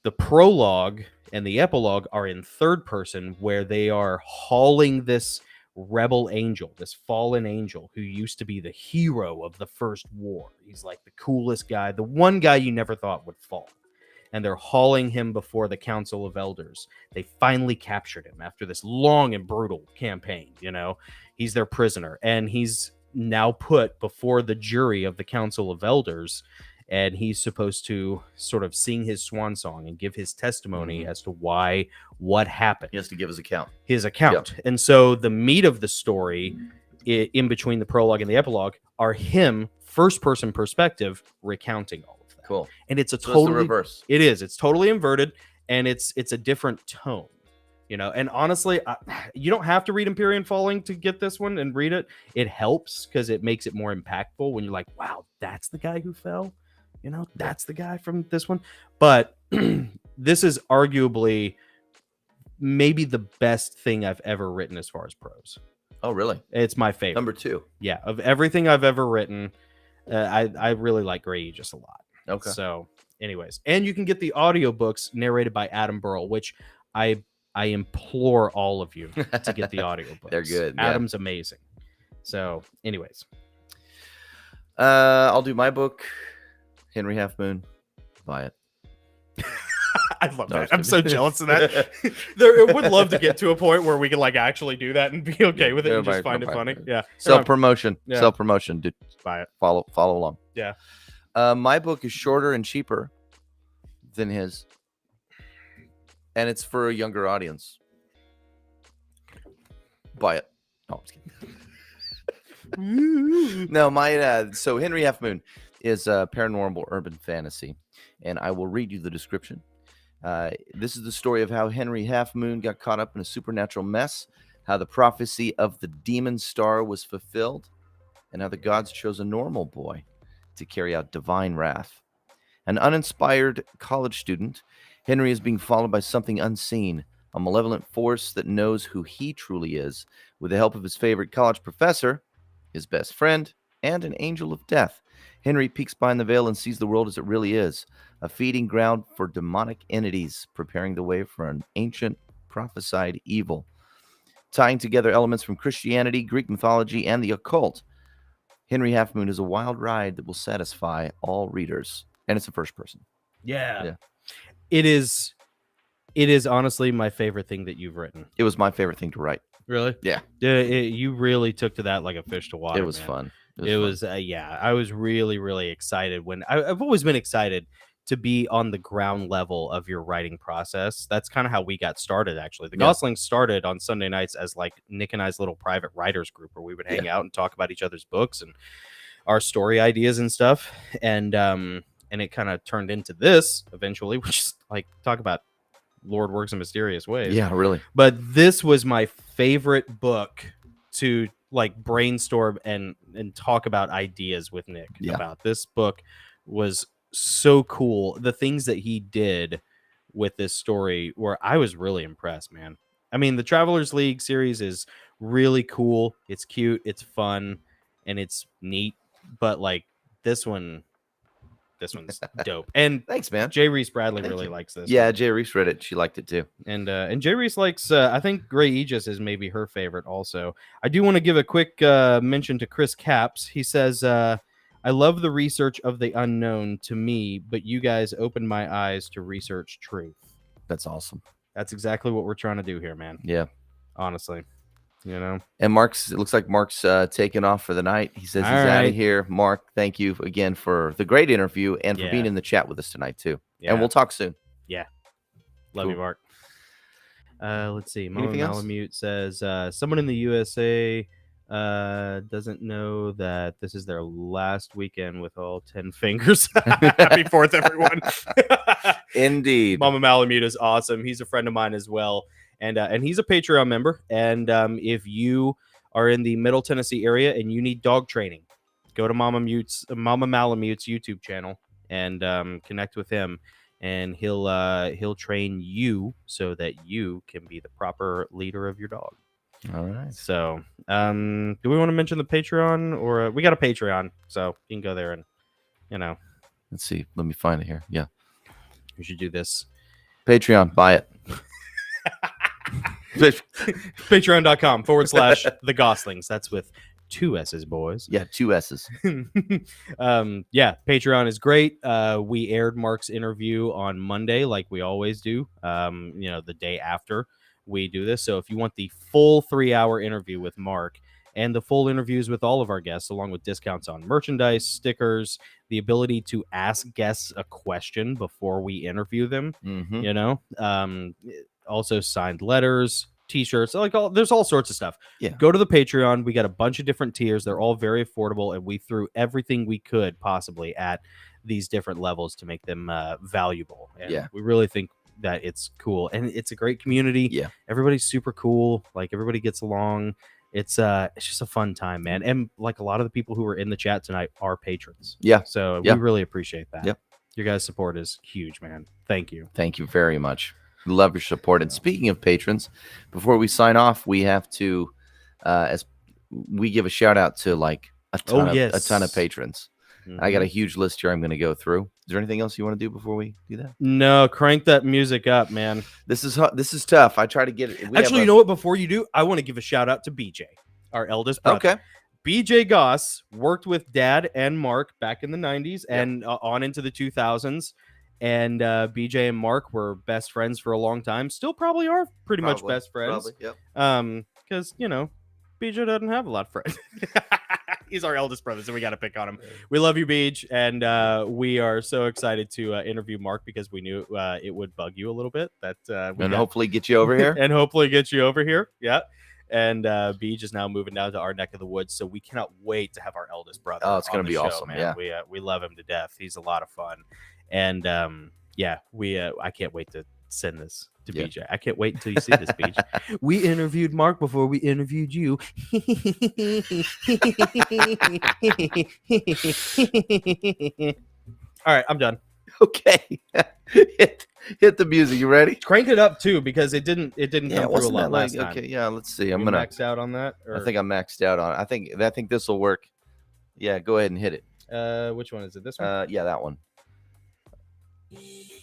the prologue and the epilogue are in third person, where they are hauling this rebel angel, this fallen angel who used to be the hero of the first war. He's like the coolest guy, the one guy you never thought would fall. And they're hauling him before the Council of Elders. They finally captured him after this long and brutal campaign, you know. He's their prisoner, and he's now put before the jury of the Council of Elders, and he's supposed to sort of sing his swan song and give his testimony as to what happened. He has to give his account. Yep. And so the meat of the story in between the prologue and the epilogue are him, first-person perspective, recounting all. Cool. And it's a So totally it's the reverse. It is. It's totally inverted, and it's a different tone, you know. And honestly, you don't have to read Empyrean Falling to get this one and read it. It helps because it makes it more impactful when you're like, wow, that's the guy who fell, you know, that's the guy from this one. But this is arguably maybe the best thing I've ever written as far as prose. Oh, really? It's my favorite. Number 2. Yeah, of everything I've ever written, I really like Grey Aegis a lot. Okay. So, anyways, and you can get the audiobooks narrated by Adam Burrell, which I implore all of you to get the audiobooks. They're good. Adam's amazing. So, anyways, I'll do my book, Henry Half Moon. Buy it. I love No, that. I'm I'm so kidding. jealous of that. There, would love to get to a point where we can like actually do that and be okay with it and just find it funny. Yeah. Self-promotion. Yeah. Self-promotion. Dude, Buy it. follow along. Yeah. My book is shorter and cheaper than his, and it's for a younger audience. Buy it. No, I'm just kidding. No, my so Henry Half Moon is a paranormal urban fantasy, and I will read you the description. This is the story of how Henry Half Moon got caught up in a supernatural mess, how the prophecy of the demon star was fulfilled, and how the gods chose a normal boy to carry out divine wrath. An uninspired college student, Henry is being followed by something unseen, a malevolent force that knows who he truly is. With the help of his favorite college professor, his best friend, and an angel of death, Henry peeks behind the veil and sees the world as it really is, a feeding ground for demonic entities, preparing the way for an ancient prophesied evil. Tying together elements from Christianity, Greek mythology, and the occult, Henry Half Moon is a wild ride that will satisfy all readers. And it's a first person. Yeah. It is honestly my favorite thing that you've written. It was my favorite thing to write. Really? Yeah. You really took to that like a fish to water. It was man. fun. It was I was really, really excited when I've always been excited to be on the ground level of your writing process. That's kind of how we got started, actually. The Gosslings started on Sunday nights as like Nick and I's little private writers group where we would hang out and talk about each other's books and our story ideas and stuff. And it kind of turned into this eventually, which is like, talk about Lord works in mysterious ways. Yeah, really. But this was my favorite book to like brainstorm and talk about ideas with Nick about. This book was so cool. The things that he did with this story where I was really impressed, man. I mean, the Travelers League series is really cool. It's cute, it's fun, and it's neat. But like this one's dope. And Thanks, man. Jay Reese Bradley really likes this. Yeah, Jay Reese read it. She liked it too. And Jay Reese likes, I think Gray Aegis is maybe her favorite also. I do want to give a quick mention to Chris Capps. He says, I love the research of the unknown to me, but you guys opened my eyes to research truth. That's awesome. That's exactly what we're trying to do here, man. Yeah. Honestly. You know? And it looks like Mark's taking off for the night. He says he's out of here. Mark, thank you again for the great interview and for being in the chat with us tonight too. Yeah. And we'll talk soon. Yeah. Love you, Mark. Let's see. Mama Malamute says someone in the USA doesn't know that this is their last weekend with all 10 fingers. Happy 4th, everyone. Indeed. Mama Malamute is awesome. He's a friend of mine as well. And he's a Patreon member. And if you are in the Middle Tennessee area and you need dog training, go to Mama Malamute's YouTube channel and connect with him. And he'll train you so that you can be the proper leader of your dog. All right. So, do we want to mention the Patreon, or we got a Patreon, so you can go there and, let's see. Let me find it here. Yeah. We should do this. Patreon, buy it. Patreon.com/the Gosslings. That's with 2 S's, boys. Yeah, 2 S's. Patreon is great. We aired Mark's interview on Monday, like we always do. The day after we do this. So if you want the full 3-hour interview with Mark and the full interviews with all of our guests, along with discounts on merchandise, stickers, the ability to ask guests a question before we interview them, also signed letters, t-shirts, there's all sorts of stuff. Yeah. Go to the Patreon. We got a bunch of different tiers. They're all very affordable, and we threw everything we could possibly at these different levels to make them valuable. And we really think that it's cool, and it's a great community. Yeah. Everybody's super cool. Like, everybody gets along. It's just a fun time, man. And like a lot of the people who are in the chat tonight are patrons. Yeah. So we really appreciate that. Yep. Your guys' support is huge, man. Thank you. Thank you very much. Love your support. And speaking of patrons, before we sign off, we have to, as we give a shout out to like a ton of patrons. Mm-hmm. I got a huge list here I'm going to go through. Is there anything else you want to do before we do that? No, crank that music up, man. This is tough. I try to get it. Actually, you know what? Before you do, I want to give a shout out to BJ, our eldest brother. Okay. BJ Goss worked with Dad and Mark back in the 90s and on into the 2000s. And BJ and Mark were best friends for a long time. Still probably are pretty much Probably, best friends. Yep. Because, BJ doesn't have a lot of friends. He's our eldest brother, so we got to pick on him. We love you, Beej, and we are so excited to interview Mark because we knew it would bug you a little bit. Hopefully get you over here. And hopefully get you over here. Yeah. And Beej is now moving down to our neck of the woods, so we cannot wait to have our eldest brother. Oh, it's going to be show, awesome, man. yeah. We love him to death. He's a lot of fun. And I can't wait to send this to BJ. I can't wait until you see this, BJ. We interviewed Mark before we interviewed you. All right, I'm done. Okay. hit the music. You ready? Crank it up too, because it didn't come through a wasn't lot that last time. Okay, yeah, let's see. I'm gonna max out on that. Or... I think I'm maxed out on it. I think this will work. Yeah, go ahead and hit it. Which one is it? This one? Yeah, that one.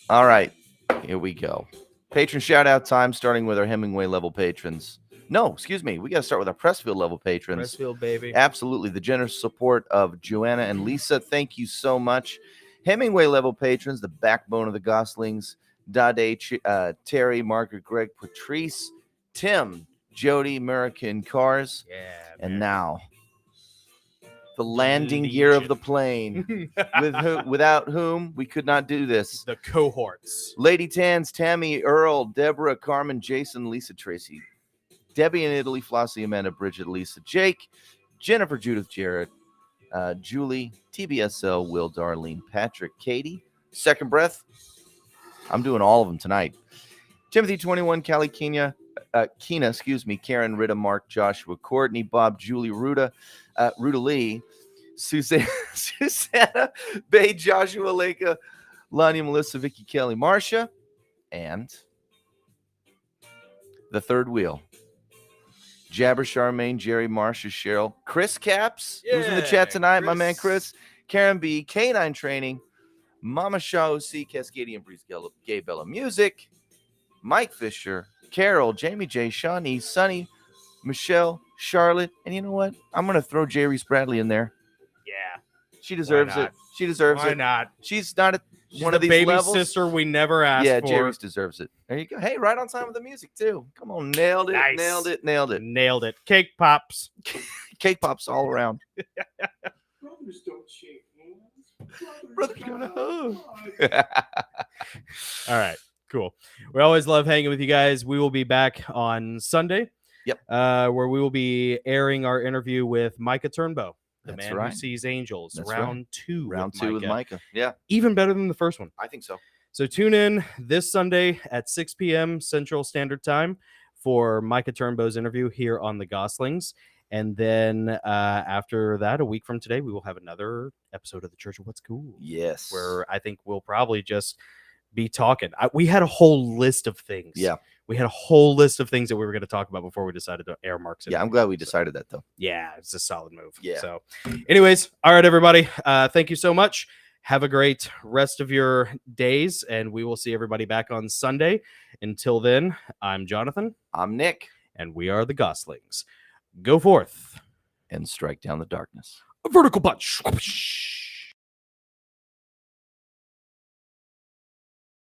All right, here we go. Patron shout out time, starting with our Hemingway level patrons. No, excuse me. We got to start with our Pressfield level patrons. Pressfield, baby. Absolutely. The generous support of Joanna and Lisa. Thank you so much. Hemingway level patrons, the backbone of the Goslings. Dade, Terry, Margaret, Greg, Patrice, Tim, Jody, American Cars. Yeah. And now, the landing gear of the plane, without whom we could not do this. The cohorts. Lady Tans, Tammy, Earl, Deborah, Carmen, Jason, Lisa, Tracy, Debbie in Italy, Flossie, Amanda, Bridget, Lisa, Jake, Jennifer, Judith, Jarrett, Julie, TBSL, Will, Darlene, Patrick, Katie, Second Breath. I'm doing all of them tonight. Timothy, 21, Callie, Kina, Karen, Rita, Mark, Joshua, Courtney, Bob, Julie, Ruta Lee, Susanna, Bay, Joshua, Leka, Lania, Melissa, Vicky, Kelly, Marcia, and the third wheel. Jabber, Charmaine, Jerry, Marcia, Cheryl, Chris Caps, who's in the chat tonight, Chris. My man Chris, Karen B, K9 Training, Mama Shaw C, Cascadian Breeze, Gay Bella Music, Mike Fisher, Carol, Jamie J, Shawnee, Sunny, Michelle, Charlotte, and you know what? I'm going to throw J. Reese Bradley in there. Yeah. She deserves it. She deserves it. Why not? She's not at one of these baby levels. Sister we never asked for. Yeah, J. Reese deserves it. There you go. Hey, right on time with the music, too. Come on, nailed it, nice. Nailed it. Cake pops. Cake pops all around. Brothers don't shake hands. Brothers don't hug. All right, cool. We always love hanging with you guys. We will be back on Sunday. Yep. Where we will be airing our interview with Micah Turnbow, the That's man right. who sees angels. That's round two. Round two with Micah. Yeah. Even better than the first one. I think so. So tune in this Sunday at 6 p.m. Central Standard Time for Micah Turnbow's interview here on the Goslings. And then after that, a week from today, we will have another episode of the Church of What's Cool. Yes. Where I think we'll probably just be talking. We had a whole list of things. Yeah. We had a whole list of things that we were going to talk about before we decided to air Mark's interview. Yeah, I'm glad we decided that, though. Yeah, it's a solid move. Yeah. So anyways, all right, everybody. Thank you so much. Have a great rest of your days, and we will see everybody back on Sunday. Until then, I'm Jonathan. I'm Nick. And we are the Goslings. Go forth. And strike down the darkness. A vertical punch.